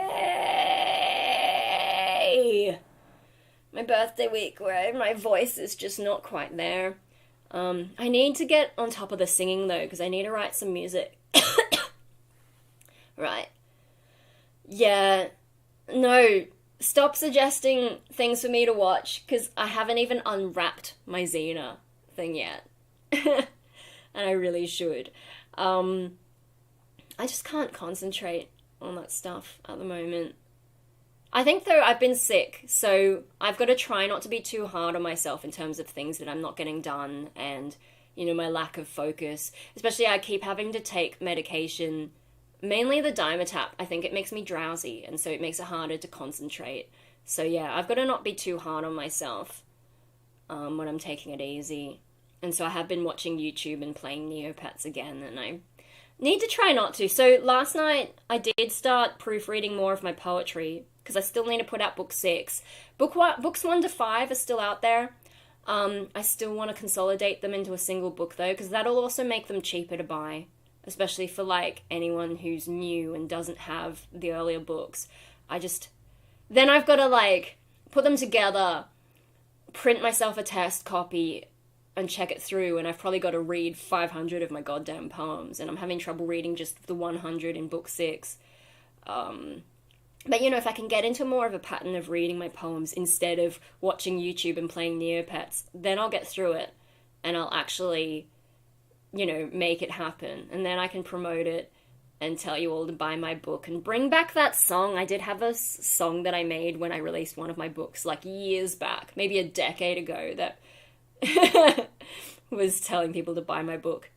My birthday week where my voice is just not quite there. I need to get on top of the singing though, because I need to write some music. Right. Yeah. No. Stop suggesting things for me to watch, because I haven't even unwrapped my Xena thing yet. And I really should. I just can't concentrate on that stuff at the moment. I think, though, I've been sick, so I've got to try not to be too hard on myself in terms of things that I'm not getting done and, my lack of focus. Especially I keep having to take medication, mainly the Dimetap. I think it makes me drowsy, and so it makes it harder to concentrate. So yeah, I've got to not be too hard on myself when I'm taking it easy. And so I have been watching YouTube and playing Neopets again, and I need to try not to. So last night I did start proofreading more of my poetry, because I still need to put out book 6. Books 1 to 5 are still out there. I still want to consolidate them into a single book though, because that'll also make them cheaper to buy, especially for like anyone who's new and doesn't have the earlier books. Then I've got to like put them together, print myself a test copy and check it through, and I've probably got to read 500 of my goddamn poems, and I'm having trouble reading just the 100 in book 6. But if I can get into more of a pattern of reading my poems instead of watching YouTube and playing Neopets, then I'll get through it and I'll actually, make it happen. And then I can promote it and tell you all to buy my book and bring back that song. I did have a song that I made when I released one of my books, like years back, maybe a decade ago, that was telling people to buy my book.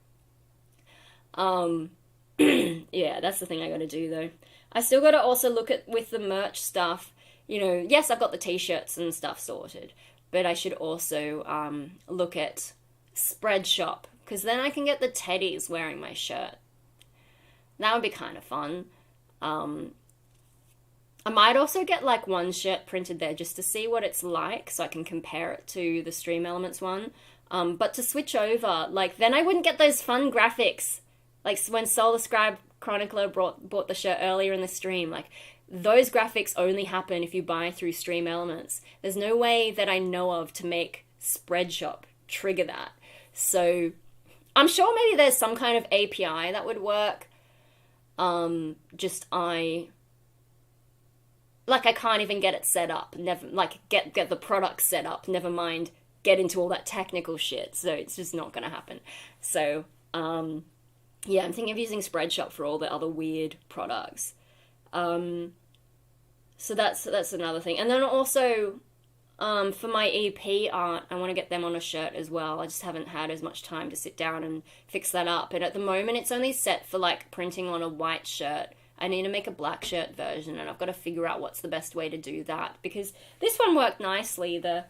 Yeah, that's the thing I gotta do though. I still gotta also look at with the merch stuff. Yes, I've got the t-shirts and stuff sorted, but I should also look at Spreadshop, because then I can get the teddies wearing my shirt. That would be kind of fun. I might also get like one shirt printed there just to see what it's like, so I can compare it to the Stream Elements one. But to switch over, like, then I wouldn't get those fun graphics. Like when Scribe Chronicler bought the shirt earlier in the stream, like, those graphics only happen if you buy through Stream Elements. There's no way that I know of to make Spreadshop trigger that. So I'm sure maybe there's some kind of API that would work. I can't even get it set up. Never get the product set up. Never mind get into all that technical shit. So it's just not gonna happen. So yeah, I'm thinking of using Spreadshop for all the other weird products. So that's another thing. And then also, for my EP art, I want to get them on a shirt as well. I just haven't had as much time to sit down and fix that up. And at the moment, it's only set for like printing on a white shirt. I need to make a black shirt version, and I've got to figure out what's the best way to do that, because this one worked nicely. This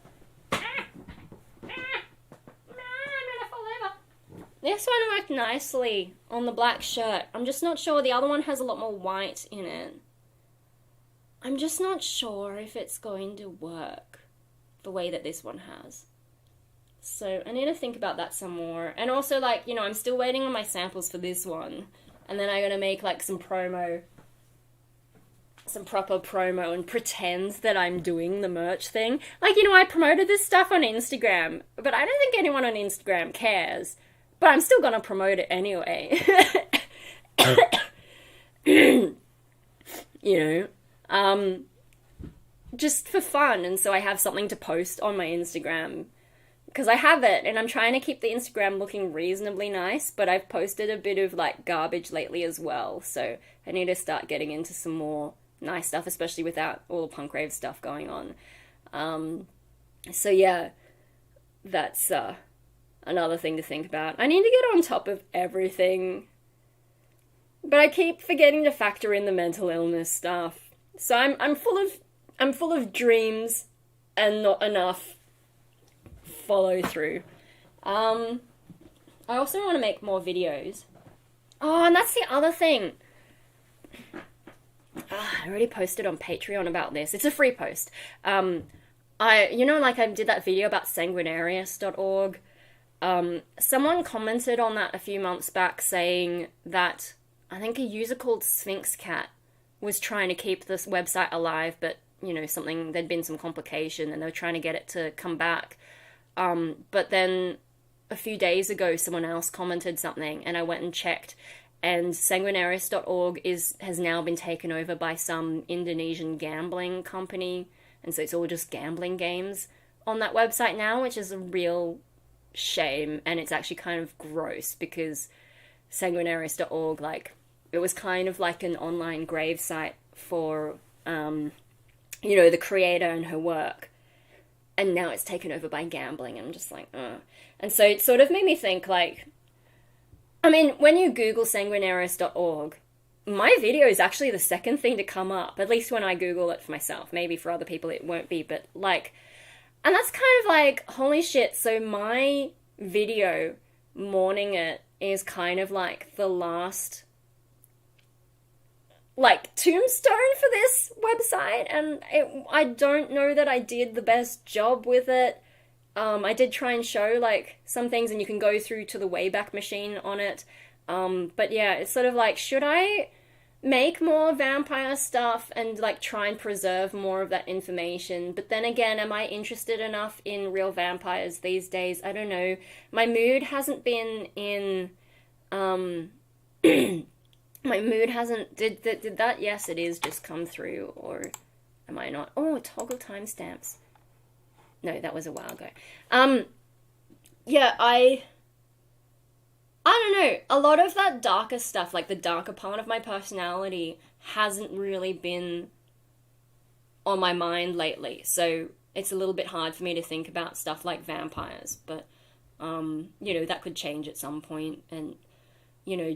one worked nicely on the black shirt. I'm just not sure. The other one has a lot more white in it. I'm just not sure if it's going to work the way that this one has. So I need to think about that some more. And also, like, I'm still waiting on my samples for this one. And then I'm going to make, like, some proper promo and pretend that I'm doing the merch thing. Like, I promoted this stuff on Instagram, but I don't think anyone on Instagram cares. But I'm still gonna promote it anyway. Just for fun, and so I have something to post on my Instagram. because I have it, and I'm trying to keep the Instagram looking reasonably nice, but I've posted a bit of, like, garbage lately as well, so I need to start getting into some more nice stuff, especially without all the punk rave stuff going on. So yeah, that's another thing to think about. I need to get on top of everything, but I keep forgetting to factor in the mental illness stuff. So I'm full of dreams and not enough follow through. I also want to make more videos. Oh, and that's the other thing. I already posted on Patreon about this. It's a free post. I did that video about sanguinarius.org. Someone commented on that a few months back saying that I think a user called Sphinx Cat was trying to keep this website alive, but, there'd been some complication and they were trying to get it to come back. But then a few days ago, someone else commented something and I went and checked, and sanguinarius.org has now been taken over by some Indonesian gambling company, and so it's all just gambling games on that website now, which is a real shame, and it's actually kind of gross because sanguinarius.org, like, it was kind of like an online grave site for, the creator and her work, and now it's taken over by gambling, and I'm just like, ugh. And so it sort of made me think, like, I mean, when you Google sanguinarius.org, my video is actually the second thing to come up, at least when I Google it for myself. Maybe for other people it won't be, but, like, and that's kind of like, holy shit, so my video mourning it is kind of like the last, like, tombstone for this website, and I don't know that I did the best job with it. I did try and show, like, some things, and you can go through to the Wayback Machine on it. But yeah, it's sort of like, should I make more vampire stuff and, like, try and preserve more of that information? But then again, am I interested enough in real vampires these days? I don't know. My mood hasn't been in, my mood hasn't, did that, yes, it is, just come through, or am I not? Oh, toggle timestamps. No, that was a while ago. Yeah, I don't know. A lot of that darker stuff, like the darker part of my personality, hasn't really been on my mind lately. So it's a little bit hard for me to think about stuff like vampires. But, that could change at some point. And,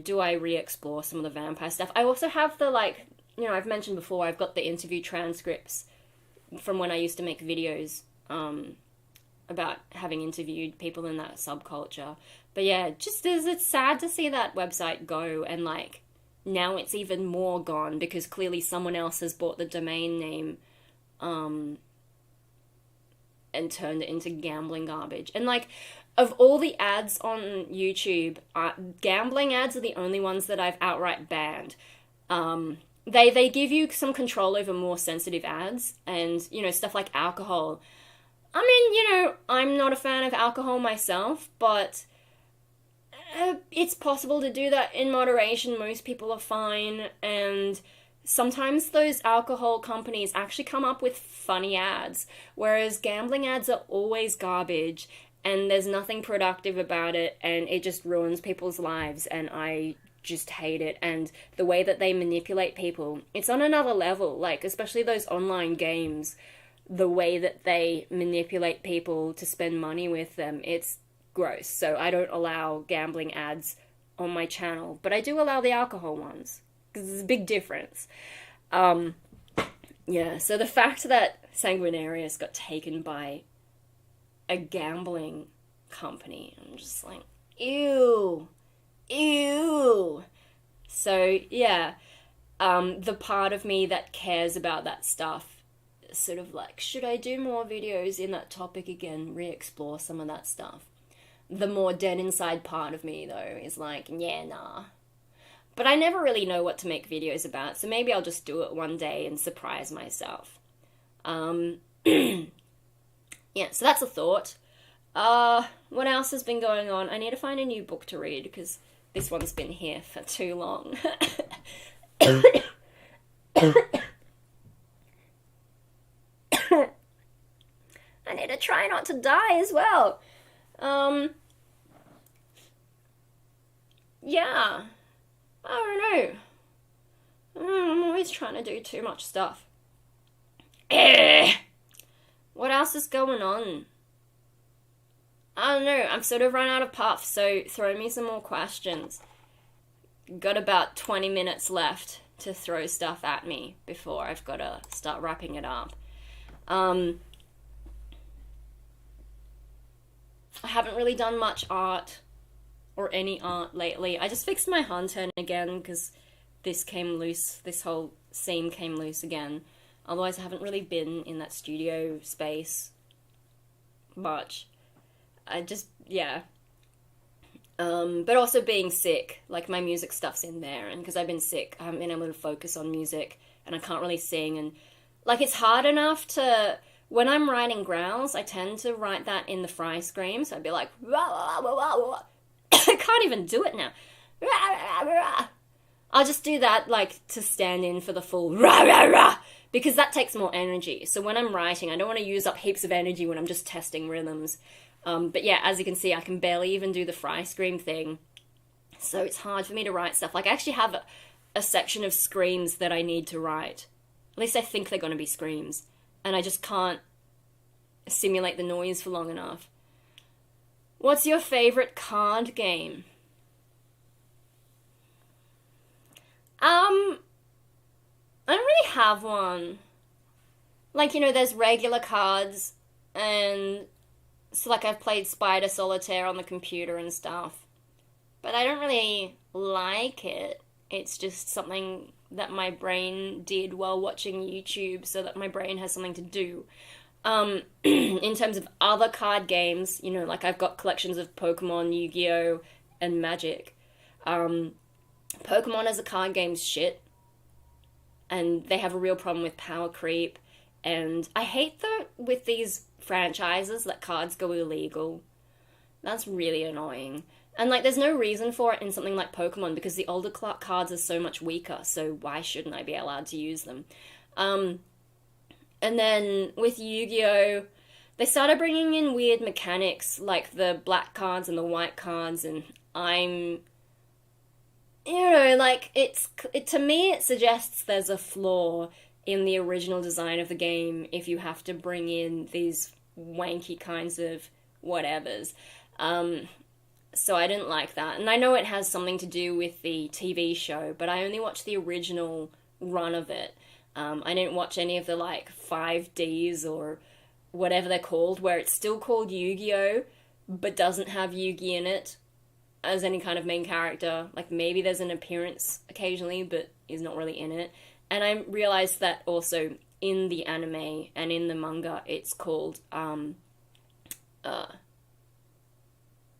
do I re-explore some of the vampire stuff? I also have the, like, I've mentioned before, I've got the interview transcripts from when I used to make videos about having interviewed people in that subculture. But yeah, it's sad to see that website go, and, like, now it's even more gone because clearly someone else has bought the domain name and turned it into gambling garbage. And, like, of all the ads on YouTube, gambling ads are the only ones that I've outright banned. They give you some control over more sensitive ads, and, stuff like alcohol. I mean, I'm not a fan of alcohol myself, but it's possible to do that in moderation. Most people are fine, and sometimes those alcohol companies actually come up with funny ads, whereas gambling ads are always garbage, and there's nothing productive about it, and it just ruins people's lives, and I just hate it. And the way that they manipulate people, it's on another level, like, especially those online games, the way that they manipulate people to spend money with them, it's gross. So I don't allow gambling ads on my channel, but I do allow the alcohol ones, because there's a big difference. Yeah, so the fact that Sanguinarius got taken by a gambling company, I'm just like, ew. So, yeah, the part of me that cares about that stuff, sort of like, should I do more videos in that topic again, re-explore some of that stuff? The more dead inside part of me, though, is like, yeah, nah. But I never really know what to make videos about, so maybe I'll just do it one day and surprise myself. Yeah, so that's a thought. What else has been going on? I need to find a new book to read, because this one's been here for too long. I need to try not to die as well. Yeah. I don't know. I'm always trying to do too much stuff. What else is going on? I don't know. I've sort of run out of puff, so throw me some more questions. Got about 20 minutes left to throw stuff at me before I've got to start wrapping it up. I haven't really done much art or any art lately. I just fixed my hand turn again because this came loose. This whole seam came loose again. Otherwise, I haven't really been in that studio space much. But also being sick, like my music stuff's in there, and because I've been sick, I haven't been able to focus on music, and I can't really sing, and like it's hard enough to, when I'm writing growls, I tend to write that in the fry scream, so I'd be like, rah, rah, rah, rah. I can't even do it now. Rah, rah, rah. I'll just do that like to stand in for the full rah, rah, rah, because that takes more energy. So when I'm writing, I don't want to use up heaps of energy when I'm just testing rhythms. But yeah, as you can see, I can barely even do the fry scream thing. So it's hard for me to write stuff. Like I actually have a section of screams that I need to write. At least I think they're going to be screams. And I just can't simulate the noise for long enough. What's your favorite card game? I don't really have one. Like, you know, there's regular cards, and so like I've played Spider Solitaire on the computer and stuff. But I don't really like it. It's just something that my brain did while watching YouTube so that my brain has something to do. In terms of other card games, you know, like I've got collections of Pokemon, Yu-Gi-Oh, and Magic. Pokemon as a card game's shit. And they have a real problem with power creep. And I hate that with these franchises that cards go illegal. That's really annoying. And like there's no reason for it in something like Pokemon because the older cards are so much weaker, so why shouldn't I be allowed to use them? And then with Yu-Gi-Oh, they started bringing in weird mechanics like the black cards and the white cards, and I'm, you know, like to me it suggests there's a flaw in the original design of the game if you have to bring in these wanky kinds of whatevers. So I didn't like that. And I know it has something to do with the TV show, but I only watched the original run of it. I didn't watch any of the, like, 5Ds or whatever they're called, where it's still called Yu-Gi-Oh, but doesn't have Yu-Gi in it as any kind of main character. Like, maybe there's an appearance occasionally, but he's not really in it. And I realized that also in the anime and in the manga, it's called,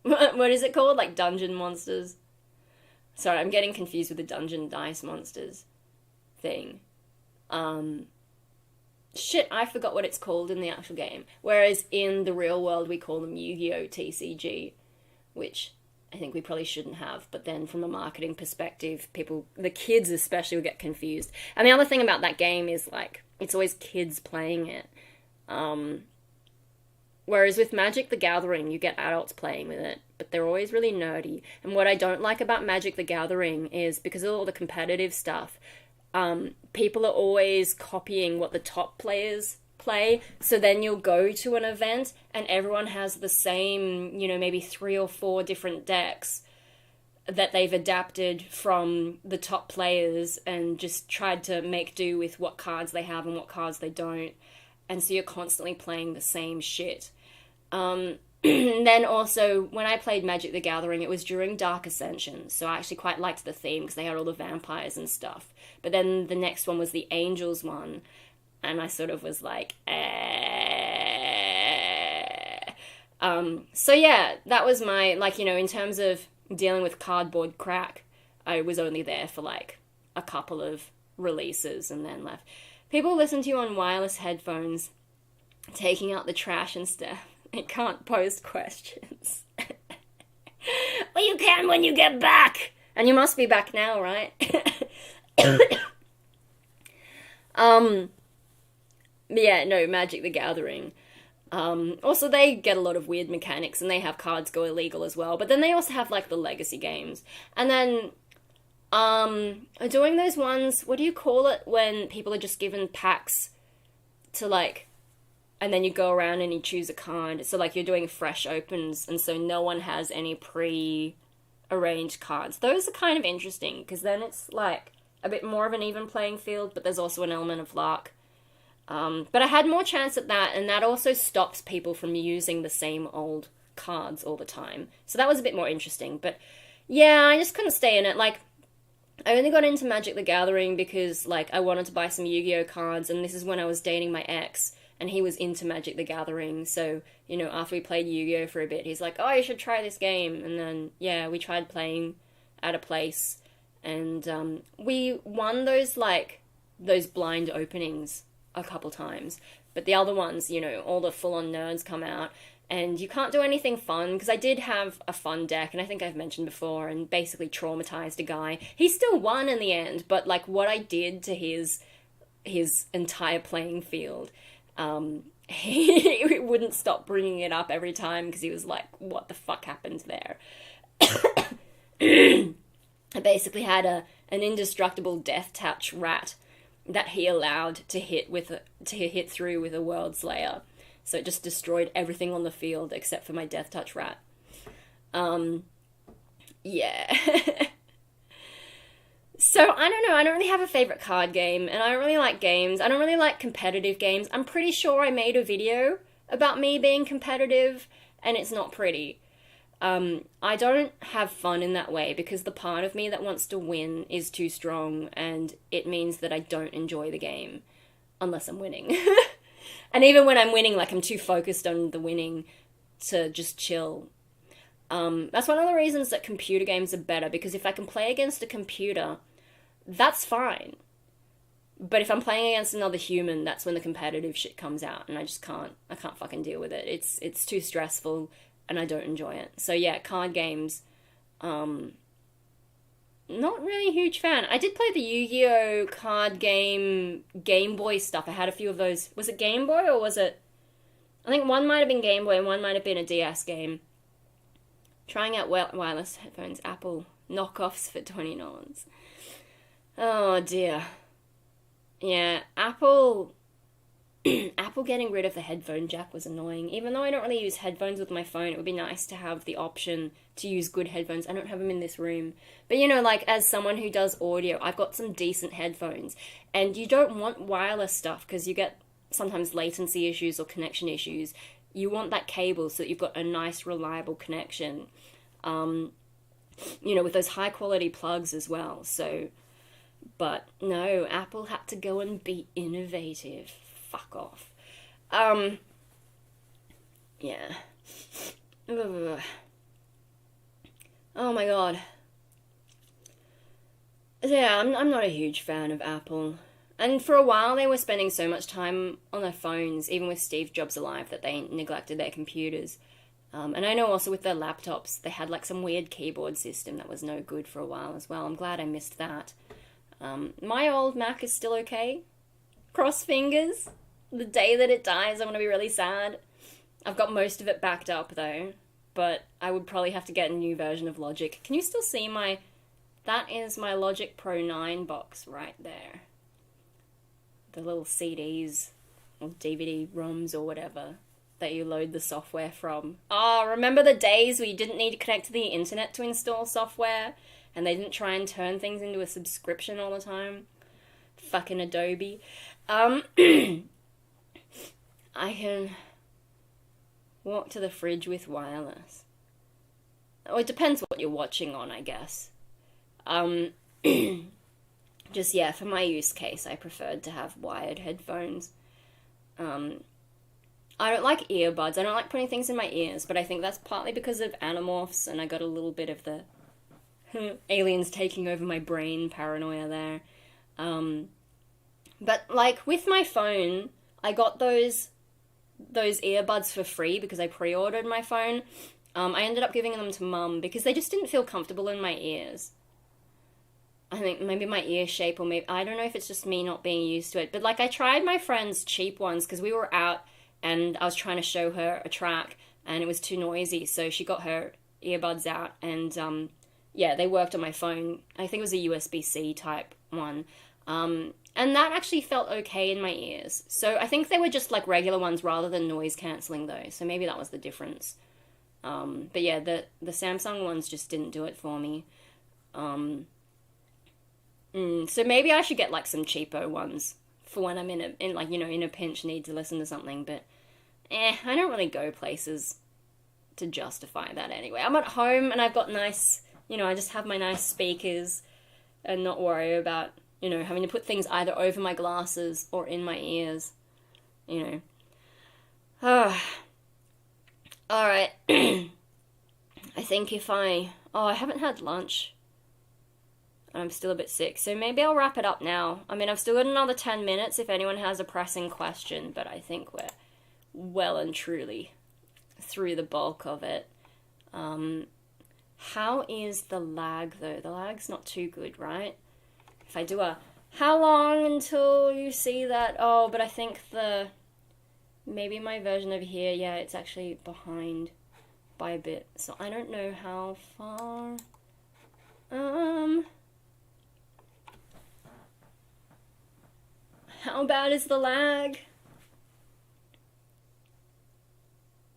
what is it called? Like Dungeon Monsters? Sorry, I'm getting confused with the Dungeon Dice Monsters thing. Shit, I forgot what it's called in the actual game. Whereas in the real world, we call them Yu-Gi-Oh! TCG, which I think we probably shouldn't have. But then from a marketing perspective, people, the kids especially, will get confused. And the other thing about that game is, like, it's always kids playing it. Whereas with Magic the Gathering, you get adults playing with it, but they're always really nerdy. And what I don't like about Magic the Gathering is, because of all the competitive stuff, people are always copying what the top players play. So then you'll go to an event and everyone has the same, you know, maybe 3 or 4 different decks that they've adapted from the top players and just tried to make do with what cards they have and what cards they don't. And so you're constantly playing the same shit. Then also, when I played Magic the Gathering, it was during Dark Ascension, so I actually quite liked the theme because they had all the vampires and stuff. But then the next one was the Angels one, and I sort of was like, So yeah, that was my, like, you know, in terms of dealing with cardboard crack, I was only there for, like, a couple of releases and then left. People listen to you on wireless headphones, taking out the trash and stuff. It can't post questions. Well, you can when you get back. And you must be back now, right? Yeah, no, Magic the Gathering. Also, they get a lot of weird mechanics, and they have cards go illegal as well. But then they also have, like, the legacy games. And then, doing those ones, what do you call it when people are just given packs to, like, and then you go around and you choose a card. So, like, you're doing fresh opens, and so no one has any pre-arranged cards. Those are kind of interesting, because then it's, like, a bit more of an even playing field, but there's also an element of luck. But I had more chance at that, and that also stops people from using the same old cards all the time. So that was a bit more interesting. But yeah, I just couldn't stay in it. Like, I only got into Magic the Gathering because, like, I wanted to buy some Yu-Gi-Oh cards, and this is when I was dating my ex, and he was into Magic the Gathering. So, you know, after we played Yu-Gi-Oh for a bit, he's like, oh, you should try this game. And then, yeah, we tried playing at a place, and we won those, like, those blind openings a couple times, but the other ones, you know, all the full-on nerds come out, and you can't do anything fun, because I did have a fun deck, and I think I've mentioned before, and basically traumatized a guy. He still won in the end, but, like, what I did to his entire playing field, he wouldn't stop bringing it up every time, because he was like, what the fuck happened there? I basically had an indestructible death touch rat that he allowed to hit through with a World Slayer. So it just destroyed everything on the field except for my Death Touch rat. Yeah. So, I don't know, I don't really have a favorite card game, and I don't really like games. I don't really like competitive games. I'm pretty sure I made a video about me being competitive, and it's not pretty. I don't have fun in that way, because the part of me that wants to win is too strong, and it means that I don't enjoy the game, unless I'm winning. And even when I'm winning, like, I'm too focused on the winning to just chill. That's one of the reasons that computer games are better, because if I can play against a computer, that's fine. But if I'm playing against another human, that's when the competitive shit comes out, and I can't fucking deal with it. It's too stressful, and I don't enjoy it. So yeah, card games, not really a huge fan. I did play the Yu-Gi-Oh card game, Game Boy stuff. I had a few of those. Was it Game Boy, or was it... I think one might have been Game Boy, and one might have been a DS game. Trying out wireless headphones, Apple knockoffs for $20. Oh dear. Yeah, Apple getting rid of the headphone jack was annoying. Even though I don't really use headphones with my phone, it would be nice to have the option to use good headphones. I don't have them in this room. But, you know, like, as someone who does audio, I've got some decent headphones. And you don't want wireless stuff, because you get sometimes latency issues or connection issues. You want that cable so that you've got a nice, reliable connection. You know, with those high-quality plugs as well. So, but no, Apple had to go and be innovative. Fuck off. Yeah. Ugh. Oh my god. Yeah, I'm not a huge fan of Apple. And for a while they were spending so much time on their phones, even with Steve Jobs alive, that they neglected their computers. And I know also with their laptops, they had like some weird keyboard system that was no good for a while as well. I'm glad I missed that. My old Mac is still okay. Cross fingers. The day that it dies, I'm going to be really sad. I've got most of it backed up, though. But I would probably have to get a new version of Logic. Can you still see my... That is my Logic Pro 9 box right there. The little CDs, or DVD-ROMs, or whatever, that you load the software from. Oh, remember the days where you didn't need to connect to the internet to install software? And they didn't try and turn things into a subscription all the time? Fucking Adobe. I can walk to the fridge with wireless. Oh, it depends what you're watching on, I guess. Just, yeah, for my use case, I preferred to have wired headphones. I don't like earbuds. I don't like putting things in my ears, but I think that's partly because of Animorphs, and I got a little bit of the aliens taking over my brain paranoia there. But, like, with my phone, I got those earbuds for free because I pre-ordered my phone. I ended up giving them to Mum because they just didn't feel comfortable in my ears. I think maybe my ear shape, or maybe, I don't know if it's just me not being used to it. But, like, I tried my friend's cheap ones because we were out and I was trying to show her a track, and it was too noisy, so she got her earbuds out, and yeah, they worked on my phone. I think it was a USB-C type one. And that actually felt okay in my ears. So I think they were just like regular ones rather than noise cancelling though. So maybe that was the difference. But yeah, the Samsung ones just didn't do it for me. So maybe I should get like some cheapo ones for when I'm in a pinch need to listen to something. But I don't really go places to justify that anyway. I'm at home and I've got nice, I just have my nice speakers and not worry about, having to put things either over my glasses or in my ears, Alright. I think I haven't had lunch. I'm still a bit sick, so maybe I'll wrap it up now. I mean, I've still got another 10 minutes if anyone has a pressing question, but I think we're well and truly through the bulk of it. How is the lag, though? The lag's not too good, right? If I do how long until you see that? Oh, but I think maybe my version over here, yeah, it's actually behind by a bit. So I don't know how far. How bad is the lag?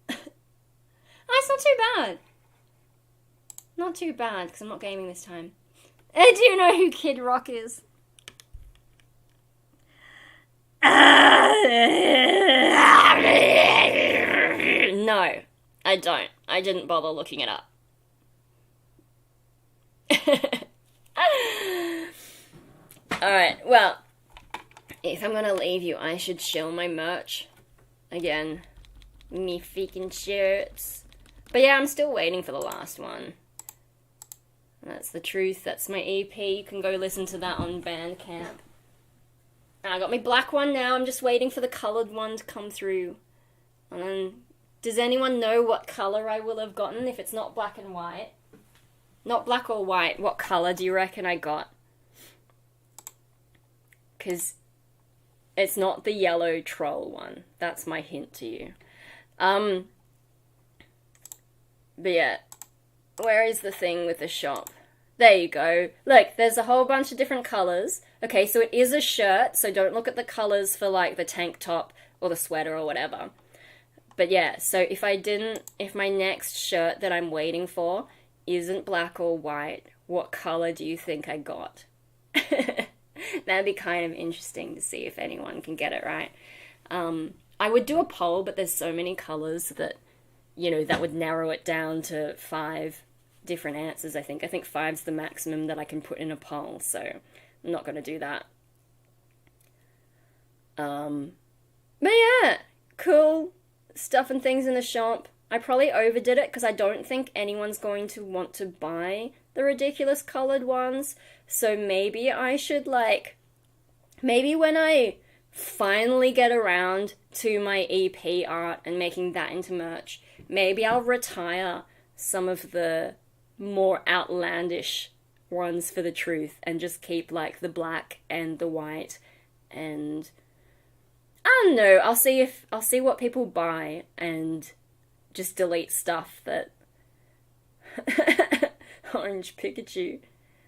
It's not too bad. Not too bad, because I'm not gaming this time. Do you know who Kid Rock is? No, I don't. I didn't bother looking it up. Alright, well, if I'm gonna leave you, I should show my merch. Again, me freaking shirts. But yeah, I'm still waiting for the last one. That's the truth. That's my EP. You can go listen to that on Bandcamp. And I got my black one now. I'm just waiting for the coloured one to come through. And then, does anyone know what colour I will have gotten if it's not black and white? Not black or white. What colour do you reckon I got? Because it's not the yellow troll one. That's my hint to you. But yeah. Where is the thing with the shop? There you go. Look, there's a whole bunch of different colours. Okay, so it is a shirt, so don't look at the colours for, like, the tank top or the sweater or whatever. But yeah, so if my next shirt that I'm waiting for isn't black or white, what colour do you think I got? That'd be kind of interesting to see if anyone can get it right. I would do a poll, but there's so many colours that, that would narrow it down to 5 different answers, I think. I think 5's the maximum that I can put in a poll, so I'm not going to do that. But yeah, cool stuff and things in the shop. I probably overdid it because I don't think anyone's going to want to buy the ridiculous coloured ones, so maybe I should, maybe when I finally get around to my EP art and making that into merch, maybe I'll retire some of the more outlandish ones for the truth and just keep, the black and the white, and I don't know, I'll see what people buy and just delete stuff that... Orange Pikachu.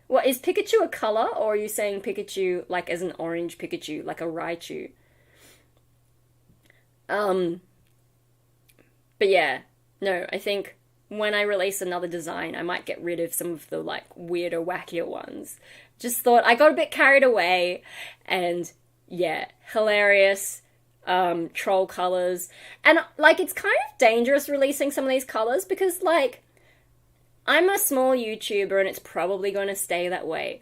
What, is Pikachu a colour, or are you saying Pikachu, as an orange Pikachu, like a Raichu? But yeah, no, I think when I release another design, I might get rid of some of the, weirder, wackier ones. Just thought, I got a bit carried away, and, yeah, hilarious, troll colours. And, it's kind of dangerous releasing some of these colours, because, I'm a small YouTuber, and it's probably going to stay that way.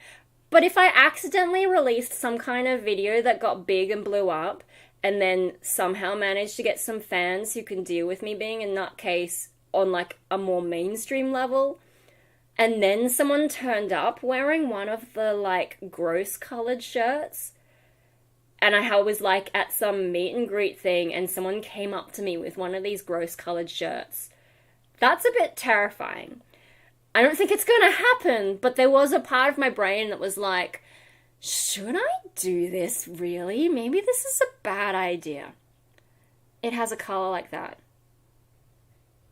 But if I accidentally released some kind of video that got big and blew up, and then somehow managed to get some fans who can deal with me being a nutcase on, a more mainstream level, and then someone turned up wearing one of the, gross coloured shirts, and I was, at some meet and greet thing, and someone came up to me with one of these gross coloured shirts, that's a bit terrifying. I don't think it's going to happen, but there was a part of my brain that was like, should I do this, really? Maybe this is a bad idea. it has a color like that.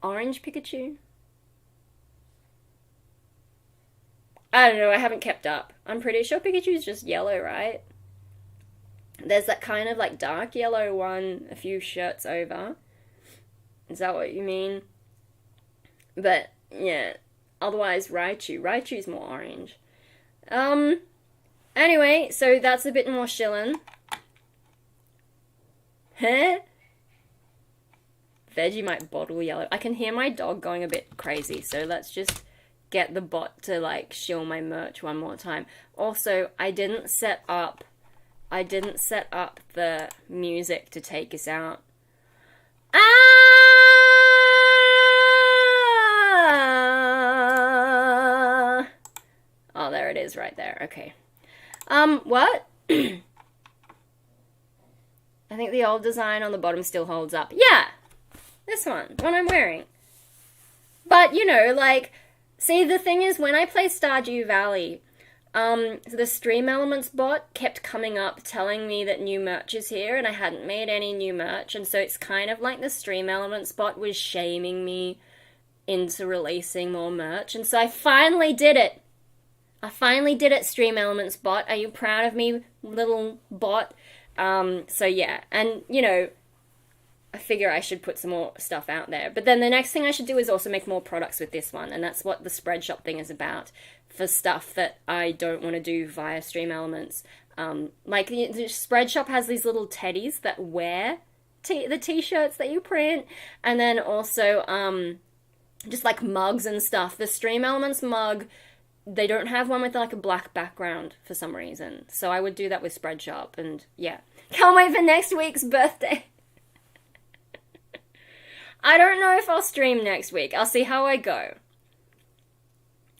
Orange Pikachu? I don't know, I haven't kept up. I'm pretty sure Pikachu's just yellow, right? There's that kind of like dark yellow one a few shirts over. Is that what you mean? But yeah, otherwise Raichu. Raichu's more orange. Anyway, so that's a bit more shillin'. Huh? Vegemite bottle yellow. I can hear my dog going a bit crazy, so let's just get the bot to like shill my merch one more time. Also, I didn't set up the music to take us out. Oh, there it is right there. Okay. What? I think the old design on the bottom still holds up. Yeah! This one. The one I'm wearing. But, you know, like, see, the thing is, when I play Stardew Valley, the Stream Elements bot kept coming up telling me that new merch is here, and I hadn't made any new merch, and so it's kind of like the Stream Elements bot was shaming me into releasing more merch, and so I finally did it. Stream Elements bot. Are you proud of me, little bot? So yeah, and, you know, I figure I should put some more stuff out there. But then the next thing I should do is also make more products with this one, and that's what the spread shop thing is about, for stuff that I don't want to do via Stream Elements. Like, the spread shop has these little teddies that wear the t-shirts that you print, and then also, just like mugs and stuff. The Stream Elements mug, they don't have one with like a black background for some reason. So I would do that with spread shop, and yeah. Can't wait for next week's birthday. I don't know if I'll stream next week. I'll see how I go.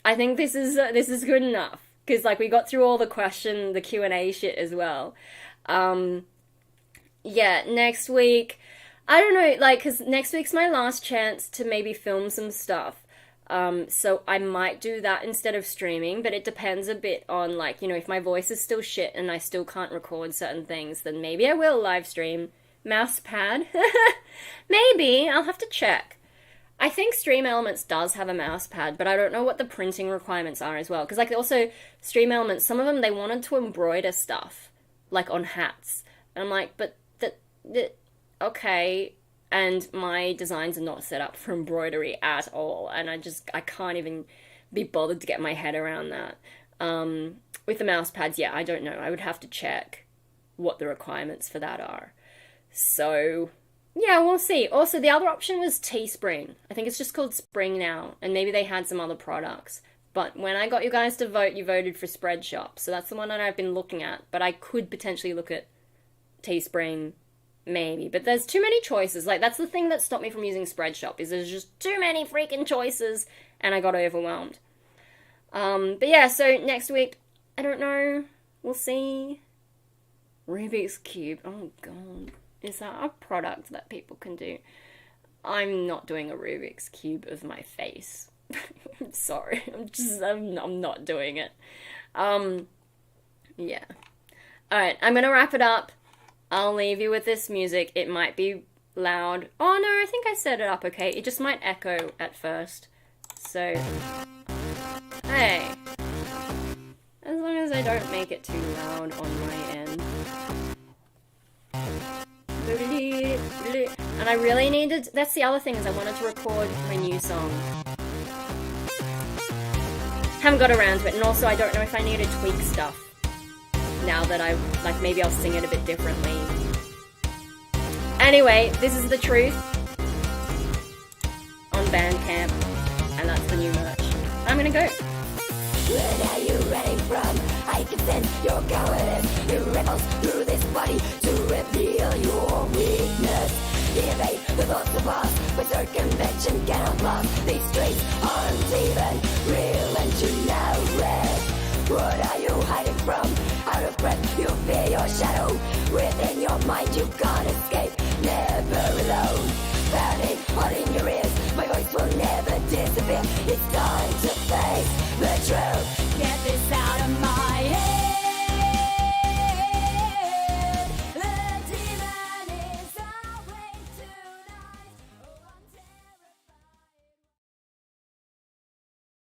I think this is good enough, because like we got through all the Q&A shit as well. Yeah, next week, I don't know, like, because next week's my last chance to maybe film some stuff. So I might do that instead of streaming, but it depends a bit on, like, you know, if my voice is still shit and I still can't record certain things, then maybe I will live stream. Mouse pad? Maybe, I'll have to check. I think Stream Elements does have a mouse pad, but I don't know what the printing requirements are as well. Because, like, also, Stream Elements, some of them, they wanted to embroider stuff, like, on hats. And I'm like, but, okay. And my designs are not set up for embroidery at all. And I can't even be bothered to get my head around that. With the mouse pads, yeah, I don't know. I would have to check what the requirements for that are. So, yeah, we'll see. Also, the other option was Teespring. I think it's just called Spring now, and maybe they had some other products. But when I got you guys to vote, you voted for Spreadshop, so that's the one that I've been looking at. But I could potentially look at Teespring, maybe. But there's too many choices. Like, that's the thing that stopped me from using Spreadshop, is there's just too many freaking choices, and I got overwhelmed. But yeah, so next week, I don't know. We'll see. Rubik's Cube. Oh, God. Is that a product that people can do? I'm not doing a Rubik's Cube of my face. I'm sorry. I'm not doing it. Yeah. Alright, I'm gonna wrap it up. I'll leave you with this music. It might be loud. Oh no, I think I set it up okay. It just might echo at first. So, hey. As long as I don't make it too loud on my end. And I really needed, that's the other thing, is I wanted to record my new song. Haven't got around to it, and also I don't know if I need to tweak stuff now that like, maybe I'll sing it a bit differently. Anyway, this is The Truth on Bandcamp, and that's the new merch. I'm gonna go. Where are you running from? I can sense your cowardice. It ripples through this body to reveal your weakness. Evade the thoughts of us, but circumvention cannot last. These streets aren't even real, and you know it. What are you hiding from? Out of breath, you fear your shadow. Within your mind, you can't escape. Never alone. Pounding hot in your ears, my voice will never disappear. It's time to